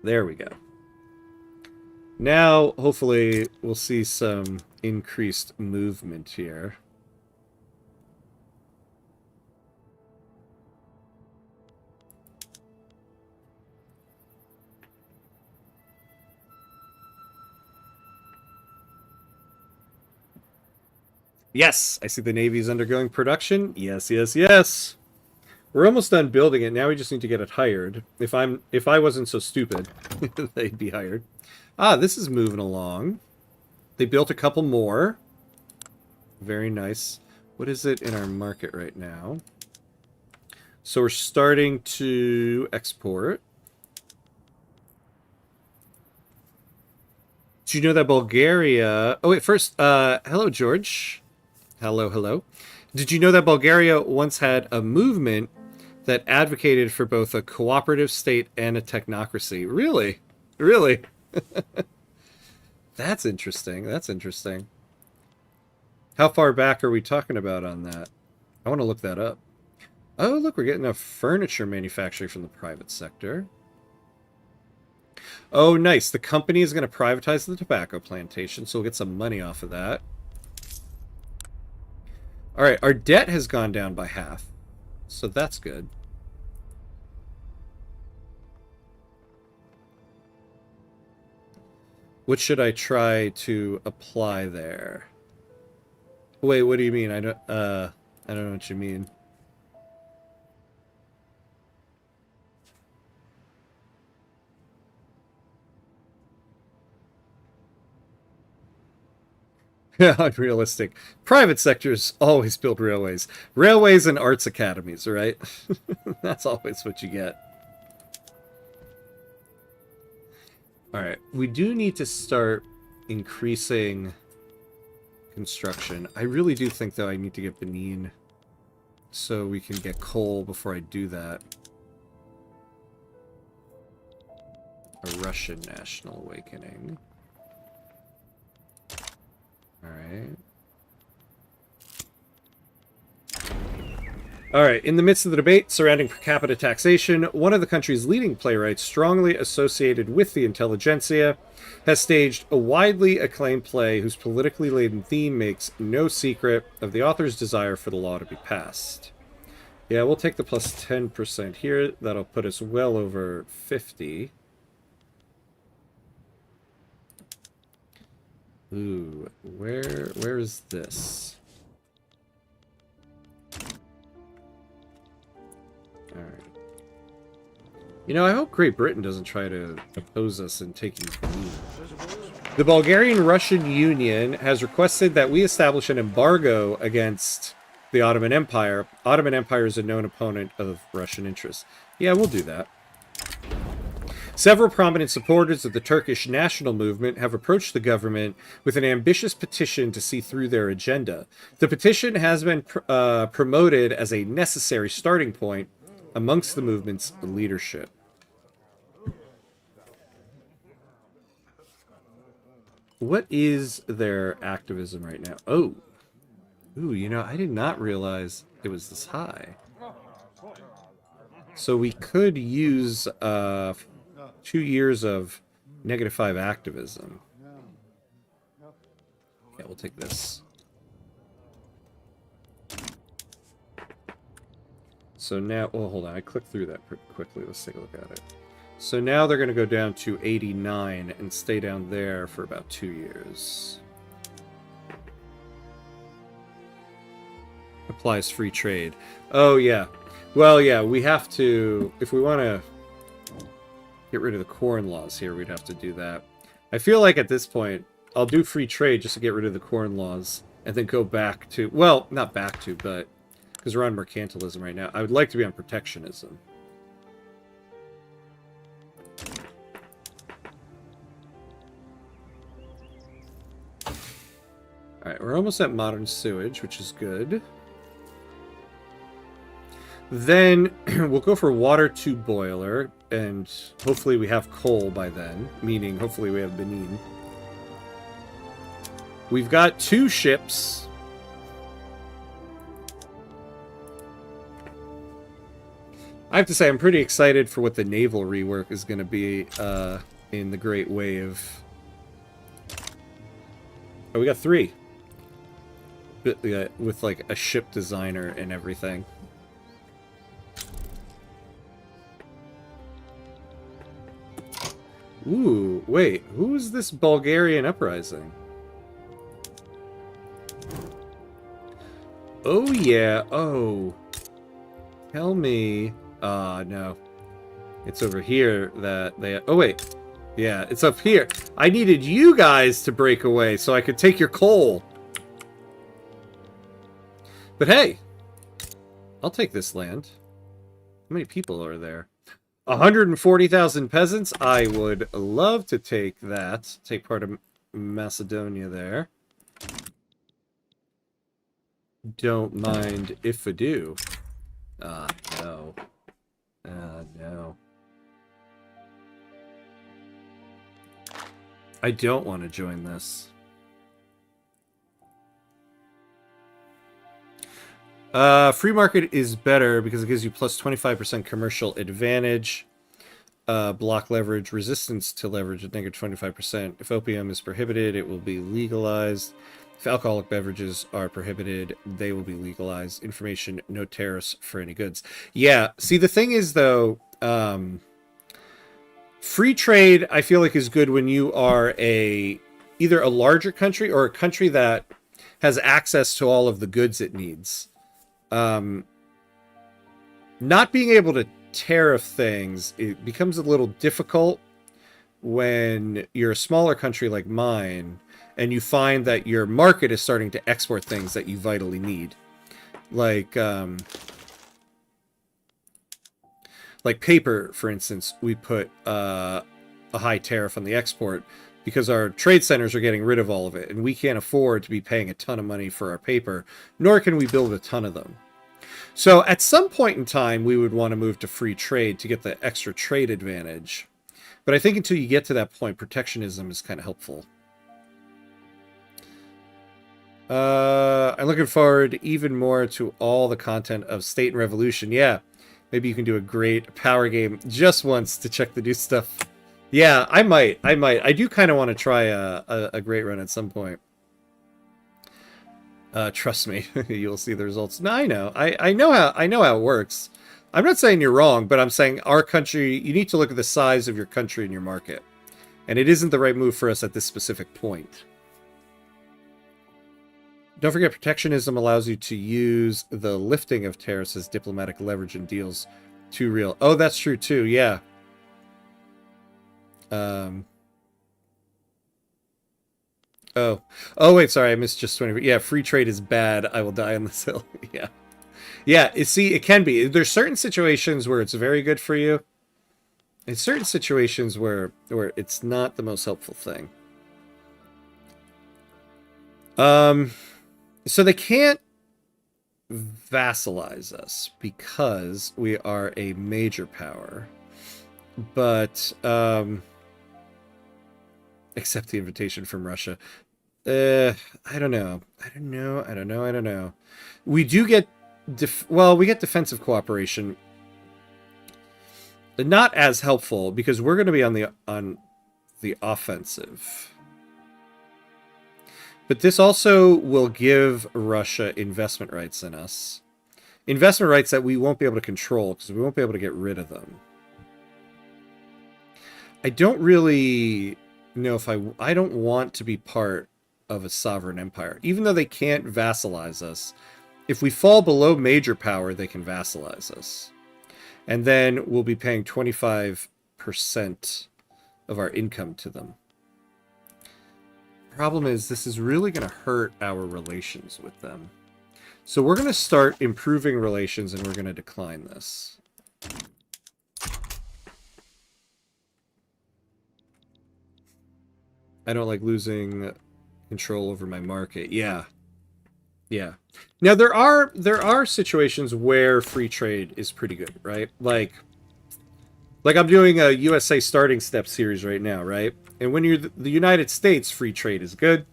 There we go. Now, hopefully, we'll see some increased movement here. Yes, I see the Navy's undergoing production. Yes, yes, yes. We're almost done building it. Now we just need to get it hired. If I wasn't so stupid, they'd be hired. Ah, this is moving along. They built a couple more. Very nice. What is it in our market right now? So we're starting to export. Do you know that Bulgaria... Oh, wait, first, hello, George. Hello, hello. Did you know that Bulgaria once had a movement that advocated for both a cooperative state and a technocracy? Really? Really? That's interesting. That's interesting. How far back are we talking about on that? I want to look that up. Oh, look, we're getting a furniture manufacturing from the private sector. Oh, nice. The company is going to privatize the tobacco plantation, so we'll get some money off of that. All right, our debt has gone down by half, so that's good. What should I try to apply there? Wait, what do you mean? I don't know what you mean. Unrealistic. Private sectors always build railways. Railways and arts academies, right? That's always what you get. Alright, we do need to start increasing construction. I really do think, though, I need to get Benin so we can get coal before I do that. A Russian national awakening. Alright. Alright, in the midst of the debate surrounding per capita taxation, one of the country's leading playwrights, strongly associated with the intelligentsia, has staged a widely acclaimed play whose politically laden theme makes no secret of the author's desire for the law to be passed. Yeah, we'll take the plus 10% here. That'll put us well over 50. Ooh, where is this? Alright. You know, I hope Great Britain doesn't try to oppose us in taking Benin. The Bulgarian-Russian Union has requested that we establish an embargo against the Ottoman Empire. Ottoman Empire is a known opponent of Russian interests. Yeah, we'll do that. Several prominent supporters of the Turkish national movement have approached the government with an ambitious petition to see through their agenda. The petition has been promoted as a necessary starting point amongst the movement's leadership. What is their activism right now? Oh. Ooh, you know, I did not realize it was this high. So we could use 2 years of -5 activism. Yeah, we'll take this. So now, well, hold on. I clicked through that pretty quickly. Let's take a look at it. So now they're going to go down to 89 and stay down there for about 2 years. Applies free trade. Oh, yeah. Well, yeah, we have to... If we want to get rid of the corn laws here, we'd have to do that. I feel like at this point, I'll do free trade just to get rid of the corn laws. And then go back to... Well, not back to, but... Because we're on mercantilism right now. I would like to be on protectionism. Alright, we're almost at modern sewage, which is good. Then we'll go for water to boiler, and hopefully we have coal by then, meaning hopefully we have Benin. We've got 2 ships. I have to say, I'm pretty excited for what the naval rework is going to be in the Great Wave. Oh, we got 3. With, like, a ship designer and everything. Ooh, wait. Who is this Bulgarian uprising? Oh, yeah. Oh. Tell me... no. It's over here that they... Oh, wait. Yeah, it's up here. I needed you guys to break away so I could take your coal. But hey, I'll take this land. How many people are there? 140,000 peasants. I would love to take that. Take part of Macedonia there. Don't mind if I do. No. No. I don't want to join this. Free market is better because it gives you plus 25% commercial advantage. Block leverage, resistance to leverage at negative 25%. If opium is prohibited, it will be legalized. If alcoholic beverages are prohibited, they will be legalized. Information, no tariffs for any goods. Yeah, see, the thing is, though, free trade, I feel like, is good when you are either a larger country or a country that has access to all of the goods it needs. Not being able to tariff things, it becomes a little difficult when you're a smaller country like mine and you find that your market is starting to export things that you vitally need. Like paper, for instance, we put a high tariff on the export because our trade centers are getting rid of all of it, and we can't afford to be paying a ton of money for our paper, nor can we build a ton of them. So at some point in time, we would want to move to free trade to get the extra trade advantage. But I think until you get to that point, protectionism is kind of helpful. I'm looking forward even more to all the content of State and Revolution. Yeah, maybe you can do a great power game just once to check the new stuff. Yeah, I might. I do kind of want to try a great run at some point. Trust me, you'll see the results. No, I know. I know how it works. I'm not saying you're wrong, but I'm saying our country, you need to look at the size of your country and your market. And it isn't the right move for us at this specific point. Don't forget, protectionism allows you to use the lifting of tariffs as diplomatic leverage in deals too real. Oh, that's true too, yeah. Oh, wait, sorry, I missed just 20. Yeah, free trade is bad. I will die on this hill. Yeah. Yeah, see, it can be. There's certain situations where it's very good for you. In certain situations where it's not the most helpful thing. So they can't vassalize us because we are a major power. But, accept the invitation from Russia. I don't know. We do get, we get defensive cooperation. Not as helpful because we're going to be on the offensive. But this also will give Russia investment rights in us. Investment rights that we won't be able to control because we won't be able to get rid of them. I don't really know if I don't want to be part of a sovereign empire, even though they can't vassalize us. If we fall below major power, they can vassalize us. And then we'll be paying 25% of our income to them. Problem is, this is really going to hurt our relations with them. So we're going to start improving relations, and we're going to decline this. I don't like losing control over my market. Yeah. Yeah. Now there are situations where free trade is pretty good, right? Like I'm doing a USA Starting Step series right now, right? And when you're the United States, free trade is good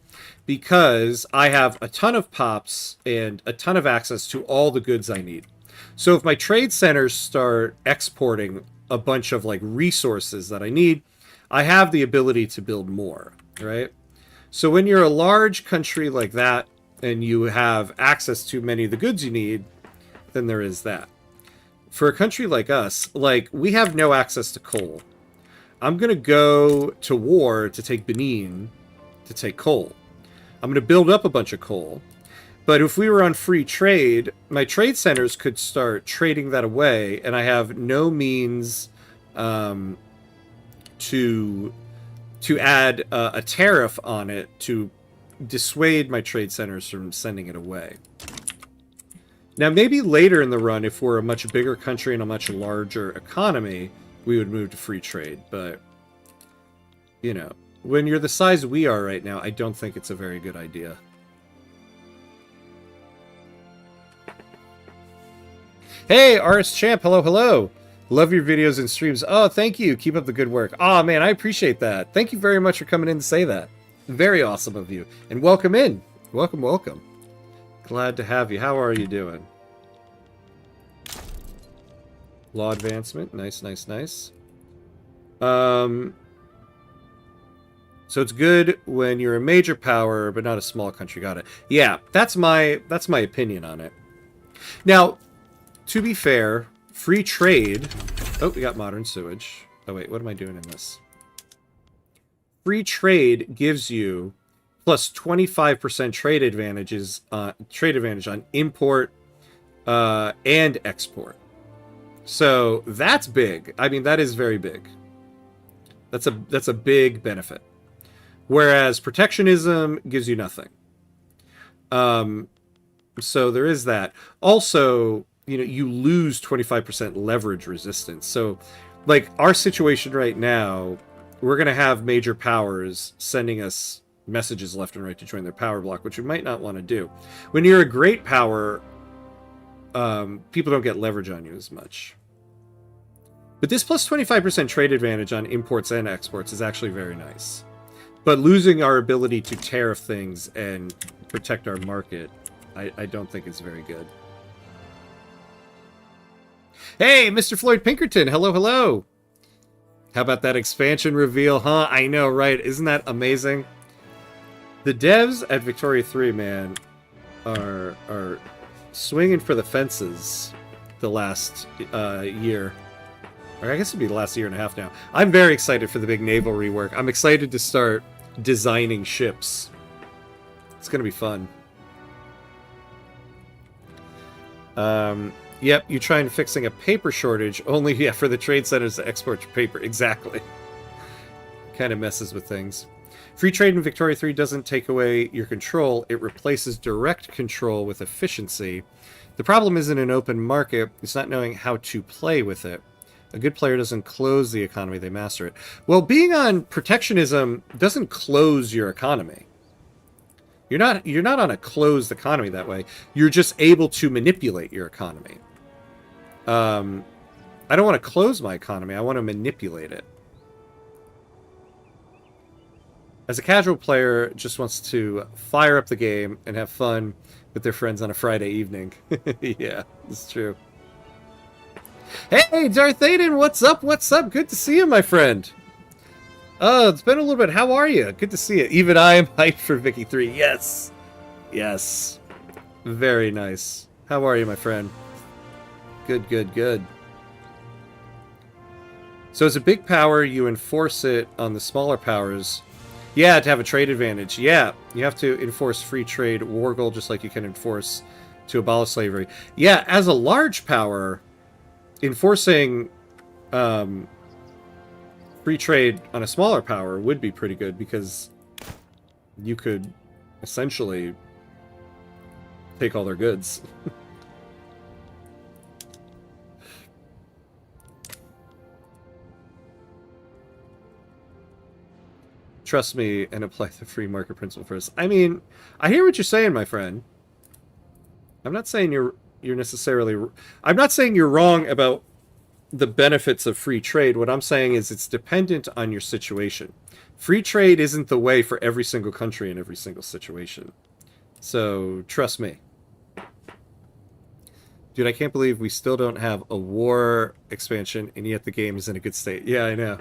because I have a ton of pops and a ton of access to all the goods I need. So if my trade centers start exporting a bunch of like resources that I need, I have the ability to build more, right? So when you're a large country like that and you have access to many of the goods you need, then there is that. For a country like us, like, we have no access to coal. I'm going to go to war to take Benin to take coal. I'm going to build up a bunch of coal. But if we were on free trade, my trade centers could start trading that away, and I have no means to add a tariff on it to dissuade my trade centers from sending it away. Now, maybe later in the run, if we're a much bigger country and a much larger economy, we would move to free trade. But, you know, when you're the size we are right now, I don't think it's a very good idea. Hey, RS Champ, hello, hello. Love your videos and streams. Oh, thank you. Keep up the good work. Oh, man, I appreciate that. Thank you very much for coming in to say that. Very awesome of you. And welcome in. Welcome, welcome. Glad to have you. How are you doing? Law advancement. Nice, nice, nice. So it's good when you're a major power, but not a small country. Got it. Yeah, that's my opinion on it. Now, to be fair, free trade... Oh, we got modern sewage. Oh, wait, what am I doing in this? Free trade gives you plus 25% trade advantage on import and export. So that's big. I mean, that is very big. That's a big benefit. Whereas protectionism gives you nothing. So there is that. Also, you know, you lose 25% leverage resistance. So, like, our situation right now, we're going to have major powers sending us messages left and right to join their power block, which we might not want to do. When you're a great power, people don't get leverage on you as much. But this plus 25% trade advantage on imports and exports is actually very nice. But losing our ability to tariff things and protect our market, I don't think is very good. Hey, Mr. Floyd Pinkerton, hello, hello. How about that expansion reveal, huh? I know, right? Isn't that amazing? The devs at Victoria 3, man, are swinging for the fences the last year. Or I guess it'd be the last year and a half now. I'm very excited for the big naval rework. I'm excited to start designing ships. It's going to be fun. Yep, you trying fixing a paper shortage, only, yeah, for the trade centers to export your paper. Exactly. Kind of messes with things. Free trade in Victoria 3 doesn't take away your control. It replaces direct control with efficiency. The problem isn't an open market. It's not knowing how to play with it. A good player doesn't close the economy, they master it. Well, being on protectionism doesn't close your economy. You're not on a closed economy that way. You're just able to manipulate your economy. I don't want to close my economy. I want to manipulate it. As a casual player, just wants to fire up the game and have fun with their friends on a Friday evening. Yeah, it's true. Hey, Darth Aiden, what's up? What's up? Good to see you, my friend. Oh, it's been a little bit. How are you? Good to see you. Even I am hyped for Vicky 3. Yes. Yes. Very nice. How are you, my friend? Good, good, good. So as a big power, you enforce it on the smaller powers. Yeah, to have a trade advantage. Yeah, you have to enforce free trade, war goal, just like you can enforce to abolish slavery. Yeah, as a large power, enforcing free trade on a smaller power would be pretty good because you could essentially take all their goods. Trust me and apply the free market principle first. I mean, I hear what you're saying, my friend. I'm not saying you're necessarily... I'm not saying you're wrong about the benefits of free trade. What I'm saying is it's dependent on your situation. Free trade isn't the way for every single country in every single situation. So, trust me. Dude, I can't believe we still don't have a war expansion, and yet the game is in a good state. Yeah, I know.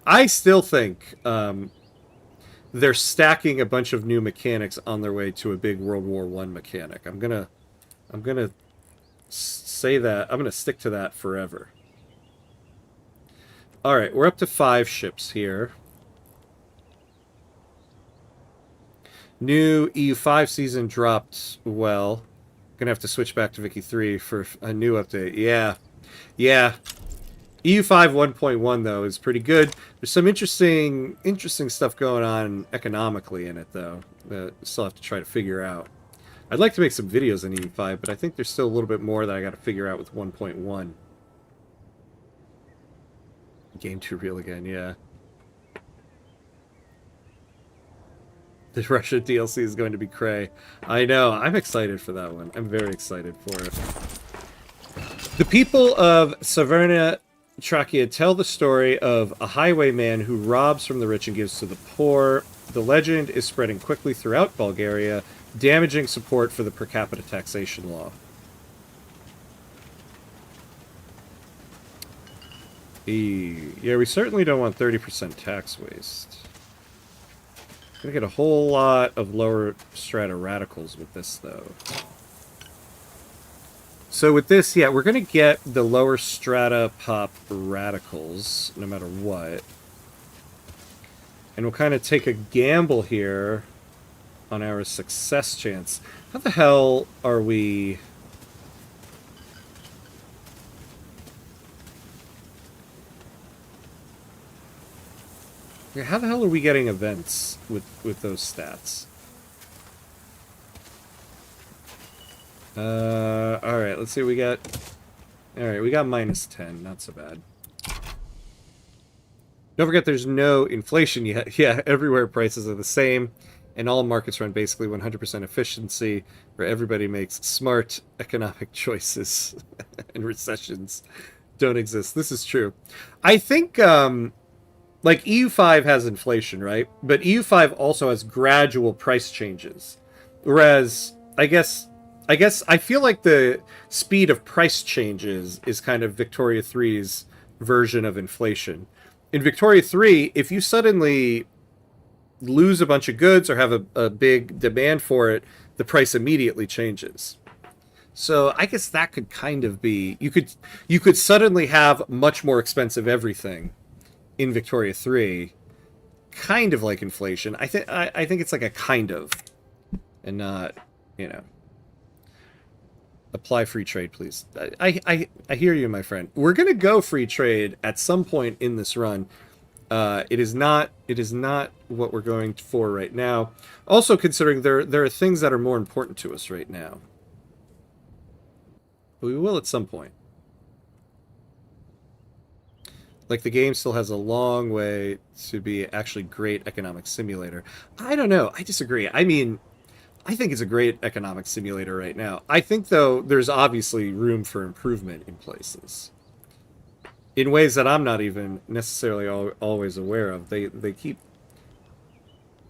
I still think they're stacking a bunch of new mechanics on their way to a big World War I mechanic. I'm gonna say that. I'm gonna stick to that forever. All right, we're up to 5 ships here. New EU5 season dropped. Well, gonna have to switch back to Vicky 3 for a new update. Yeah, yeah. EU5 1.1 though is pretty good. There's some interesting stuff going on economically in it though that I still have to try to figure out. I'd like to make some videos on EU5, but I think there's still a little bit more that I got to figure out with 1.1. Game too real again, yeah. The Russia DLC is going to be cray. I know. I'm excited for that one. I'm very excited for it. The people of Severna Trachea tell the story of a highwayman who robs from the rich and gives to the poor. The legend is spreading quickly throughout Bulgaria, damaging support for the per capita taxation law. Yeah, we certainly don't want 30% tax waste. Gonna get a whole lot of lower strata radicals with this, though. So with this, yeah, we're gonna get the lower strata pop radicals, no matter what. And we'll kind of take a gamble here on our success chance. How the hell are we... How the hell are we getting events with those stats? Alright, let's see what we got. Alright, we got -10, not so bad. Don't forget there's no inflation yet. Yeah, everywhere prices are the same, and all markets run basically 100% efficiency, where everybody makes smart economic choices, and recessions don't exist. This is true. I think, like, EU5 has inflation, right? But EU5 also has gradual price changes. Whereas, I guess I feel like the speed of price changes is kind of Victoria 3's version of inflation. In Victoria 3, if you suddenly lose a bunch of goods or have a big demand for it, the price immediately changes. So I guess that could kind of be... You could suddenly have much more expensive everything in Victoria 3, kind of like inflation. I think it's like a kind of, and not, you know. Apply free trade, please. I hear you, my friend. We're gonna go free trade at some point in this run. It is not what we're going for right now. Also, considering there are things that are more important to us right now. But we will at some point. Like, the game still has a long way to be actually great economic simulator. I don't know. I disagree. I mean, I think it's a great economic simulator right now. I think, though, there's obviously room for improvement in places. In ways that I'm not even necessarily always aware of. They keep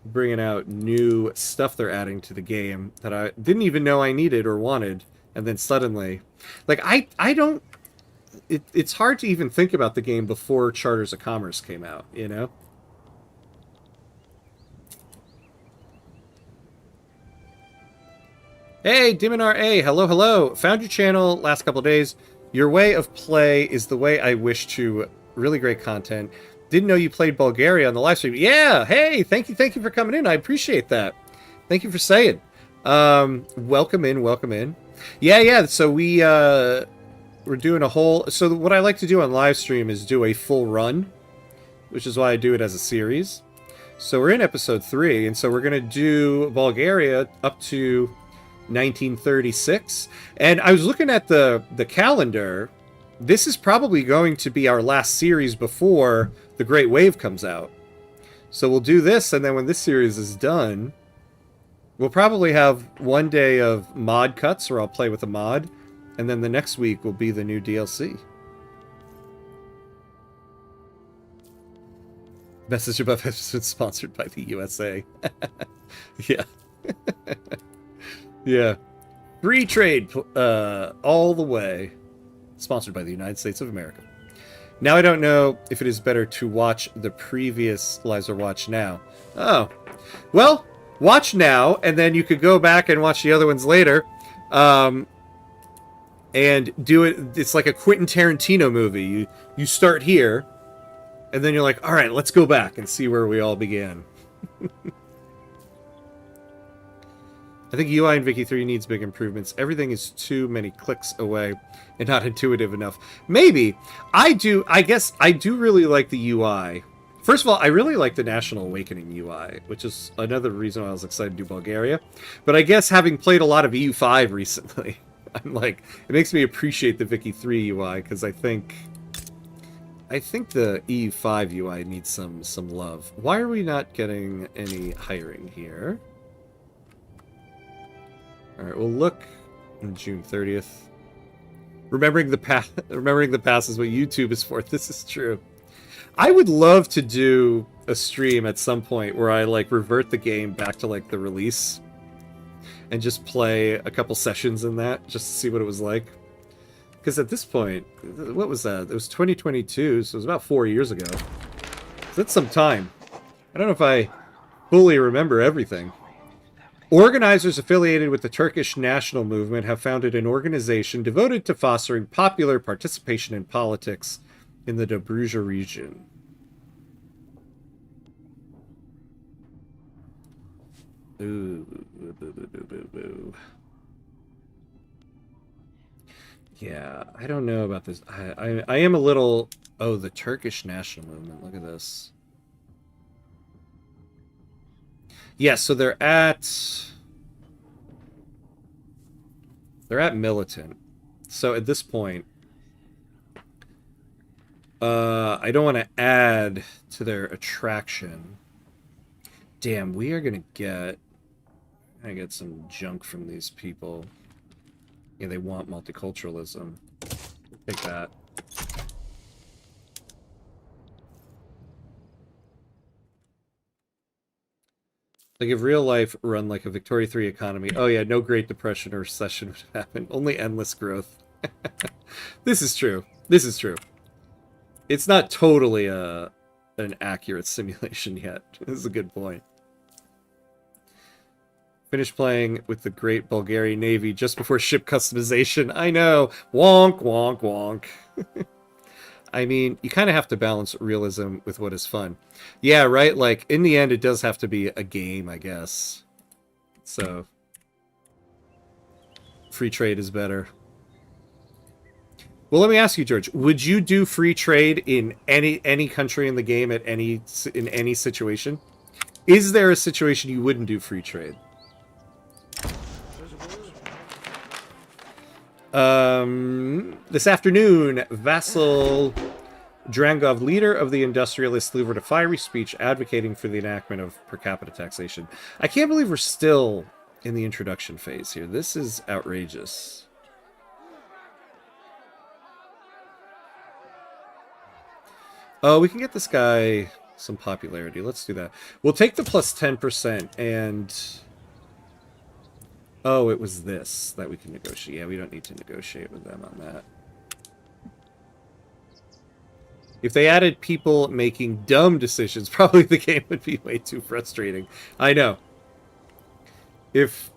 bringing out new stuff they're adding to the game that I didn't even know I needed or wanted. And then suddenly... Like, I don't... It's hard to even think about the game before Charters of Commerce came out, you know? Hey, Diminar A, hello, hello. Found your channel last couple of days. Your way of play is the way I wish to. Really great content. Didn't know you played Bulgaria on the live stream. Yeah, hey, thank you for coming in. I appreciate that. Thank you for saying. Welcome in, welcome in. Yeah, so we're doing a whole... So what I like to do on live stream is do a full run, which is why I do it as a series. So we're in episode 3, and so we're going to do Bulgaria up to 1936. And I was looking at the calendar. This is probably going to be our last series before the Great Wave comes out. So we'll do this, and then when this series is done, we'll probably have one day of mod cuts, where I'll play with a mod, and then the next week will be the new DLC. Message above has been sponsored by the USA. Yeah. Yeah. Free trade all the way. Sponsored by the United States of America. Now I don't know if it is better to watch the previous lives or watch now. Oh. Well, watch now, and then you could go back and watch the other ones later. And do it. It's like a Quentin Tarantino movie. You start here, and then you're like, all right, let's go back and see where we all began. I think UI in Vicky 3 needs big improvements. Everything is too many clicks away and not intuitive enough. Maybe. I guess I do really like the UI. First of all, I really like the National Awakening UI, which is another reason why I was excited to do Bulgaria. But I guess having played a lot of EU5 recently, I'm like, it makes me appreciate the Vicky 3 UI, because I think the EU5 UI needs some love. Why are we not getting any hiring here? Alright, we'll look on June 30th. Remembering the past is what YouTube is for. This is true. I would love to do a stream at some point where I like revert the game back to like the release and just play a couple sessions in that just to see what it was like. Because at this point, what was that? It was 2022, so it was about 4 years ago. So that's some time. I don't know if I fully remember everything. Organizers affiliated with the Turkish national movement have founded an organization devoted to fostering popular participation in politics in the Dobruja region. Ooh, boo, boo, boo, boo, boo. Yeah, I don't know about this. I am a little... Oh, the Turkish national movement. Look at this. Yeah, so they're at militant. So at this point, I don't want to add to their attraction. Damn, we are gonna get some junk from these people. Yeah, they want multiculturalism. Take that. Like if real life run like a Victoria 3 economy, oh yeah, no Great Depression or recession would happen. Only endless growth. This is true. This is true. It's not totally an accurate simulation yet. This is a good point. Finished playing with the Great Bulgarian Navy just before ship customization. I know. Wonk, wonk, wonk. I mean, you kind of have to balance realism with what is fun. Yeah, right? Like, in the end, it does have to be a game, I guess. So, free trade is better. Well, let me ask you, George. Would you do free trade in any country in the game in any situation? Is there a situation you wouldn't do free trade? This afternoon, Vasil Drangov, leader of the industrialists, delivered a fiery speech advocating for the enactment of per capita taxation. I can't believe we're still in the introduction phase here. This is outrageous. Oh, we can get this guy some popularity. Let's do that. We'll take the plus 10% and... Oh, it was this that we can negotiate. Yeah, we don't need to negotiate with them on that. If they added people making dumb decisions, probably the game would be way too frustrating. I know. If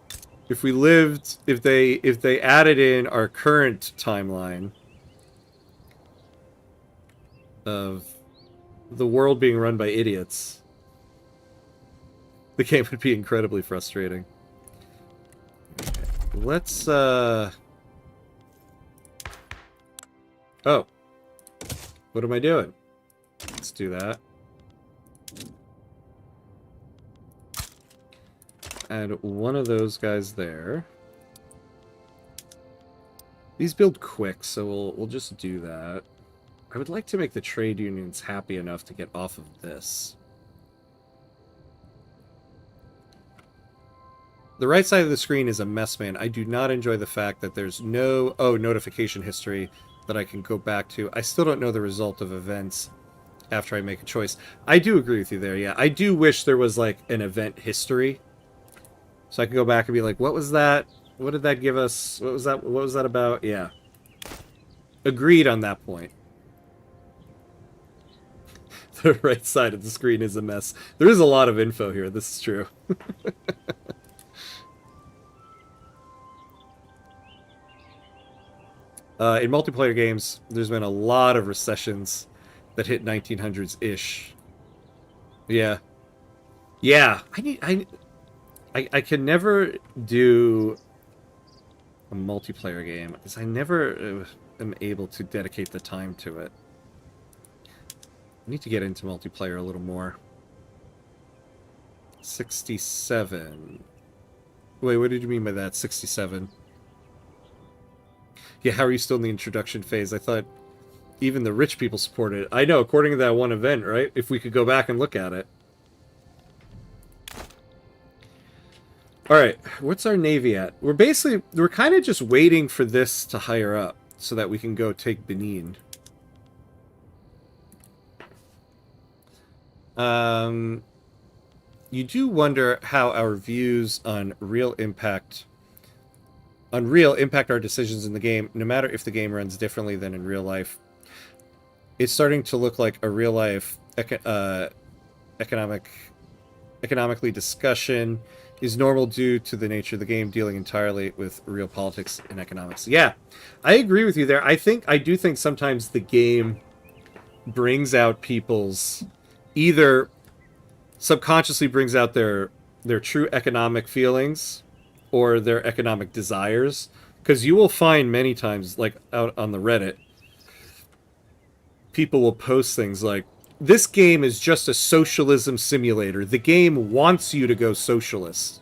they added in our current timeline, of the world being run by idiots, the game would be incredibly frustrating. Okay. Let's, Oh. What am I doing? Let's do that. Add one of those guys there. These build quick, so we'll just do that. I would like to make the trade unions happy enough to get off of this. The right side of the screen is a mess, man. I do not enjoy the fact that there's no notification history that I can go back to. I still don't know the result of events after I make a choice. I do agree with you there, yeah. I do wish there was, like, an event history. So I could go back and be like, what was that? What did that give us? What was that about? Yeah. Agreed on that point. The right side of the screen is a mess. There is a lot of info here, this is true. In multiplayer games, there's been a lot of recessions that hit 1900s-ish. Yeah. Yeah. I can never do a multiplayer game, because I never am able to dedicate the time to it. I need to get into multiplayer a little more. 67. Wait, what did you mean by that? 67. Yeah, how are you still in the introduction phase? I thought even the rich people supported it. I know, according to that one event, right? If we could go back and look at it. Alright, what's our navy at? We're kind of just waiting for this to hire up so that we can go take Benin. You do wonder how our views on real impact our decisions in the game, no matter if the game runs differently than in real life. It's starting to look like a real life economically discussion is normal due to the nature of the game dealing entirely with real politics and economics. Yeah, I agree with you there. I do think sometimes the game brings out people's, either subconsciously brings out their true economic feelings or their economic desires. Because you will find many times, like out on the Reddit, people will post things like, this game is just a socialism simulator. The game wants you to go socialist.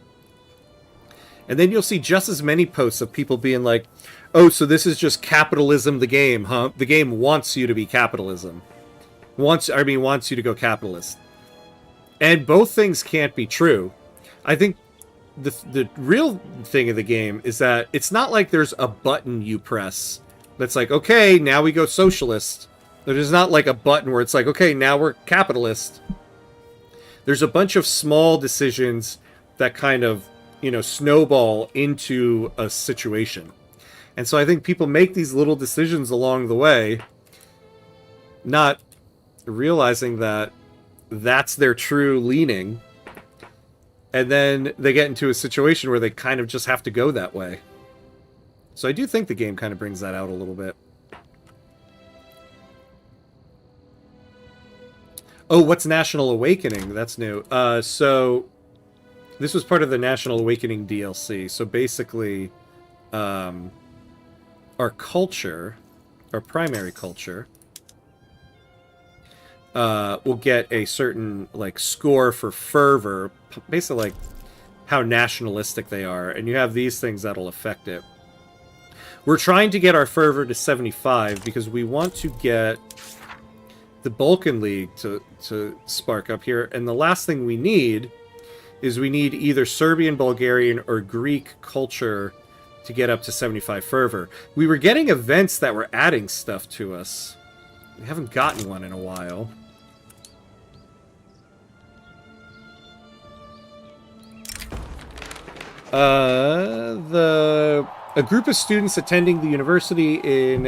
And then you'll see just as many posts of people being like, oh, so this is just capitalism, the game, huh? The game wants you to be capitalism. Wants you to go capitalist. And both things can't be true. I think the real thing of the game is that it's not like there's a button you press that's like, okay, now we go socialist. There's not like a button where it's like, okay, now we're capitalist. There's a bunch of small decisions that kind of, snowball into a situation. And so I think people make these little decisions along the way, not realizing that that's their true leaning. And then they get into a situation where they kind of just have to go that way. So I do think the game kind of brings that out a little bit. Oh, what's National Awakening? That's new. So this was part of the National Awakening DLC. So basically, our culture, our primary culture, will get a certain score for fervor, basically like how nationalistic they are, and you have these things that'll affect it. We're trying to get our fervor to 75 because we want to get the Balkan League to spark up here, and the last thing we need is either Serbian, Bulgarian, or Greek culture to get up to 75 fervor. We were getting events that were adding stuff to us. We haven't gotten one in a while. A group of students attending the university in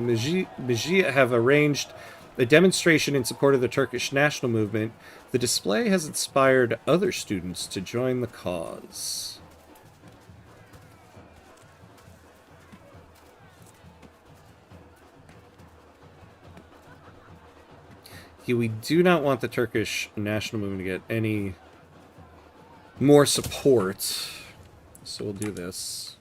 Mejia have arranged a demonstration in support of the Turkish national movement. The display has inspired other students to join the cause. Yeah, we do not want the Turkish national movement to get any more support. So we'll do this.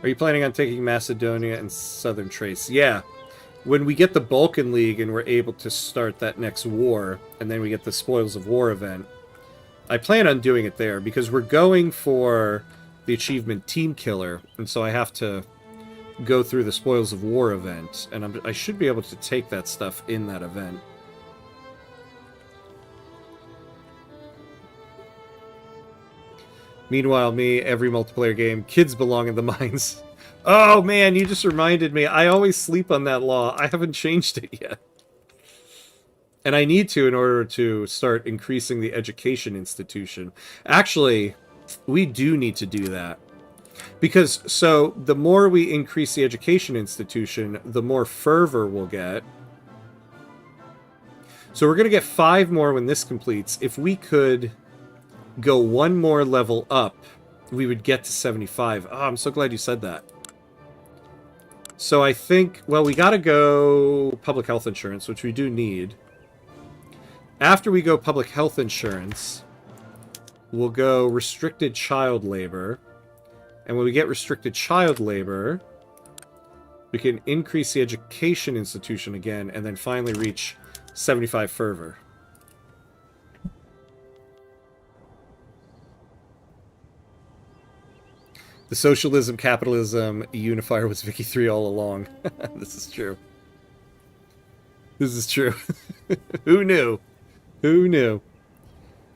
Are you planning on taking Macedonia and Southern Thrace? Yeah. When we get the Balkan League and we're able to start that next war, and then we get the Spoils of War event, I plan on doing it there, because we're going for the achievement Teamkiller, and so I have to go through the Spoils of War event, and I should be able to take that stuff in that event. Meanwhile, me, every multiplayer game, kids belong in the mines. Oh man, you just reminded me. I always sleep on that law. I haven't changed it yet. And I need to in order to start increasing the education institution. Actually, we do need to do that. Because, so, the more we increase the education institution, the more fervor we'll get. So we're going to get 5 more when this completes. If we could go 1 more level up, we would get to 75. Oh, I'm so glad you said that. So I think, well, we got to go public health insurance, which we do need. After we go public health insurance, we'll go restricted child labor. And when we get restricted child labor, we can increase the education institution again, and then finally reach 75 fervor. The socialism, capitalism unifier was Vicky 3 all along. This is true. This is true. Who knew? Who knew?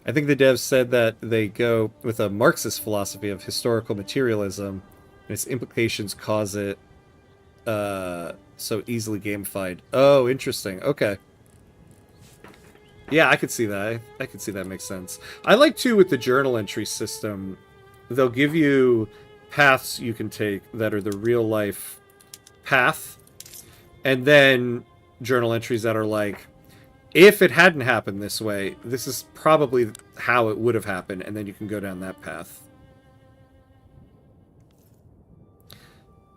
I think the devs said that they go with a Marxist philosophy of historical materialism, and its implications cause it so easily gamified. Oh, interesting. Okay. Yeah, I could see that. I could see that makes sense. I like, too, with the journal entry system, they'll give you paths you can take that are the real-life path, and then journal entries that are like, if it hadn't happened this way, this is probably how it would have happened, and then you can go down that path.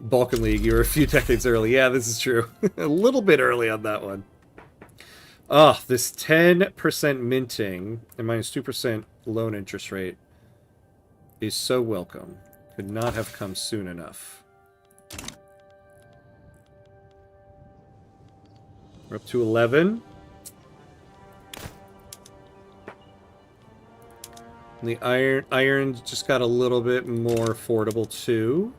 Balkan League, you were a few decades early. Yeah, this is true. A little bit early on that one. Oh, this 10% minting and minus 2% loan interest rate is so welcome. Could not have come soon enough. We're up to 11. And the iron just got a little bit more affordable too.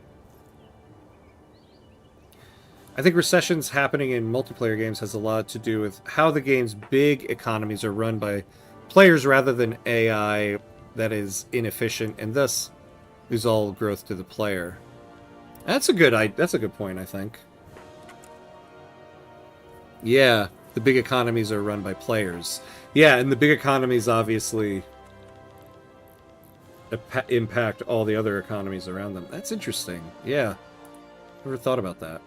I think recessions happening in multiplayer games has a lot to do with how the game's big economies are run by players rather than AI that is inefficient, and thus is all growth to the player. That's a good point, I think. Yeah, the big economies are run by players. Yeah, and the big economies obviously impact all the other economies around them. That's interesting. Yeah. Never thought about that.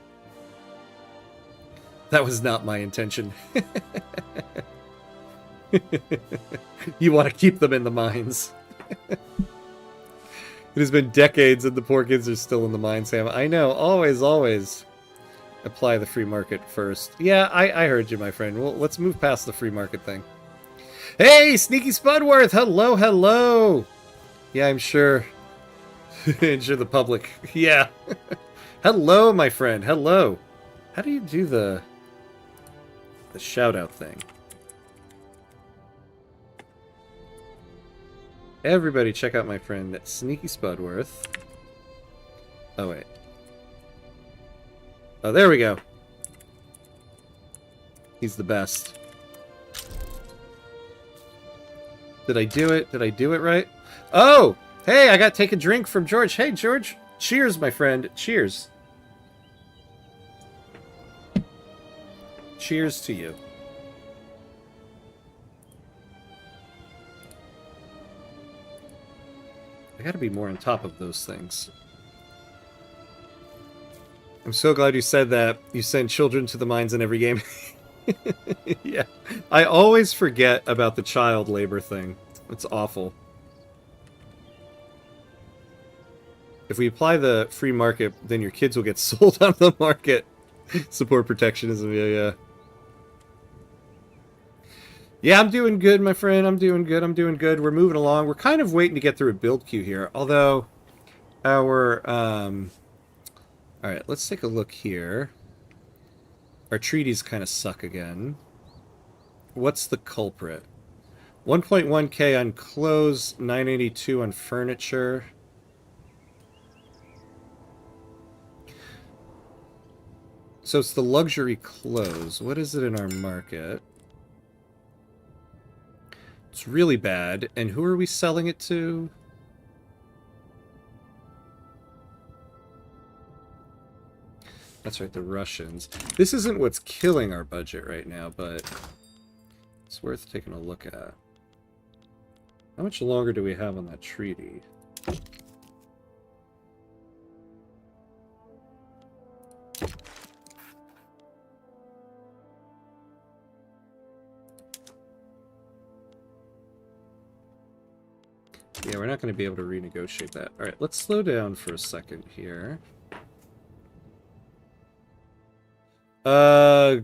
That was not my intention. You want to keep them in the mines. It has been decades and the poor kids are still in the mines, Sam. I know. Always, always apply the free market first. Yeah, I heard you, my friend. Well, let's move past the free market thing. Hey, Sneaky Spudworth! Hello, hello! Yeah, I'm sure. I'm sure the public. Yeah. Hello, my friend. Hello. How do you do the shout-out thing? Everybody check out my friend Sneaky Spudworth. Oh, wait. Oh, there we go. He's the best. Did I do it? Did I do it right? Oh! Hey, I got to take a drink from George. Hey, George. Cheers, my friend. Cheers. Cheers to you. I gotta be more on top of those things. I'm so glad you said that. You send children to the mines in every game. Yeah. I always forget about the child labor thing. It's awful. If we apply the free market, then your kids will get sold on the market. Support protectionism, yeah. Yeah, I'm doing good, my friend. I'm doing good. We're moving along. We're kind of waiting to get through a build queue here. Although, our, Alright, let's take a look here. Our treaties kind of suck again. What's the culprit? 1.1k on clothes, 982 on furniture. So it's the luxury clothes. What is it in our market? It's really bad. And who are we selling it to? That's right, the Russians. This isn't what's killing our budget right now, but it's worth taking a look at. How much longer do we have on that treaty? Yeah, we're not going to be able to renegotiate that. Alright, let's slow down for a second here.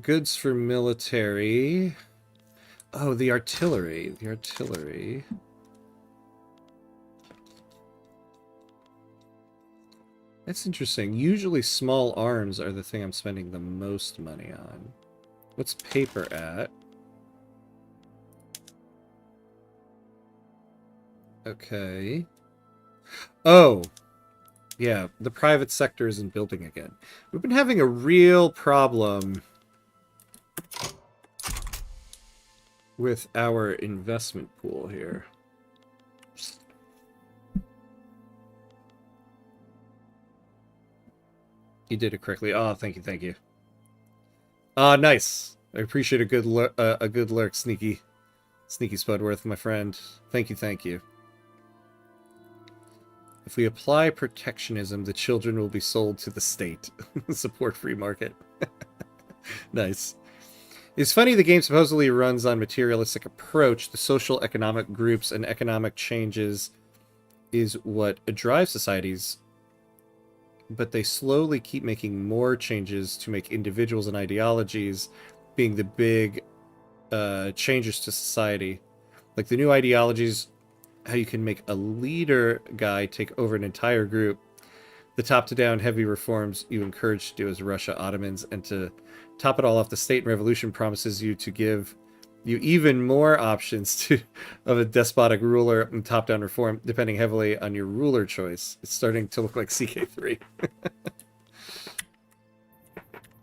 Goods for military. Oh, the artillery. The artillery. That's interesting. Usually small arms are the thing I'm spending the most money on. What's paper at? Okay. Oh! Yeah, the private sector isn't building again. We've been having a real problem with our investment pool here. You did it correctly. Oh, thank you, thank you. Ah, nice. I appreciate a good lurk, Sneaky Spudworth, my friend. Thank you, thank you. If we apply protectionism, the children will be sold to the state. Support free market. Nice. It's funny the game supposedly runs on materialistic approach. The social economic groups and economic changes is what drives societies, but they slowly keep making more changes to make individuals and ideologies being the big changes to society. Like the new ideologies, how you can make a leader guy take over an entire group. The top-to-down heavy reforms you encourage to do as Russia, Ottomans, and to top it all off, the state and revolution promises you to give you even more options of a despotic ruler and top-down reform, depending heavily on your ruler choice. It's starting to look like CK3.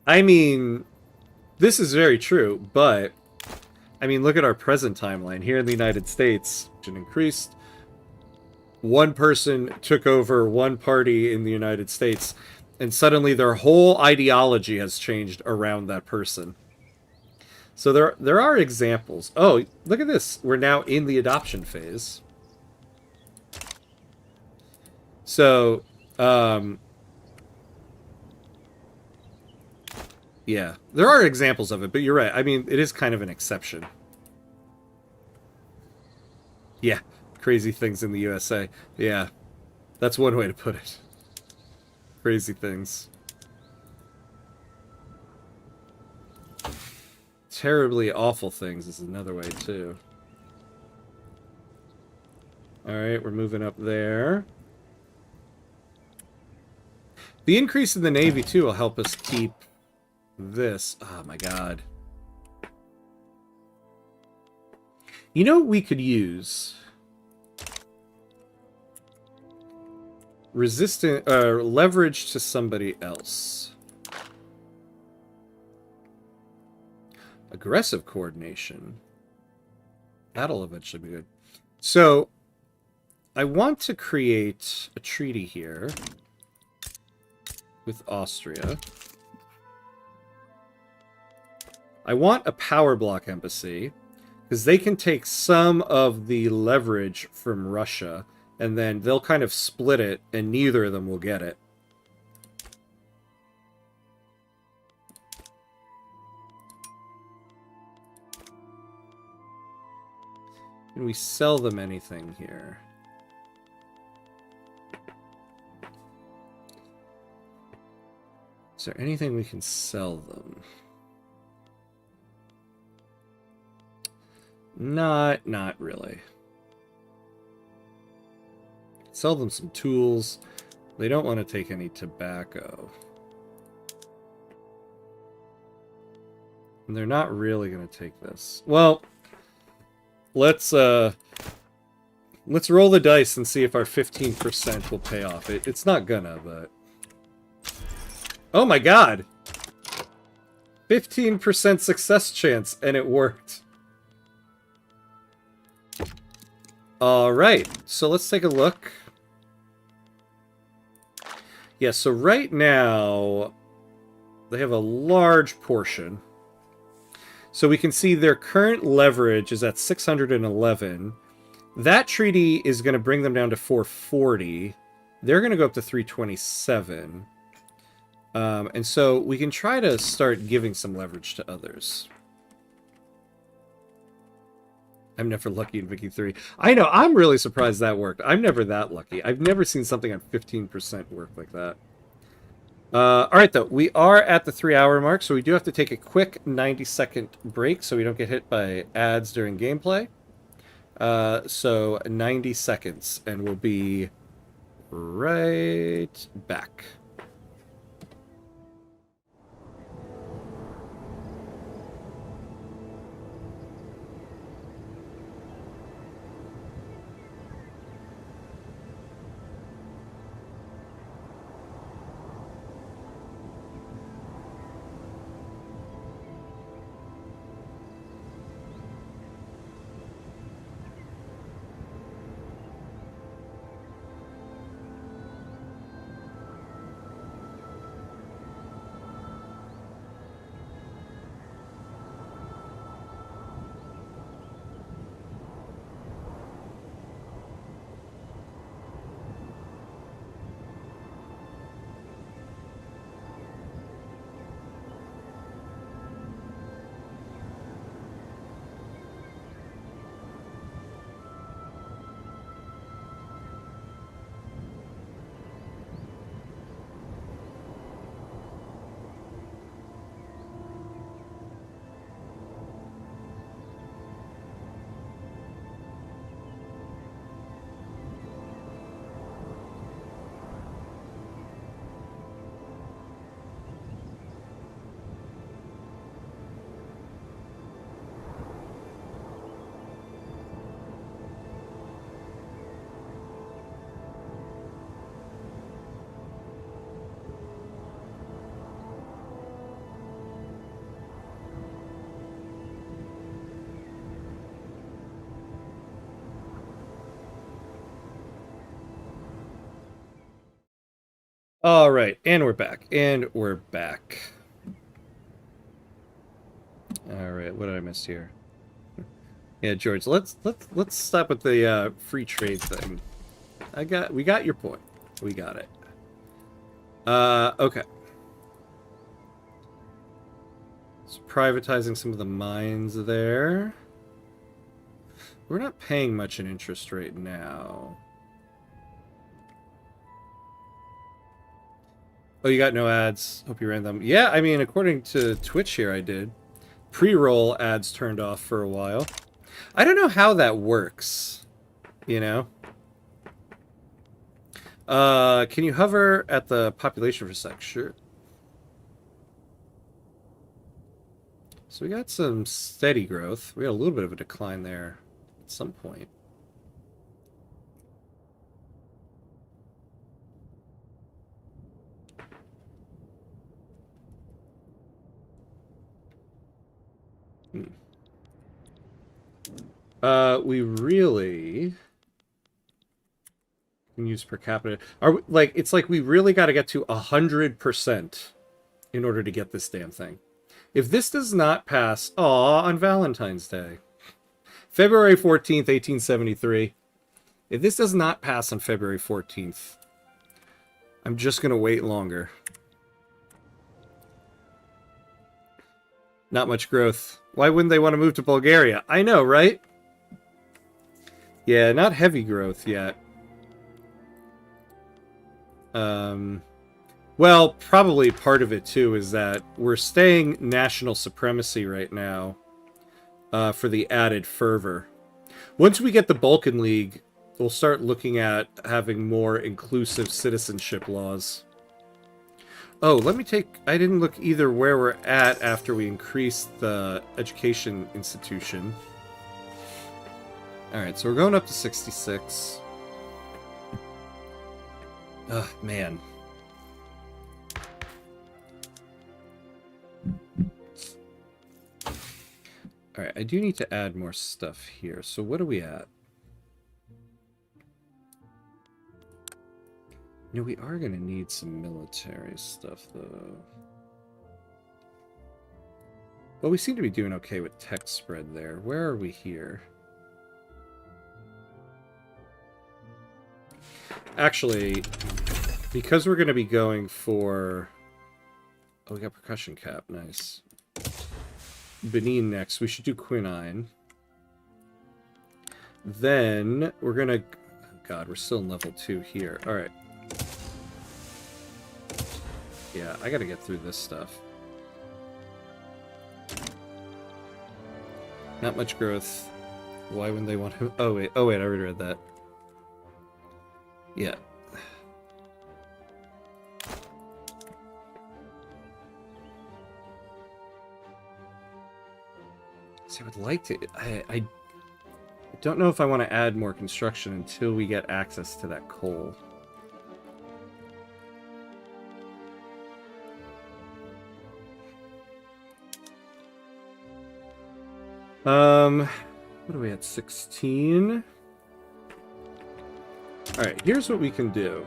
I mean, this is very true, but I mean, look at our present timeline. Here in the United States, it increased. One person took over one party in the United States, and suddenly their whole ideology has changed around that person. So there are examples. Oh, look at this. We're now in the adoption phase. So, yeah, there are examples of it, but you're right. I mean, it is kind of an exception. Yeah, crazy things in the USA. Yeah, that's one way to put it. Crazy things. Terribly awful things is another way, too. Alright, we're moving up there. The increase in the Navy, too, will help us keep this. Oh, my God. You know what we could use? Resistant, leverage to somebody else. Aggressive coordination. That'll eventually be good. So, I want to create a treaty here with Austria. I want a power block embassy, because they can take some of the leverage from Russia, and then they'll kind of split it, and neither of them will get it. Can we sell them anything here? there anything we can sell them? Not really. Sell them some tools. They don't want to take any tobacco. And they're not really going to take this. Well, let's roll the dice and see if our 15% will pay off. It's not gonna, but... Oh my god! 15% success chance, and it worked. Alright, so let's take a look. Yeah, so right now, they have a large portion. So we can see their current leverage is at 611. That treaty is going to bring them down to 440. They're going to go up to 327. And so we can try to start giving some leverage to others. I'm never lucky in Vicky 3. I know, I'm really surprised that worked. I'm never that lucky. I've never seen something at 15% work like that. Alright, though. We are at the 3-hour mark, so we do have to take a quick 90-second break so we don't get hit by ads during gameplay. So 90 seconds, and we'll be right back. All right, and we're back. All right, what did I miss here? Yeah, George, let's stop with the free trade thing. We got your point. We got it. Okay. So privatizing some of the mines there. We're not paying much in interest right now. Oh, you got no ads. Hope you ran them. Yeah, I mean, according to Twitch here, I did. Pre-roll ads turned off for a while. I don't know how that works, you know? Can you hover at the population for a sec? Sure. So we got some steady growth. We got a little bit of a decline there at some point. We really can use per capita. It's like we really got to get to 100% in order to get this damn thing. If this does not pass, on Valentine's Day, February 14th, 1873. If this does not pass on February 14th, I'm just gonna wait longer. Not much growth. Why wouldn't they want to move to Bulgaria? I know, right? Yeah, not heavy growth yet. Well, probably part of it, too, is that we're staying national supremacy right now for the added fervor. Once we get the Balkan League, we'll start looking at having more inclusive citizenship laws. Oh, let me take... I didn't look either where we're at after we increased the education institution. Alright, so we're going up to 66. Ugh, man. Alright, I do need to add more stuff here. So what are we at? You know, we are going to need some military stuff, though. Well, we seem to be doing okay with tech spread there. Where are we here? Actually, because we're going to be going for... Oh, we got percussion cap. Nice. Benin next. We should do quinine. Then we're going to... God, we're still in level 2 here. Alright. Yeah, I got to get through this stuff. Not much growth. Why wouldn't they want to... Oh, wait, I already read that. Yeah. So I would like to... I don't know if I want to add more construction until we get access to that coal. What are we at? 16? Alright, here's what we can do.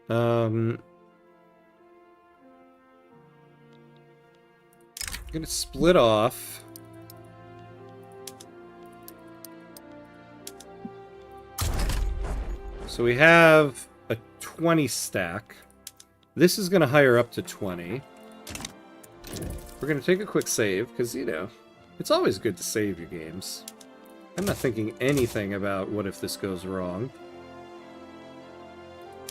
I'm gonna split off. So we have a 20 stack. This is gonna hire up to 20. We're going to take a quick save, because, you know, it's always good to save your games. I'm not thinking anything about what if this goes wrong.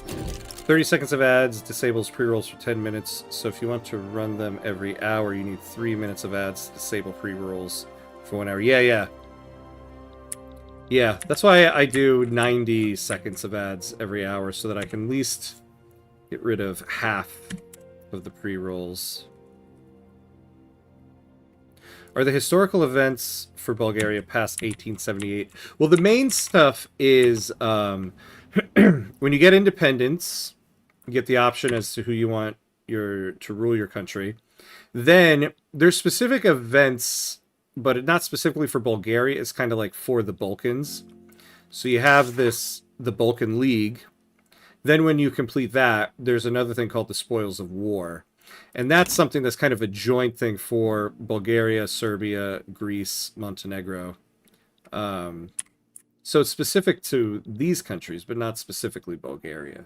30 seconds of ads disables pre-rolls for 10 minutes, so if you want to run them every hour, you need 3 minutes of ads to disable pre-rolls for 1 hour. Yeah, that's why I do 90 seconds of ads every hour, so that I can at least get rid of half of the pre-rolls. Are the historical events for Bulgaria past 1878? Well, the main stuff is when you get independence, you get the option as to who you want to rule your country. Then there's specific events, but not specifically for Bulgaria. It's kind of like for the Balkans. So you have the Balkan League. Then when you complete that, there's another thing called the Spoils of War. And that's something that's kind of a joint thing for Bulgaria, Serbia, Greece, Montenegro. So it's specific to these countries, but not specifically Bulgaria.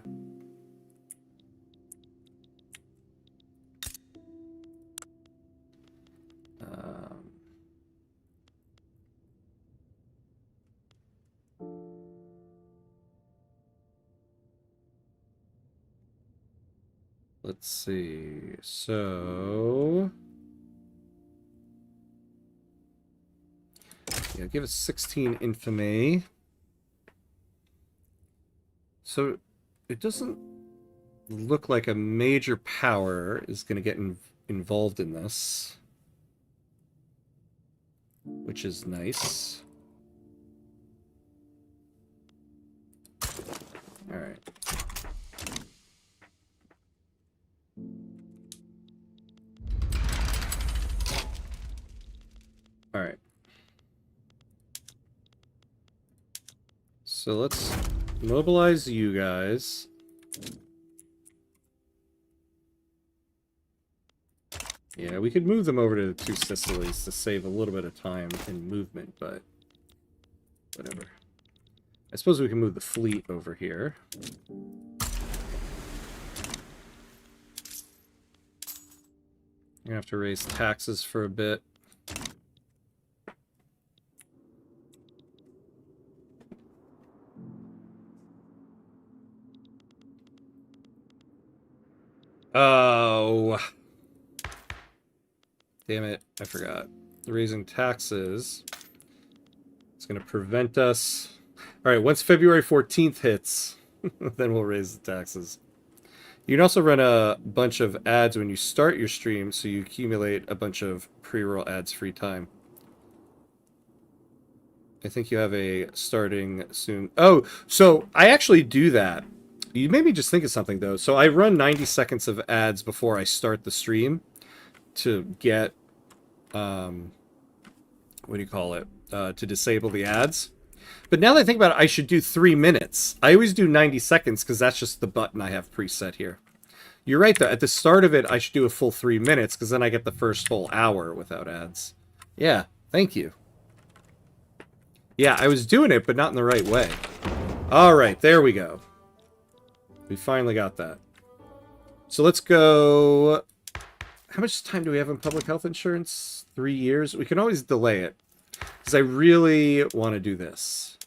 Let's see. So... yeah, give us 16 infamy. So it doesn't look like a major power is going to get involved in this, which is nice. All right. All right. So let's mobilize you guys. Yeah, we could move them over to the two Sicilies to save a little bit of time in movement, but whatever. I suppose we can move the fleet over here. You're gonna have to raise taxes for a bit. Oh. Damn it, I forgot. Raising taxes. It's going to prevent us. All right, once February 14th hits, then we'll raise the taxes. You can also run a bunch of ads when you start your stream, so you accumulate a bunch of pre-roll ads free time. I think you have a starting soon. Oh, so I actually do that. You made me just think of something, though. So I run 90 seconds of ads before I start the stream to get, what do you call it? To disable the ads. But now that I think about it, I should do 3 minutes. I always do 90 seconds because that's just the button I have preset here. You're right, though. At the start of it, I should do a full 3 minutes because then I get the first whole hour without ads. Yeah, thank you. Yeah, I was doing it, but not in the right way. All right, there we go. We finally got that. So let's go... How much time do we have in public health insurance? 3 years? We can always delay it. Because I really want to do this.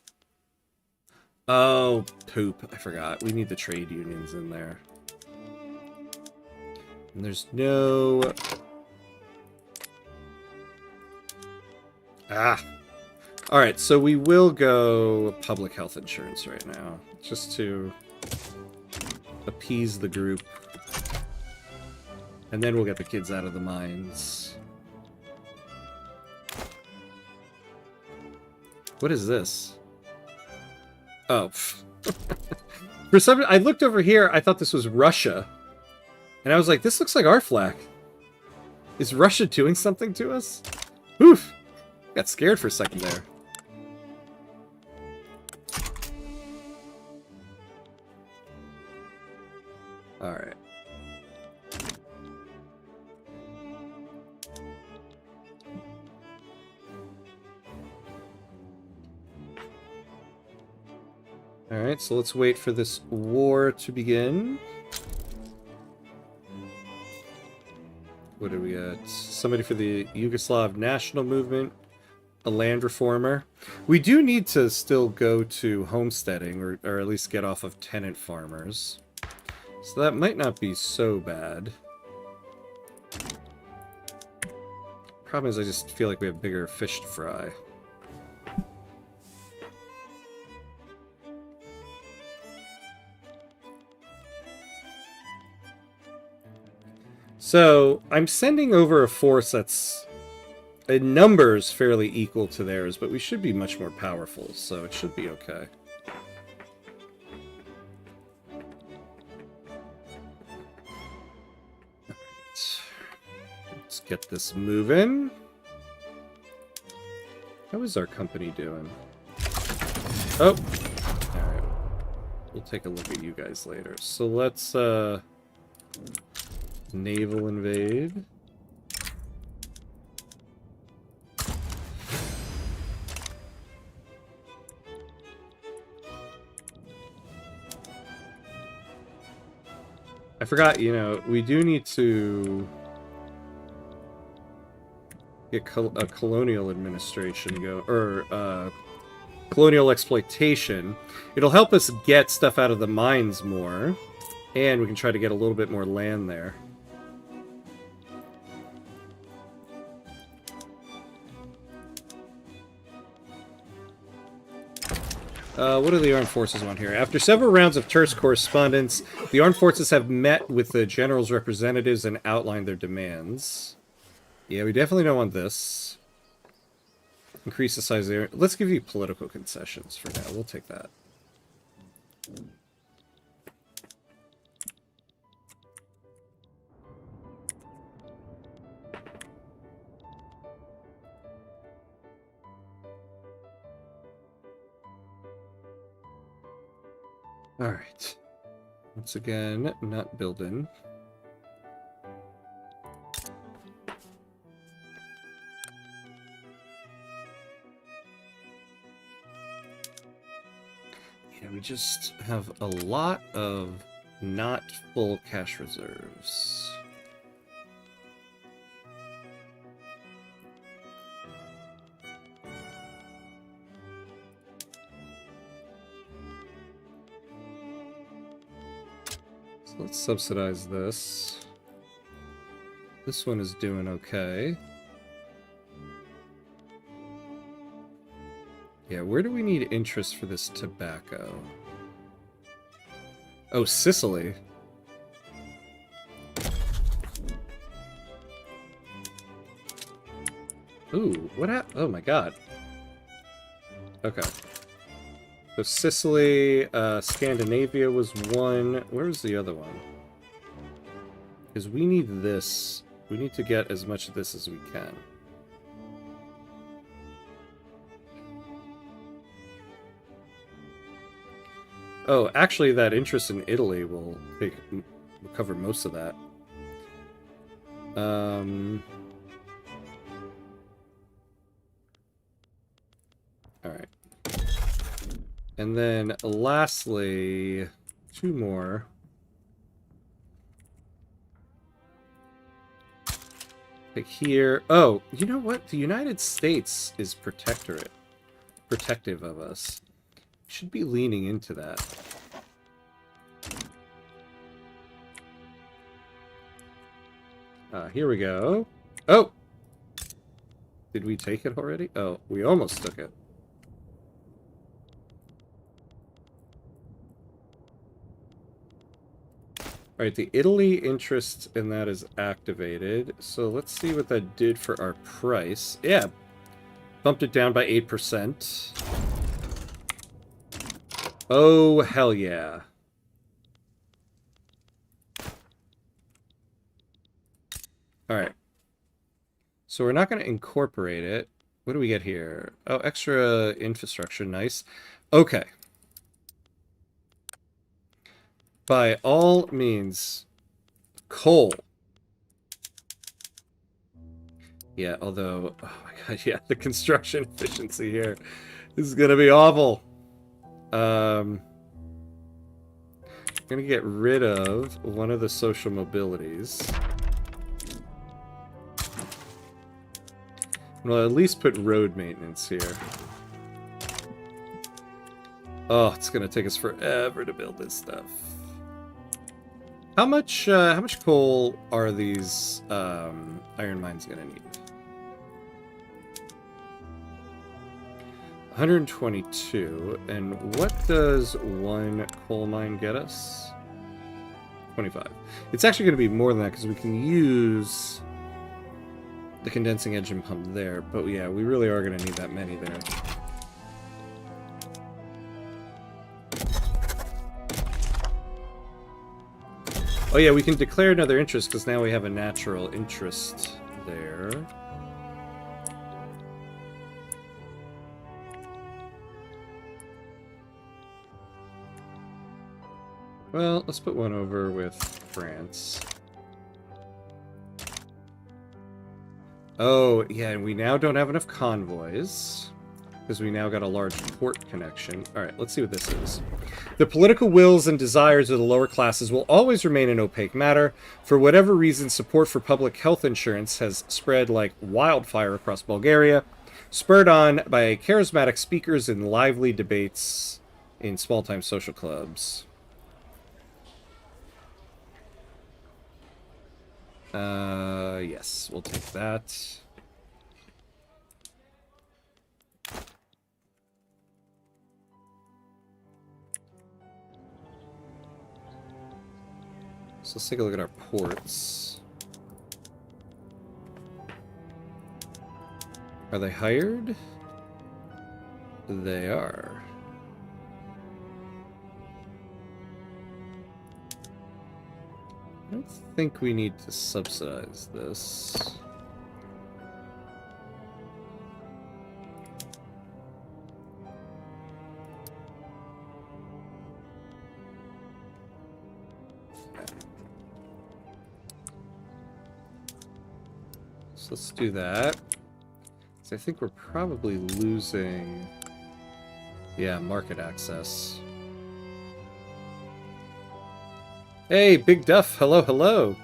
Oh, poop. I forgot. We need the trade unions in there. And there's no... Ah. Alright, so we will go public health insurance right now. Just to appease the group. And then we'll get the kids out of the mines. What is this? Oh. For some I looked over here, I thought this was Russia. And I was like, this looks like our flag. Is Russia doing something to us? Oof. Got scared for a second there. Alright. Alright, so let's wait for this war to begin. What do we got? Somebody for the Yugoslav National Movement. A land reformer. We do need to still go to homesteading, or at least get off of tenant farmers. So that might not be so bad. Problem is I just feel like we have bigger fish to fry. So, I'm sending over a force that's in numbers fairly equal to theirs, but we should be much more powerful, so it should be okay. Alright. Let's get this moving. How is our company doing? Oh! Alright. We'll take a look at you guys later. So let's, naval invade. I forgot, you know, we do need to get a colonial administration go, or colonial exploitation. It'll help us get stuff out of the mines more, and we can try to get a little bit more land there. What do the armed forces want here? After several rounds of terse correspondence, the armed forces have met with the general's representatives and outlined their demands. Yeah, we definitely don't want this. Increase the size of the area. Let's give you political concessions for now. We'll take that. Alright. Once again, not building. Yeah, we just have a lot of not full cash reserves. Let's subsidize this. This one is doing okay. Yeah, where do we need interest for this tobacco? Oh, Sicily. Ooh, what happened? Oh my god. Okay. So Sicily, Scandinavia was one. Where's the other one? Because we need this. We need to get as much of this as we can. Oh, actually, that interest in Italy will cover most of that. Alright. And then, lastly, two more. Like here. Oh, you know what? The United States is protective of us. Should be leaning into that. Here we go. Oh! Did we take it already? Oh, we almost took it. Alright, the Italy interest in that is activated. So let's see what that did for our price. Yeah, bumped it down by 8%. Oh, hell yeah. Alright. So we're not going to incorporate it. What do we get here? Oh, extra infrastructure. Nice. Okay. By all means, coal. Yeah, although, oh my god, yeah, the construction efficiency here is going to be awful. I'm going to get rid of one of the social mobilities. Well, at least put road maintenance here. Oh, it's going to take us forever to build this stuff. How much coal are these iron mines going to need? 122. And what does one coal mine get us? 25. It's actually going to be more than that because we can use the condensing engine pump there. But yeah, we really are going to need that many there. Oh yeah, we can declare another interest because now we have a natural interest there. Well, let's put one over with France. Oh, yeah, and we now don't have enough convoys because we now got a large port connection. All right, let's see what this is. The political wills and desires of the lower classes will always remain an opaque matter. For whatever reason, support for public health insurance has spread like wildfire across Bulgaria, spurred on by charismatic speakers and lively debates in small-time social clubs. Yes, we'll take that. So let's take a look at our ports. Are they hired? They are. I don't think we need to subsidize this. So let's do that. So I think we're probably losing, yeah, market access. Hey, Big Duff. Hello, hello.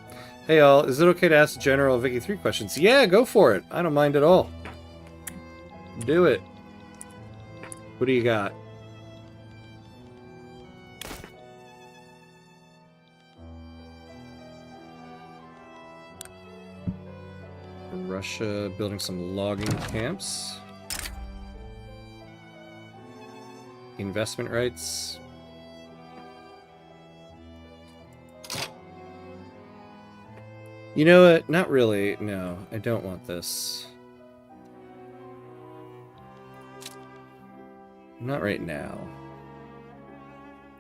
Hey, all. Is it okay to ask General Vicky 3 questions? Yeah, go for it. I don't mind at all. Do it. What do you got? Russia building some logging camps. Investment rights. You know what? Not really. No, I don't want this. Not right now.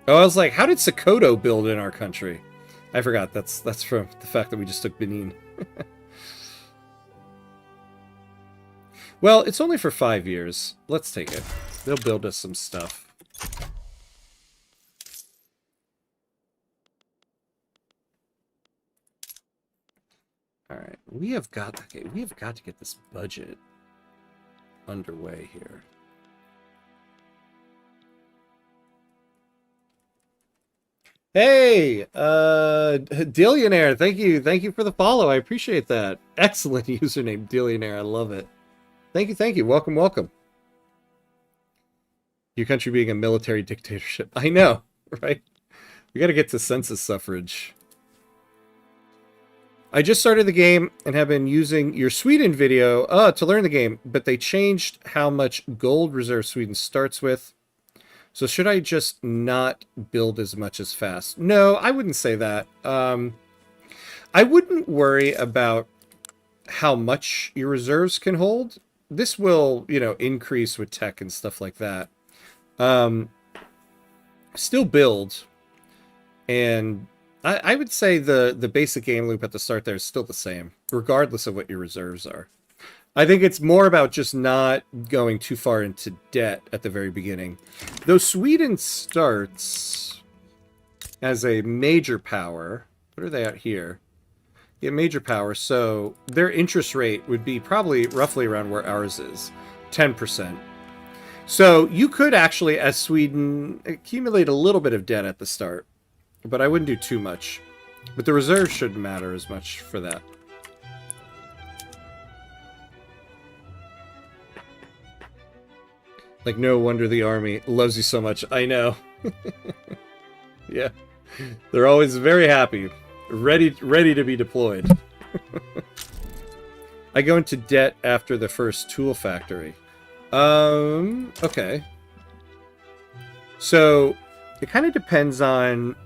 Oh, I was like, how did Sokoto build in our country? I forgot. That's from the fact that we just took Benin. Well, it's only for 5 years. Let's take it. They'll build us some stuff. All right, we have got to get this budget underway here. Hey, Dillionaire, thank you for the follow. I appreciate that. Excellent username, Dillionaire. I love it. Thank you. Welcome. Your country being a military dictatorship. I know, right? We got to get to census suffrage. I just started the game and have been using your Sweden video to learn the game, but they changed how much gold reserve Sweden starts with. So should I just not build as much as fast? No, I wouldn't say that. I wouldn't worry about how much your reserves can hold. This will, increase with tech and stuff like that. Still build. And I would say the basic game loop at the start there is still the same, regardless of what your reserves are. I think it's more about just not going too far into debt at the very beginning. Though Sweden starts as a major power. What are they at here? Yeah, major power. So their interest rate would be probably roughly around where ours is, 10%. So you could actually, as Sweden, accumulate a little bit of debt at the start. But I wouldn't do too much. But the reserves shouldn't matter as much for that. Like, no wonder the army loves you so much. I know. Yeah. They're always very happy. Ready to be deployed. I go into debt after the first tool factory. Okay. So, it kind of depends on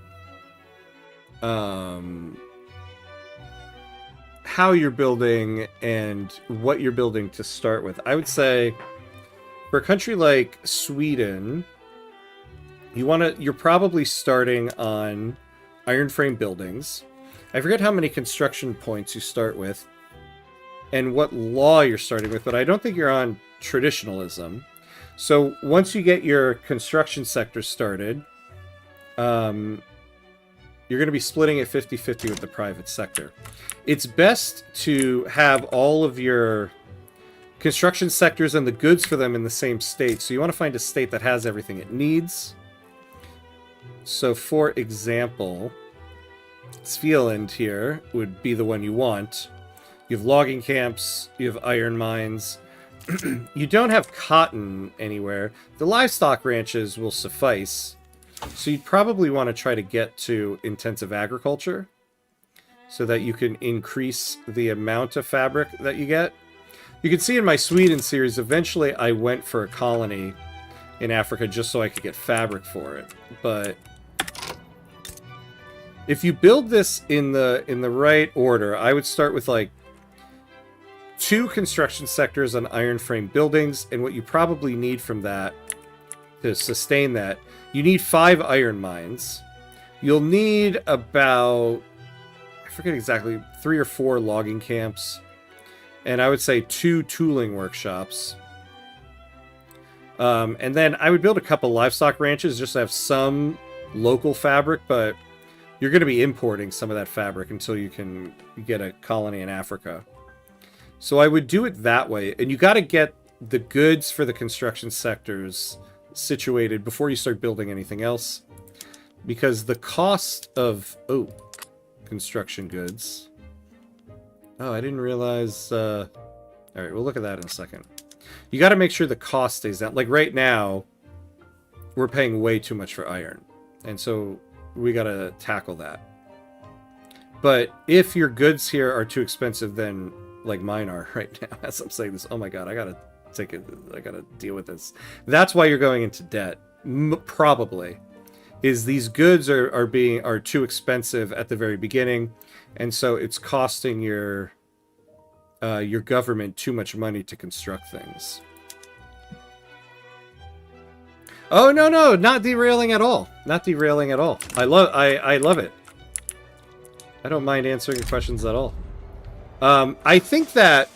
how you're building and what you're building to start with. I would say for a country like Sweden, you're probably starting on iron frame buildings. I forget how many construction points you start with and what law you're starting with, but I don't think you're on traditionalism. So once you get your construction sector started, you're going to be splitting it 50-50 with the private sector. It's best to have all of your construction sectors and the goods for them in the same state. So you want to find a state that has everything it needs. So for example, Svealand here would be the one you want. You have logging camps, you have iron mines. You don't have cotton anywhere. The livestock ranches will suffice. So you'd probably want to try to get to intensive agriculture so that you can increase the amount of fabric that you get. You can see in my Sweden series, eventually I went for a colony in Africa just so I could get fabric for it. But if you build this in the right order, I would start with like 2 construction sectors on iron frame buildings, and what you probably need from that to sustain that, you need 5 iron mines. You'll need about, I forget exactly, 3 or 4 logging camps. And I would say 2 tooling workshops. And then I would build a couple livestock ranches just to have some local fabric, but you're going to be importing some of that fabric until you can get a colony in Africa. So I would do it that way. And you got to get the goods for the construction sectors situated before you start building anything else. Because the cost of... construction goods... Oh, I didn't realize... Alright, we'll look at that in a second. You got to make sure the cost stays down. Like, right now, we're paying way too much for iron. And so, we got to tackle that. But if your goods here are too expensive, then like mine are right now as I'm saying this. Oh my god, I gotta deal with this. That's why you're going into debt. Probably. Is these goods are too expensive at the very beginning, and so it's costing your government too much money to construct things. Oh no, not derailing at all. Not derailing at all. I love it. I don't mind answering your questions at all. I think that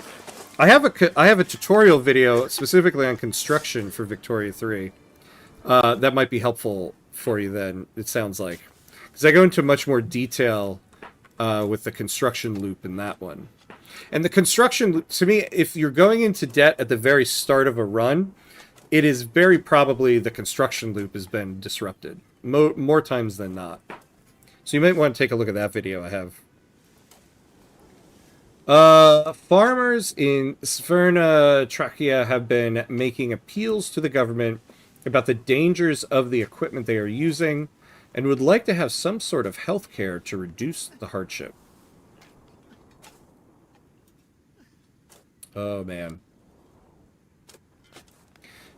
I have a tutorial video specifically on construction for Victoria 3. That might be helpful for you then, it sounds like. Because I go into much more detail with the construction loop in that one. And the construction, to me, if you're going into debt at the very start of a run, it is very probably the construction loop has been disrupted. More times than not. So you might want to take a look at that video I have. Farmers in Sverna Trachea have been making appeals to the government about the dangers of the equipment they are using, and would like to have some sort of health care to reduce the hardship. Oh, man.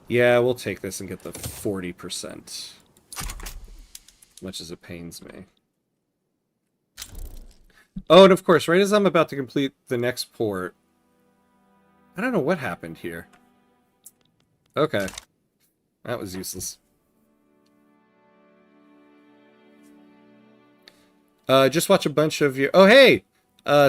Yeah, we'll take this and get the 40%. As much as it pains me. Oh, and of course, right as I'm about to complete the next port... I don't know what happened here. Okay. That was useless. Just watch a bunch of your... Oh, hey!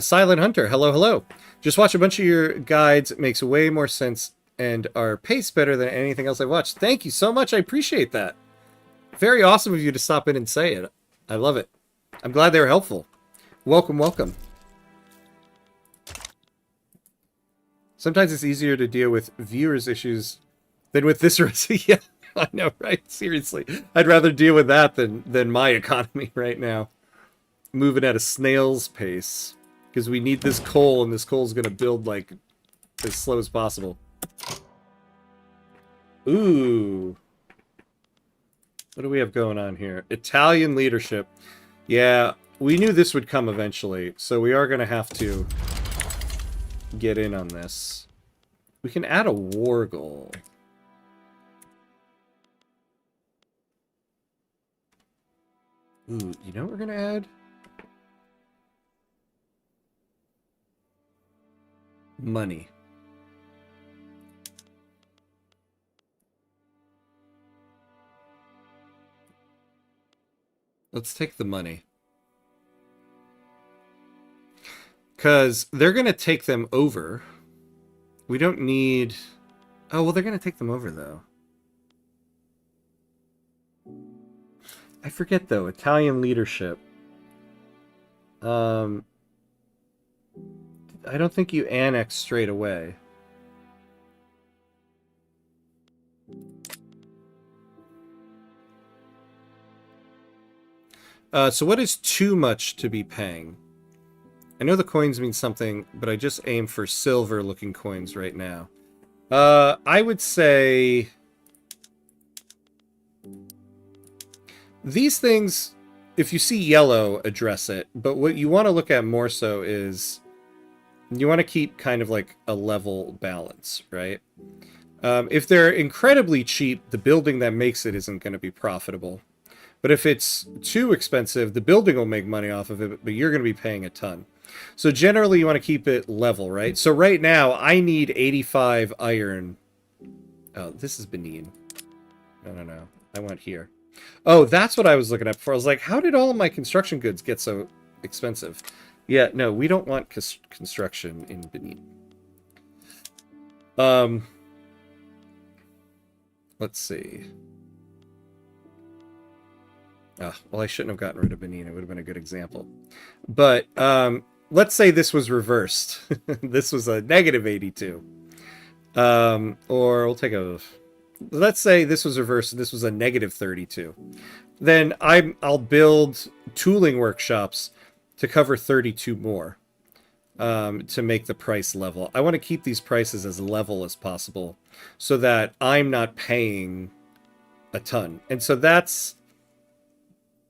Silent Hunter, hello, hello. Just watch a bunch of your guides. It makes way more sense and are paced better than anything else I've watched. Thank you so much. I appreciate that. Very awesome of you to stop in and say it. I love it. I'm glad they were helpful. Welcome, welcome. Sometimes it's easier to deal with viewers' issues than with this recipe. Yeah, I know, right? Seriously. I'd rather deal with that than my economy right now. Moving at a snail's pace. Because we need this coal, and this coal's going to build, like, as slow as possible. Ooh. What do we have going on here? Italian leadership. Yeah, we knew this would come eventually, so we are going to have to get in on this. We can add a war goal. Ooh, you know what we're going to add? Money. Let's take the money. Because they're going to take them over. We don't need... Oh, well, they're going to take them over, though. I forget, though. Italian leadership. I don't think you annex straight away. So what is too much to be paying? I know the coins mean something, but I just aim for silver-looking coins right now. I would say... These things, if you see yellow, address it. But what you want to look at more so is... You want to keep kind of like a level balance, right? If they're incredibly cheap, the building that makes it isn't going to be profitable. But if it's too expensive, the building will make money off of it, but you're going to be paying a ton. So generally, you want to keep it level, right? So right now, I need 85 iron. Oh, this is Benin. No. I went here. Oh, that's what I was looking at before. I was like, how did all of my construction goods get so expensive? Yeah, no, we don't want construction in Benin. Let's see. Well, I shouldn't have gotten rid of Benin. It would have been a good example. But let's say this was reversed. This was a negative 82. Or we'll take a... Let's say this was reversed and this was a negative 32. Then I'll build tooling workshops to cover 32 more to make the price level. I want to keep these prices as level as possible so that I'm not paying a ton. And so that's...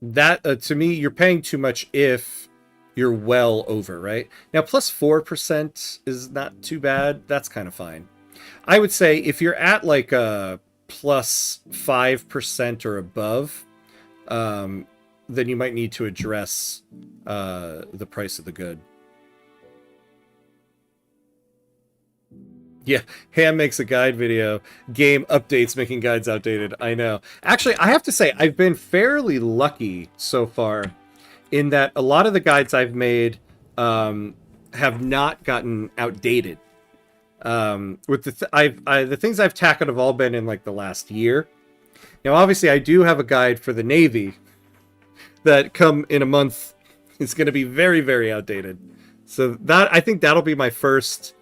That, to me, you're paying too much if you're well over, right? Now, plus 4% is not too bad. That's kind of fine. I would say if you're at like a plus 5% or above, then you might need to address the price of the good. Yeah, Ham makes a guide video. Game updates making guides outdated. I know. Actually, I have to say, I've been fairly lucky so far in that a lot of the guides I've made have not gotten outdated. With the things I've tackled have all been in like the last year. Now, obviously, I do have a guide for the Navy that come in a month. It's going to be very, very outdated. So that I think that'll be my first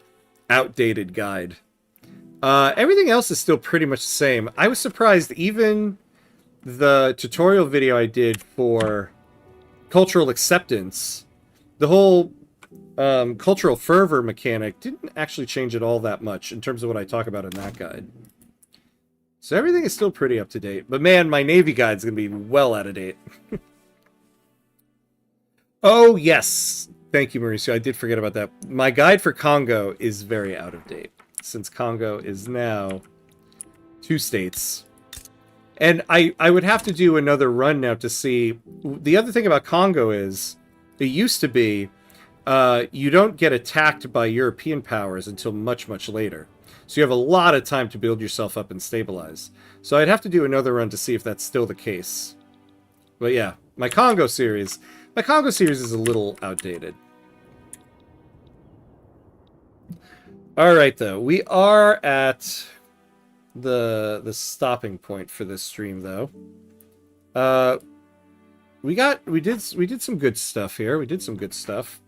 outdated guide. Everything else is still pretty much the same. I was surprised even the tutorial video I did for cultural acceptance, the whole cultural fervor mechanic didn't actually change it all that much in terms of what I talk about in that guide. So everything is still pretty up to date. But man, my Navy guide's going to be well out of date. Oh, yes. Thank you, Mauricio. I did forget about that. My guide for Congo is very out of date, since Congo is now 2 states. And I would have to do another run now to see... The other thing about Congo is, it used to be, you don't get attacked by European powers until much, much later. So you have a lot of time to build yourself up and stabilize. So I'd have to do another run to see if that's still the case. But yeah, my Congo series is a little outdated. All right, though. We are at the stopping point for this stream, though. We did some good stuff here. We did some good stuff.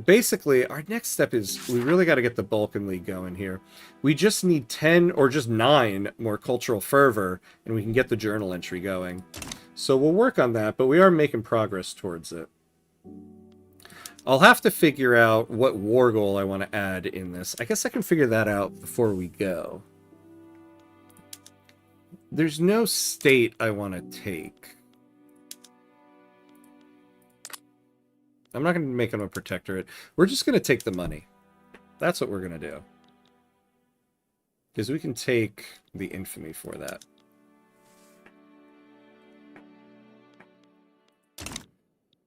Basically, our next step is we really got to get the Balkan League going here. We just need 10 or just 9 more cultural fervor, and we can get the journal entry going. So we'll work on that, but we are making progress towards it. I'll have to figure out what war goal I want to add in this. I guess I can figure that out before we go. There's no state I want to take. I'm not going to make him a protectorate. We're just going to take the money. That's what we're going to do. Because we can take the infamy for that.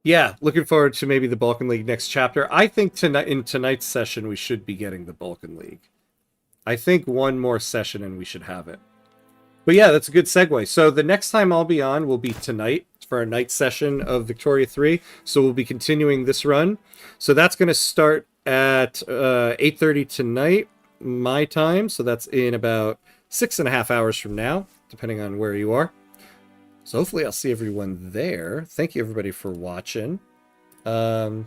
Yeah, looking forward to maybe the Balkan League next chapter. I think tonight in tonight's session we should be getting the Balkan League. I think one more session and we should have it. But yeah, that's a good segue. So the next time I'll be on will be tonight for our night session of Victoria 3. So we'll be continuing this run. So that's going to start at 8:30 tonight, my time. So that's in about 6.5 hours from now, depending on where you are. So hopefully I'll see everyone there. Thank you, everybody, for watching. Let's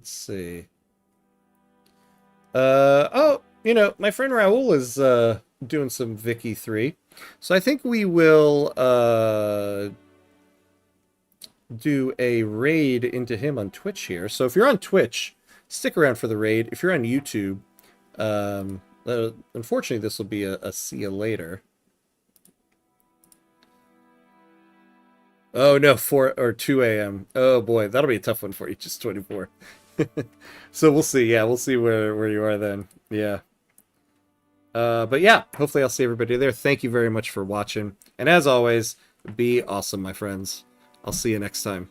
see. Oh, you know, my friend Raul is doing some Vicky 3. So I think we will do a raid into him on Twitch here. So if you're on Twitch, stick around for the raid. If you're on YouTube, unfortunately, this will be a see you later. Oh no, 4 or 2 a.m. Oh boy, that'll be a tough one for you, just 24. So we'll see. Yeah, we'll see where you are then. Yeah. But yeah, hopefully I'll see everybody there. Thank you very much for watching. And as always, be awesome, my friends. I'll see you next time.